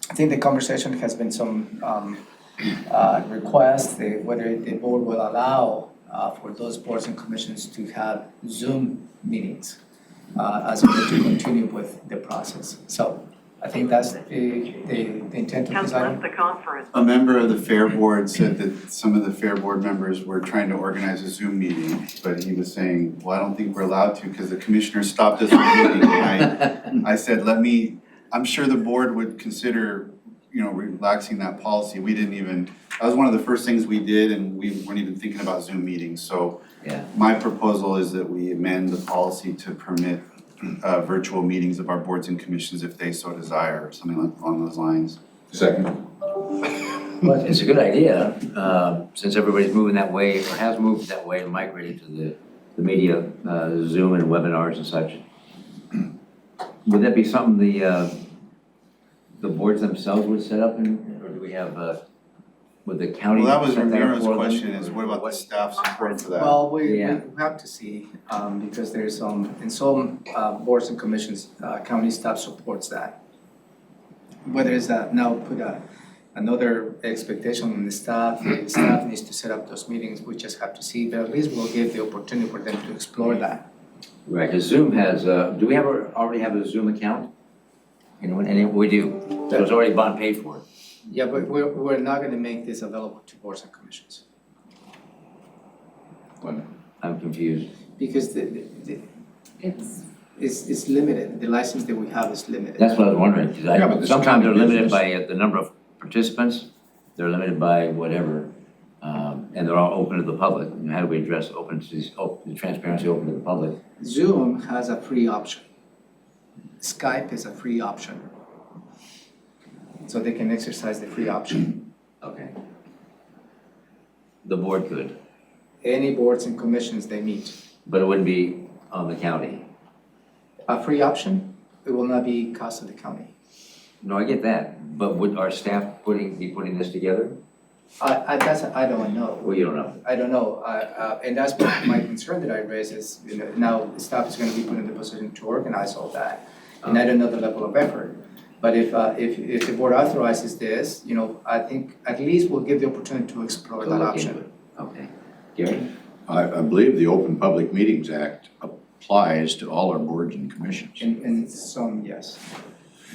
I think the conversation has been some requests, whether the board will allow for those boards and commissions to have Zoom meetings as a way to continue with the process. So I think that's the intent of Has this left item. the conference. A member of the Fair Board said that some of the Fair Board members were trying to organize a Zoom meeting, but he was saying, well, I don't think we're allowed to because the commissioner stopped us from meeting. And I said, I'm sure the board would consider, relaxing that policy. We didn't even, that was one of the first things we did, and we weren't even thinking about Zoom meetings. So Yeah. my proposal is that we amend the policy to permit virtual meetings of our boards and commissions if they so desire, or something along those lines. Second. Well, it's a good idea, since everybody's moving that way, or has moved that way, and migrated to the media, Zoom and webinars and such. Would that be something the boards themselves would set up, or do we have would the county Well, that was set that up Ramiro's for them? question, is what about the staff support for that? Well, we Yeah. have to see, because there's in some boards and commissions, county staff supports that. Whether it's now put another expectation on the staff needs to set up those meetings, we just have to see, but at least we'll give the opportunity for them to explore that. Right, because Zoom has, do we already have a Zoom account? We do, so it's already bought and paid for. Yeah, but we're not gonna make this available to boards and commissions. I'm confused. Because it's limited, the license that we have is limited. That's what I was wondering, because Yeah, but this sometimes they're county limited business- by the number of participants, they're limited by whatever, and they're all open to the public. And how do we address the transparency open to the public? Zoom has a free option. Skype is a free option. So they can exercise the free option. Okay. The board could, Any boards and commissions they meet. but it wouldn't be on the county. A free option, it will not be cost of the county. No, I get that, but would our staff be putting this together? I don't know. Well, you don't know. I don't know, and that's my concern that I raise is, now staff is gonna be put in the position to organize all that. And I don't know the level of effort. But if the board authorizes this, I think at least we'll give the opportunity to explore that option. Okay. Gary? I believe the Open Public Meetings Act applies to all our boards and commissions. In some, yes.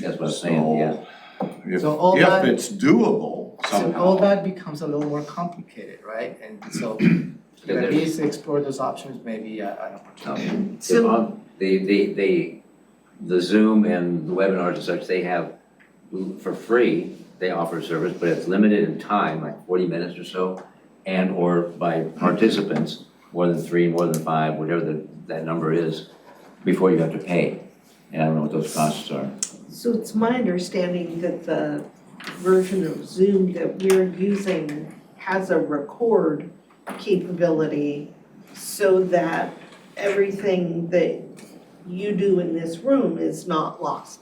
That's what I'm saying, yeah. If So all that- it's doable So all somehow, that becomes a little more complicated, right? And so, but at least explore those options, maybe an opportunity. So the Zoom and the webinars and such, they have, for free, they offer a service, but it's limited in time, like 40 minutes or so, and or by participants, more than 3, more than 5, whatever that number is, before you have to pay. And I don't know what those costs are. So it's my understanding that the version of Zoom that we're using has a record capability so that everything that you do in this room is not lost.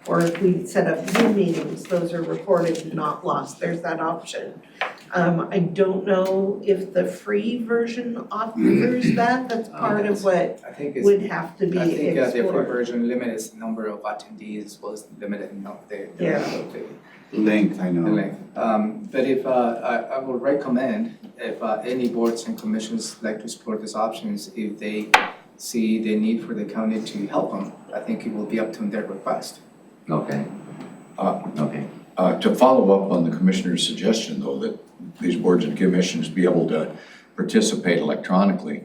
Or if we set up Zoom meetings, those are recorded and not lost, there's that option. I don't know if the free version offers that, that's part of what I think would have to be I think the free explored. version limits the number of attendees as well as limited the Yeah. Length, I the know. length. But if, I would recommend, if any boards and commissions like to explore these options, if they see the need for the county to help them, I think it will be up to their request. Okay. Okay. to follow up on the commissioner's suggestion though, that these boards and commissions be able to participate electronically,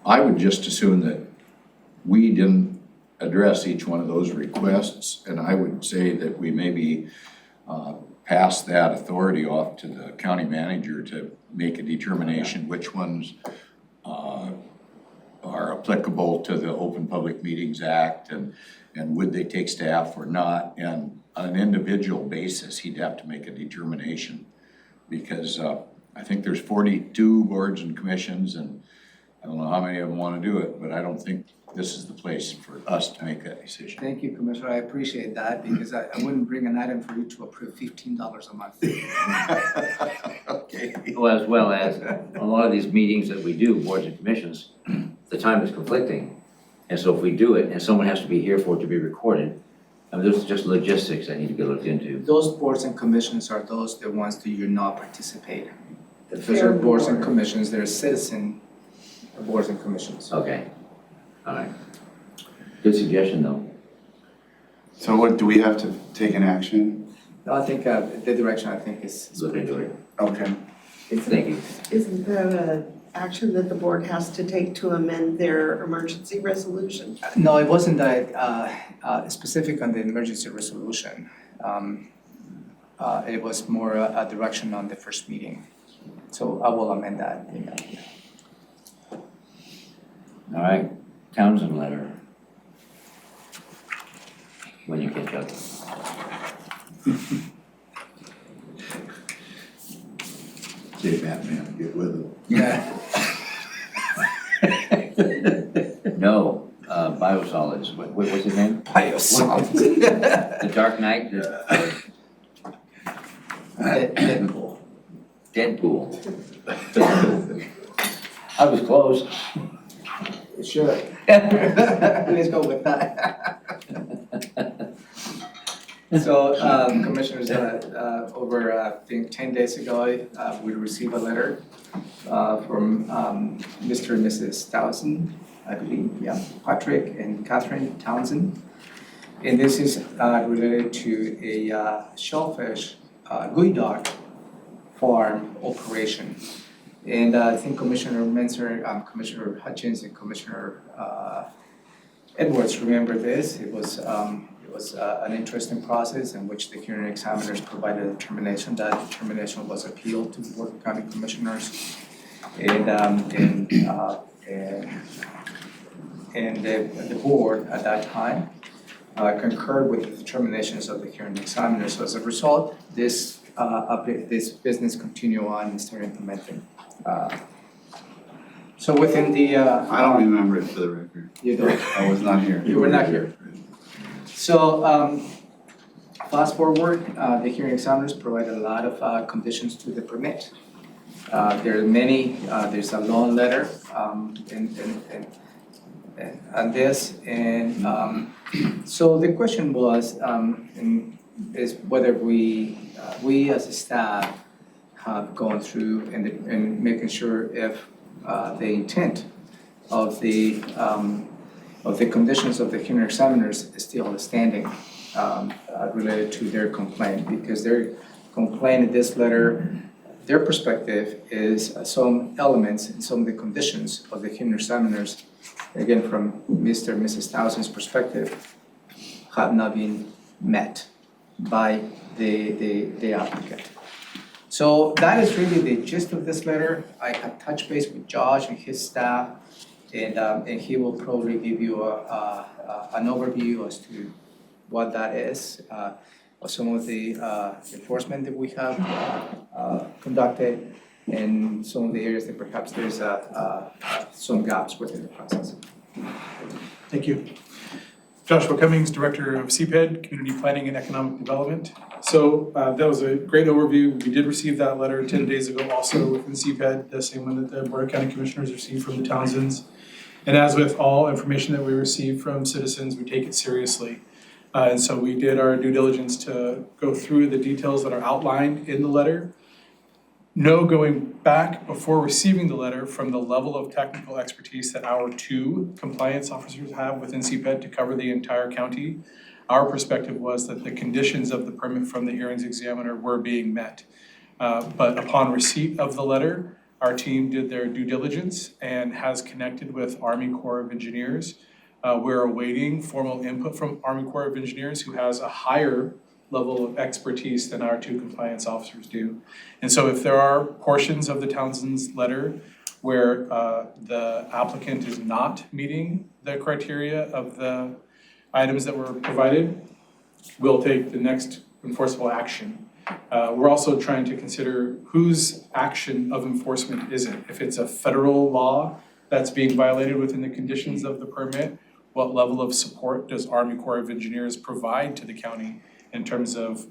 I would just assume that we didn't address each one of those requests, and I would say that we maybe pass that authority off to the county manager to make a determination which ones are applicable to the Open Public Meetings Act, and would they take staff or not, and on an individual basis, he'd have to make a determination, because I think there's 42 boards and commissions, and I don't know how many of them want to do it, but I don't think this is the place for us to make that decision. Thank you, Commissioner, I appreciate that, because I wouldn't bring an item for you to approve $15 a month. Okay. Well as a lot of these meetings that we do, boards and commissions, the time is conflicting. And so if we do it and someone has to be here for it to be recorded, I mean, there's just logistics that need to be looked into. Those boards and commissions are the ones that do not participate. The Those fair are boards and board. commissions, they're citizen boards and commissions. Okay, all right. Good suggestion, though. So what, do we have to take an action? No, I think the direction, I think, is Look pretty into clear. it. Okay. Thank you. Isn't that an action that the board has to take to amend their emergency resolution? No, it wasn't that specific on the emergency resolution. It was more a direction on the first meeting. So I will amend that. All right, Townsend letter. When you catch up. Say Batman, get with it. Yeah. No, biosolids, what's his name? Biosolids. The Dark Knight? Deadpool. Deadpool. I was close. Sure. Let's go with that. So, Commissioners, over, I think 10 days ago, we received a letter from Mr. and Mrs. Townsend, I believe, yeah, Patrick and Catherine Townsend. And this is related to a shellfish guy dog farm operation. And I think Commissioner Menzer, Commissioner Hutchins, and Commissioner Edwards remember this. It was an interesting process in which the hearing examiners provided a determination. That determination was appealed to the Board of County Commissioners. And the board at that time concurred with the determinations of the hearing examiners. So as a result, this business continue on and start implementing. So within the I don't remember it for the record. You don't? I was not here. You were not here. So fast forward, the hearing examiners provided a lot of conditions to the permit. There are many, there's a long letter on this, and so the question was is whether we as a staff have gone through and making sure if the intent of the conditions of the hearing examiners is still standing related to their complaint, because their complaint in this letter, their perspective is some elements and some of the conditions of the hearing examiners, again from Mr. and Mrs. Townsend's perspective, have not been met by the applicant. So that is really the gist of this letter. I have touched base with Josh and his staff, and he will probably give you an overview as to what that is, of some of the enforcement that we have conducted, and some of the areas that perhaps there's some gaps within the process. Thank you. Joshua Cummings, Director of CPED, Community Planning and Economic Development. So that was a great overview. We did receive that letter 10 days ago also within CPED, the same one that the Board of County Commissioners received from the Townsends. And as with all information that we receive from citizens, we take it seriously. And so we did our due diligence to go through the details that are outlined in the letter. No going back before receiving the letter from the level of technical expertise that our 2 compliance officers have within CPED to cover the entire county. Our perspective was that the conditions of the permit from the hearings examiner were being met. But upon receipt of the letter, our team did their due diligence and has connected with Army Corps of Engineers. We're awaiting formal input from Army Corps of Engineers, who has a higher level of expertise than our 2 compliance officers do. And so if there are portions of the Townsend's letter where the applicant is not meeting the criteria of the items that were provided, we'll take the next enforceable action. We're also trying to consider whose action of enforcement is it. If it's a federal law that's being violated within the conditions of the permit, what level of support does Army Corps of Engineers provide to the county in terms of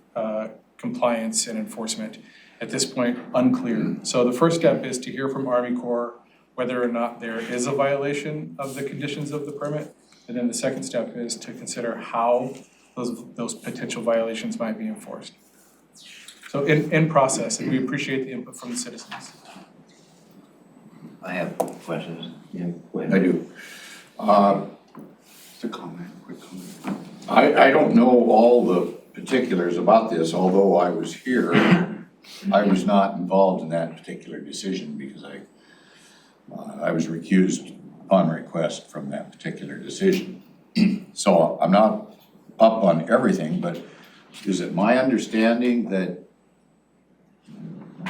compliance and enforcement? At this point, unclear. So the first step is to hear from Army Corps whether or not there is a violation of the conditions of the permit. And then the second step is to consider how those potential violations might be enforced. So in process, and we appreciate the input from the citizens. I have questions. Yeah, go ahead. I do. Just a comment, quick comment. I don't know all the particulars about this, although I was here. I was not involved in that particular decision because I was recused upon request from that particular decision. So I'm not up on everything, but is it my understanding that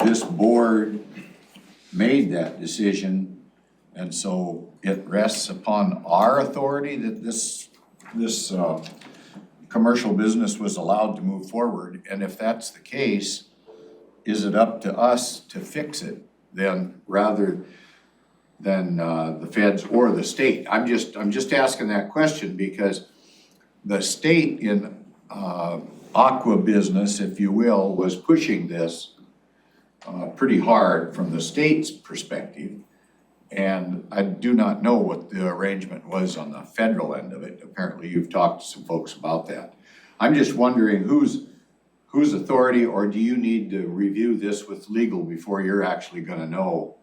this board made that decision, and so it rests upon our authority that this commercial business was allowed to move forward? And if that's the case, is it up to us to fix it then, rather than the feds or the state? I'm just asking that question because the state in aqua business, if you will, was pushing this pretty hard from the state's perspective. And I do not know what the arrangement was on the federal end of it. Apparently you've talked to some folks about that. I'm just wondering whose authority, or do you need to review this with legal before you're actually gonna know?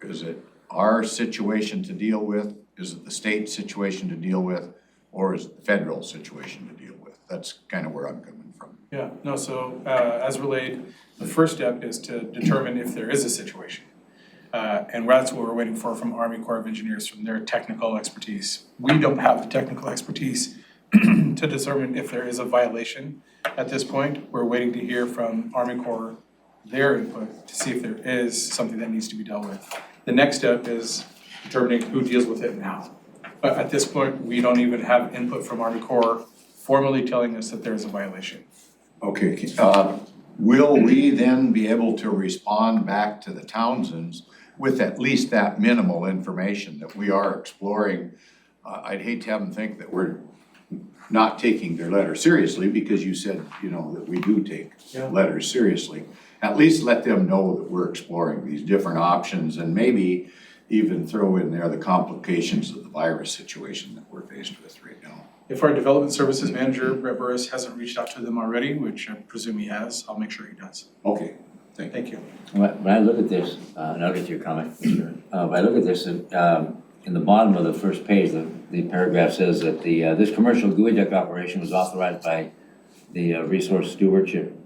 Is it our situation to deal with? Is it the state situation to deal with? Or is it the federal situation to deal with? That's kind of where I'm coming from. Yeah, no, so as relayed, the first step is to determine if there is a situation. And that's what we're waiting for from Army Corps of Engineers, from their technical expertise. We don't have the technical expertise to determine if there is a violation at this point. We're waiting to hear from Army Corps their input to see if there is something that needs to be dealt with. The next step is determining who deals with it now. But at this point, we don't even have input from Army Corps formally telling us that there is a violation. Okay, will we then be able to respond back to the Townsends with at least that minimal information that we are exploring? I'd hate to have them think that we're not taking their letter seriously, because you said, you know, that we do take letters seriously. At least let them know that we're exploring these different options, and maybe even throw in there the complications of the virus situation that we're faced with right now. If our development services manager, Brett Burris, hasn't reached out to them already, which I presume he has, I'll make sure he does. Okay, thank you. When I look at this, and I'll get to your comment, when I look at this, in the bottom of the first page, the paragraph says that this commercial GUI deck operation was authorized by the Resource Stewardship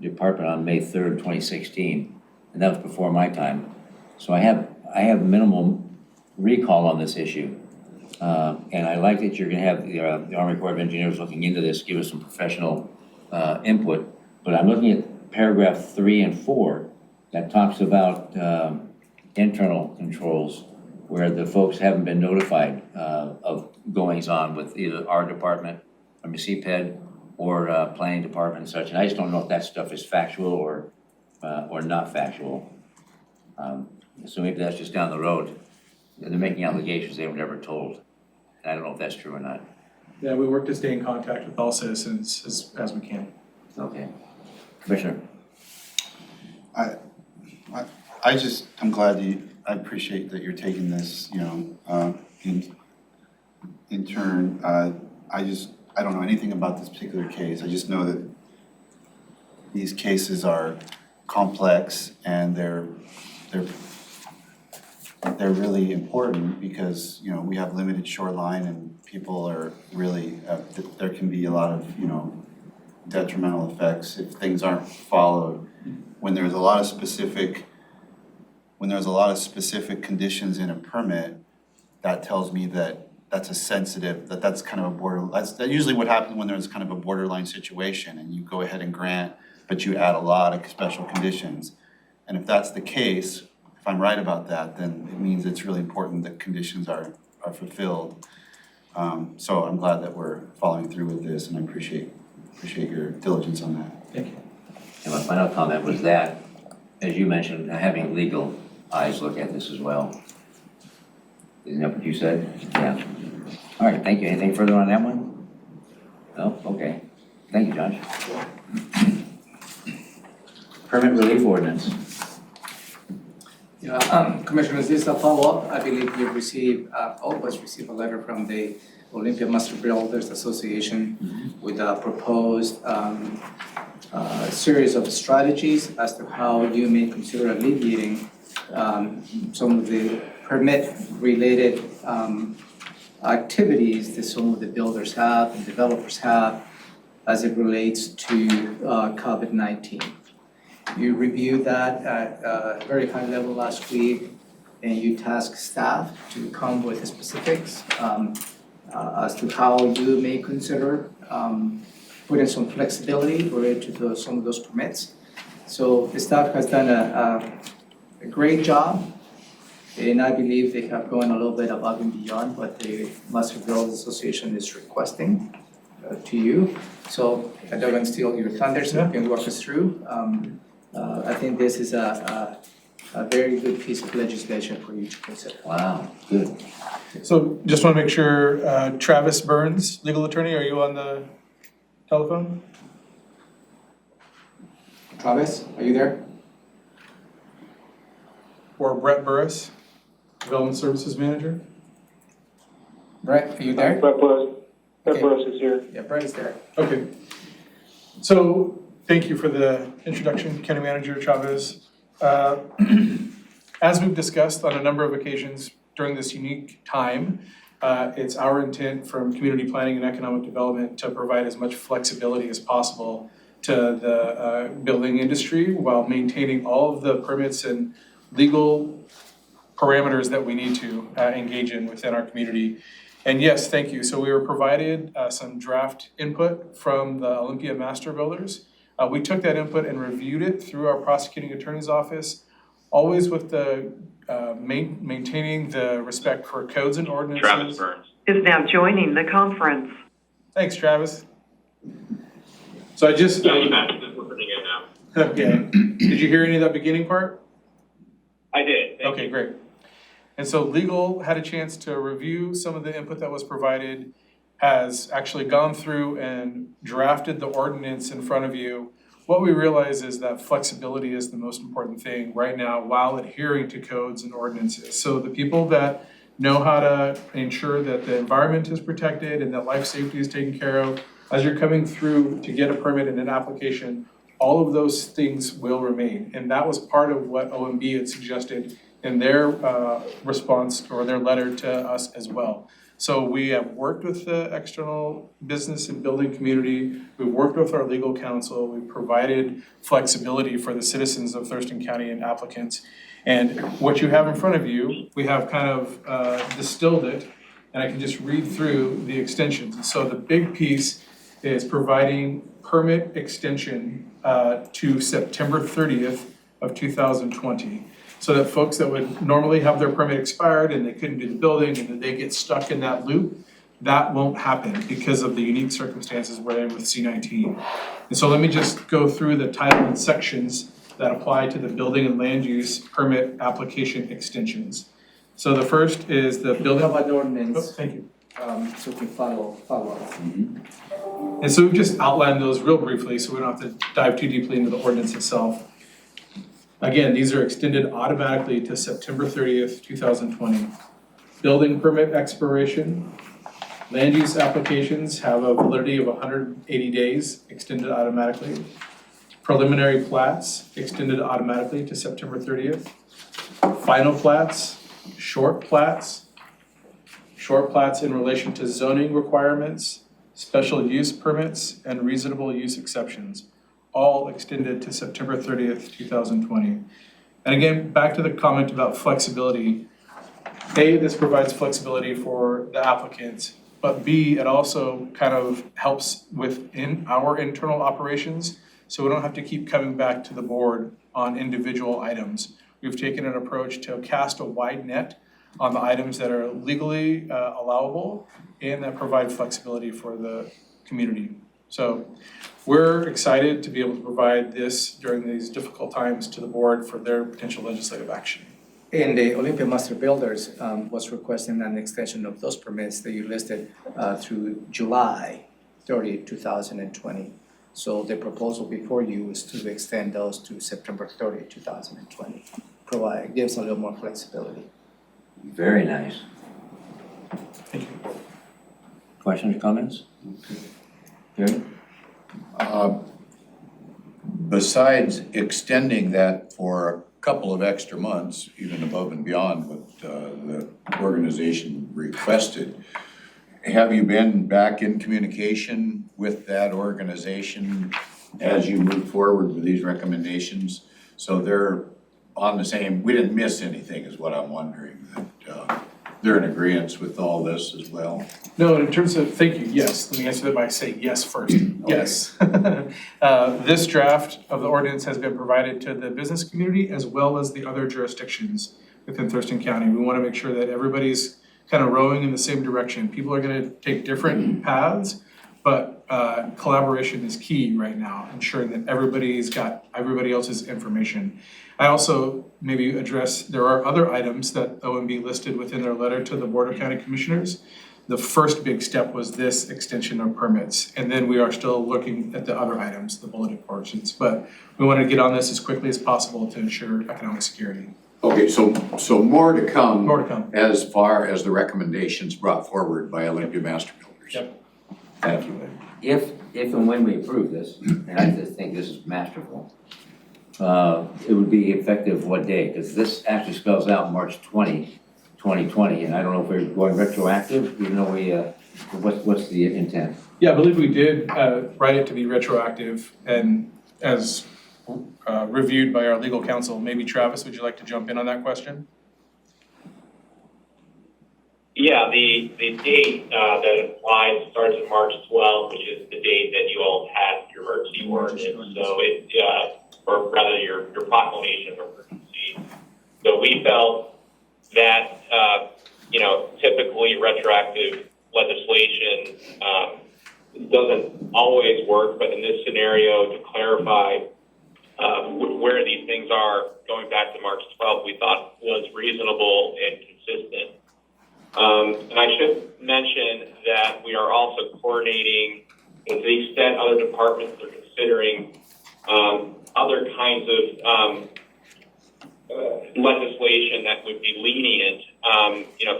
Department on May 3rd, 2016, and that was before my time. So I have minimal recall on this issue. And I like that you're gonna have the Army Corps of Engineers looking into this, give us some professional input. But I'm looking at paragraph 3 and 4 that talks about internal controls, where the folks haven't been notified of goings on with either our department, I mean CPED, or planning department and such. And I just don't know if that stuff is factual or not factual. So maybe that's just down the road. They're making allegations they were never told. And I don't know if that's true or not. Yeah, we work to stay in contact with all citizens as we can. Okay. Commissioner? I'm glad I appreciate that you're taking this, you know, in turn. I don't know anything about this particular case. I just know that these cases are complex, and they're really important because, you know, we have limited shoreline, and people are really, there can be a lot of, you know, detrimental effects if things aren't followed. When there's a lot of specific conditions in a permit, that tells me that that's a sensitive, that's kind of a border, that's usually what happens when there's kind of a borderline situation and you go ahead and grant, but you add a lot of special conditions. And if that's the case, if I'm right about that, then it means it's really important that conditions are fulfilled. So I'm glad that we're following through with this, and I appreciate your diligence on that. Thank you. And my final comment was that, as you mentioned, having legal eyes look at this as well. Isn't that what you said? Yeah. All right, thank you. Anything further on that one? No? Okay. Thank you, Josh. Permit relief ordinance. Yeah, Commissioners, this is a follow-up. I believe you've received, all of us received a letter from the Olympia Master Builders Association with a proposed series of strategies as to how you may consider alleviating some of the permit-related activities that some of the builders have and developers have as it relates to COVID-19. You reviewed that at a very high level last week, and you tasked staff to come with the specifics as to how you may consider putting some flexibility related to some of those permits. So the staff has done a great job, and I believe they have gone a little bit above and beyond what the Master Builders Association is requesting to you. So I don't want to steal your thunder, so you can walk us through. I think this is a very good piece of legislation for you to consider. Wow, good. So just want to make sure, Travis Burns, legal attorney, are you on the telephone? Travis, are you there? Or Brett Burris, Development Services Manager? Brett, are you there? Brett Burris Okay. is here. Yeah, Brett is there. Okay. So, thank you for the introduction, County Manager Chavez. As we've discussed on a number of occasions during this unique time, it's our intent from Community Planning and Economic Development to provide as much flexibility as possible to the building industry while maintaining all of the permits and legal parameters that we need to engage in within our community. And yes, thank you. So we were provided some draft input from the Olympia Master Builders. We took that input and reviewed it through our prosecuting attorney's office, always with the maintaining the respect for codes and ordinances. Travis Burns. Is now joining the conference. Thanks, Travis. So I just. Yeah, you bet. Just listening in now. Okay. Did you hear any of that beginning part? I did. Thank Okay, you. great. And so legal had a chance to review some of the input that was provided, has actually gone through and drafted the ordinance in front of you. What we realize is that flexibility is the most important thing right now while adhering to codes and ordinances. So the people that know how to ensure that the environment is protected and that life safety is taken care of, as you're coming through to get a permit and an application, all of those things will remain. And that was part of what OMB had suggested in their response or their letter to us as well. So we have worked with the external business and building community. We've worked with our legal counsel. We've provided flexibility for the citizens of Thurston County and applicants. And what you have in front of you, we have kind of distilled it, and I can just read through the extensions. And so the big piece is providing permit extension to September 30th of 2020. So that folks that would normally have their permit expired and they couldn't do the building and then they get stuck in that loop, that won't happen because of the unique circumstances we're in with C-19. And so let me just go through the title and sections that apply to the building and land use permit application extensions. So the first is the building. How about the ordinance? Oh, thank you. So we can follow up. And so we've just outlined those real briefly so we don't have to dive too deeply into the ordinance itself. Again, these are extended automatically to September 30th, 2020. Building permit expiration, land use applications have a validity of 180 days, extended automatically. Preliminary plats, extended automatically to September 30th. Final plats, short plats in relation to zoning requirements, special use permits, and reasonable use exceptions, all extended to September 30th, 2020. And again, back to the comment about flexibility. A, this provides flexibility for the applicants, but B, it also kind of helps within our internal operations, so we don't have to keep coming back to the board on individual items. We've taken an approach to cast a wide net on the items that are legally allowable and that provide flexibility for the community. So we're excited to be able to provide this during these difficult times to the board for their potential legislative action. And the Olympia Master Builders was requesting an extension of those permits that you listed through July 30, 2020. So the proposal before you is to extend those to September 30, 2020. Gives a little more flexibility. Very nice. Thank you. Questions, comments? Jerry? Besides extending that for a couple of extra months, even above and beyond what the organization requested, have you been back in communication with that organization as you move forward with these recommendations? So they're on the same, we didn't miss anything is what I'm wondering, that they're in agreement with all this as well? No, in terms of, thank you, yes. Let me answer that by saying yes first. Yes. This draft of the ordinance has been provided to the business community as well as the other jurisdictions within Thurston County. We want to make sure that everybody's kind of rowing in the same direction. People are going to take different paths, but collaboration is key right now, ensuring that everybody's got everybody else's information. I also maybe address, there are other items that OMB listed within their letter to the Board of County Commissioners the first big step was this extension of permits. And then we are still looking at the other items, the bulleted portions. But we want to get on this as quickly as possible to ensure economic security. Okay, so more to come. More to come. As far as the recommendations brought forward by Olympia Master Builders. Yep. Thank you. If and when we approve this, and I just think this is masterful, it would be effective what day? Because this actually spells out March 20, 2020, and I don't know if we're going retroactive, even though we, what's the intent? Yeah, I believe we did write it to be retroactive and as reviewed by our legal counsel. Maybe Travis, would you like to jump in on that question? Yeah, the date that applies starts on March 12th, which is the date that you all passed your emergency ordinance. So it, or rather your proclamation of emergency. So we felt that, typically retroactive legislation doesn't always work, but in this scenario, to clarify where these things are going back to March 12th, we thought was reasonable and consistent. And I should mention that we are also coordinating, to the extent other departments are considering other kinds of legislation that would be lenient.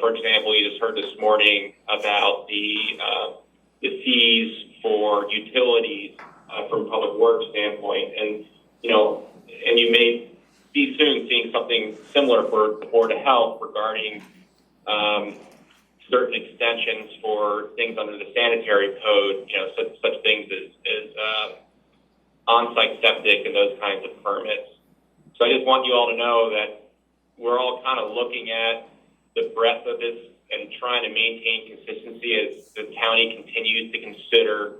For example, you just heard this morning about the fees for utilities from a public works standpoint, and you may be soon seeing something similar for the Board of Health regarding certain extensions for things under the sanitary code, such things as on-site septic and those kinds of permits. So I just want you all to know that we're all kind of looking at the breadth of this and trying to maintain consistency as the county continues to consider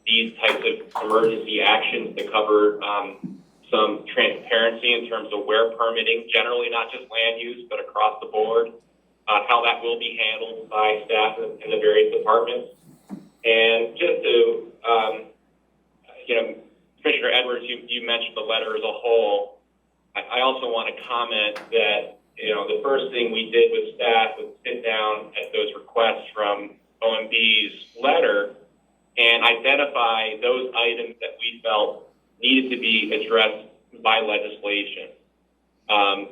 these types of emergency actions to cover some transparency in terms of where permitting, generally not just land use, but across the board, how that will be handled by staff in the various departments. And just to, Commissioner Edwards, you mentioned the letter as a whole. I also want to comment that, the first thing we did with staff was sit down at those requests from OMB's letter and identify those items that we felt needed to be addressed by legislation. And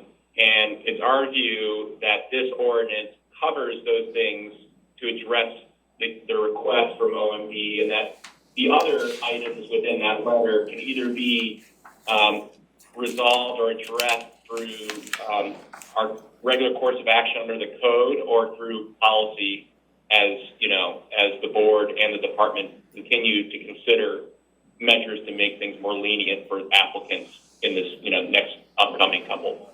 it's our view that this ordinance covers those things to address the request from OMB, and that the other items within that letter can either be resolved or addressed through our regular course of action under the code or through policy as the board and the department continue to consider measures to make things more lenient for applicants in this, next upcoming couple.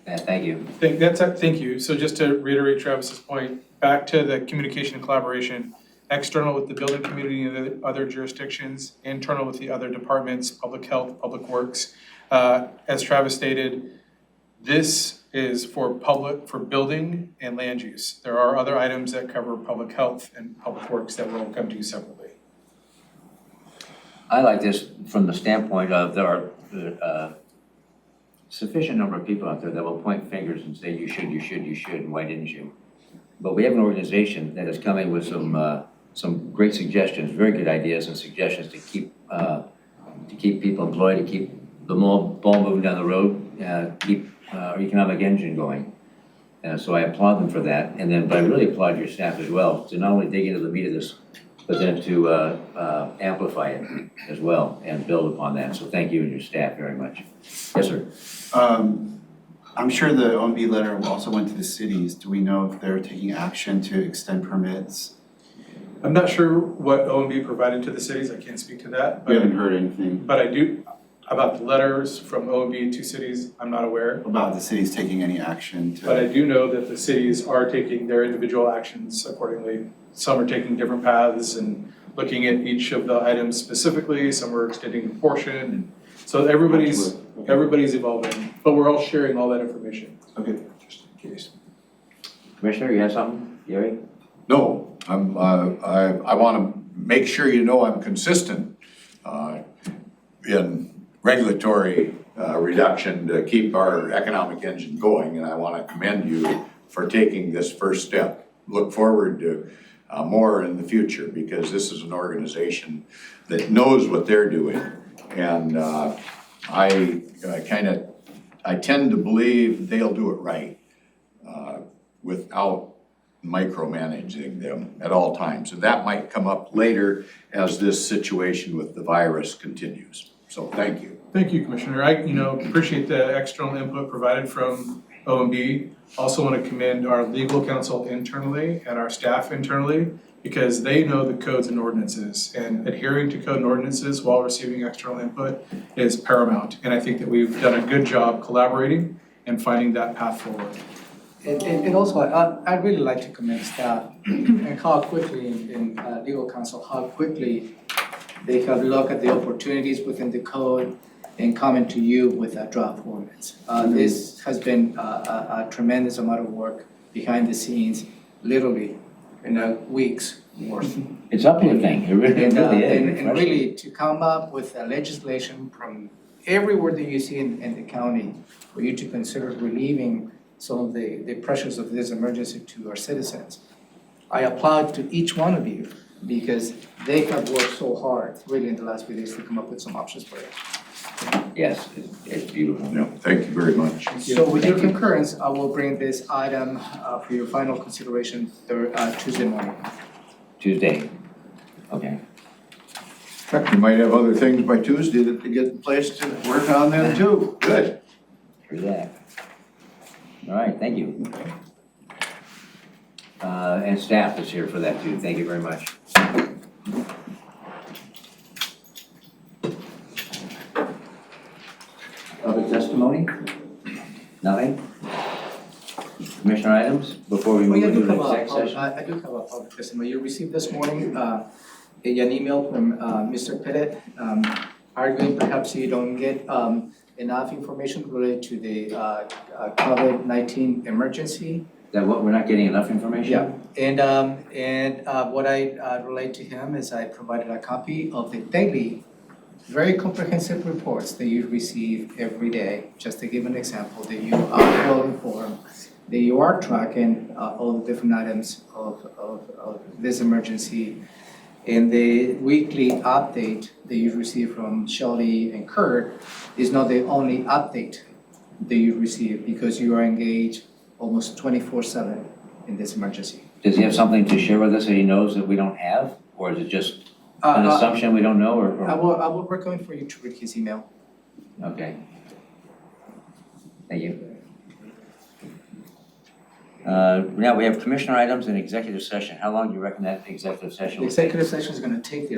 Thank you. Thank you. So just to reiterate Travis's point, back to the communication and collaboration, external with the building community and the other jurisdictions, internal with the other departments, public health, public works. As Travis stated, this is for building and land use. There are other items that cover public health and public works that will come to you separately. I like this from the standpoint of there are sufficient number of people out there that will point fingers and say you should, and why didn't you? But we have an organization that is coming with some great suggestions, very good ideas and suggestions to keep people employed, to keep the ball moving down the road, keep our economic engine going. So I applaud them for that. But I really applaud your staff as well to not only dig into the meat of this, but then to amplify it as well and build upon that. So thank you and your staff very much. Yes, sir. I'm sure the OMB letter also went to the cities. Do we know if they're taking action to extend permits? I'm not sure what OMB provided to the cities. I can't speak to that. We haven't heard anything. But I do, about the letters from OMB to cities, I'm not aware. About the cities taking any action to... But I do know that the cities are taking their individual actions accordingly. Some are taking different paths and looking at each of the items specifically. Some are extending a portion. And so everybody's evolving, but we're all sharing all that information. Okay. Just in case. Commissioner, you have something, Gary? No, I want to make sure I'm consistent in regulatory reduction to keep our economic engine going, and I want to commend you for taking this first step. Look forward to more in the future, because this is an organization that knows what they're doing. And I tend to believe they'll do it right without micromanaging them at all times. And that might come up later as this situation with the virus continues. So thank you. Thank you, Commissioner. I, appreciate the external input provided from OMB. Also want to commend our legal counsel internally and our staff internally, because they know the codes and ordinances, and adhering to code and ordinances while receiving external input is paramount. And I think that we've done a good job collaborating and finding that path forward. And also, I'd really like to commend staff and how quickly, in legal counsel, how quickly they have looked at the opportunities within the code and coming to you with a draft ordinance. This has been a tremendous amount of work behind the scenes, literally in weeks worth. It's uplifting, it really is. And really to come up with a legislation from everywhere that you see in the county, for you to consider relieving some of the pressures of this emergency to our citizens. I applaud to each one of you, because they have worked so hard really in the last few days to come up with some options for it. Yes, it's beautiful. Yeah, thank you very much. So with your concurrence, I will bring this item for your final consideration Tuesday morning. Tuesday, okay. You might have other things by Tuesday that to get in place to work on them too. Good. True that. All right, thank you. And staff is here for that too. Thank you very much. Public testimony? Nothing? Commissioner items before we move into the exec session? I do have a public testimony. You received this morning an email from Mr. Pettit arguing perhaps you don't get enough information related to the COVID-19 emergency. That what, we're not getting enough information? Yeah, and what I relate to him is I provided a copy of the daily, very comprehensive reports that you receive every day. Just to give an example, that you are well informed, that you are tracking all the different items of this emergency. And the weekly update that you receive from Shelley and Kurt is not the only update that you receive, because you are engaged almost 24/7 in this emergency. Does he have something to share with us that he knows that we don't have? Or is it just an assumption we don't know, or? I will recommend for you to read his email. Okay. Thank you. Now we have commissioner items and executive session. How long do you reckon that executive session The will take? executive session is going to take the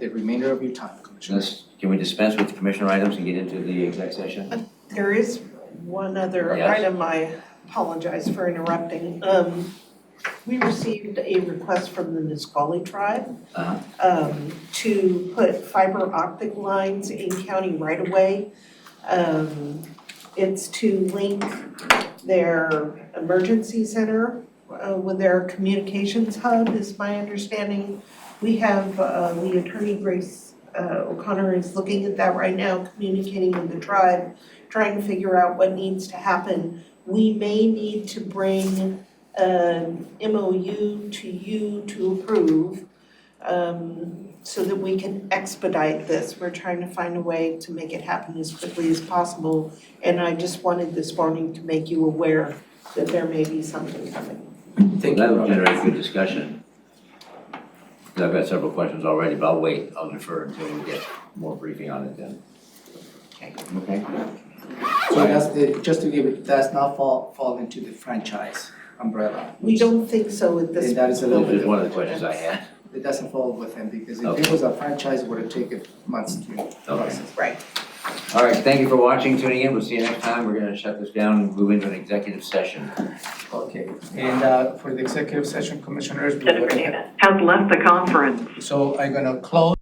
remainder of your time, Commissioner. Can we dispense with the commissioner items and get into the exec session? There is one other Yes. item. I apologize for interrupting. We received a request from the Nisqually tribe to put fiber optic lines in county right of way. It's to link their emergency center with their communications hub, is my understanding. We have the attorney Grace O'Connor is looking at that right now, communicating with the tribe, trying to figure out what needs to happen. We may need to bring an MOU to you to approve, so that we can expedite this. We're trying to find a way to make it happen as quickly as possible. And I just wanted this morning to make you aware that there may be something coming. That will generate good discussion. I've got several questions already, but I'll wait. I'll defer until we get more briefing on it then. Okay. So that's just to give it, does not fall into the franchise umbrella. We don't think so at this. And that is a little This bit. is one of the questions I had. It doesn't fall within, because if Okay. it was a franchise, it would have taken months to process. Right. All right, thank you for watching, tuning in. We'll see you next time. We're gonna shut this down and move into an executive session. Okay, and for the executive session, commissioners, Has left the conference. so I'm gonna close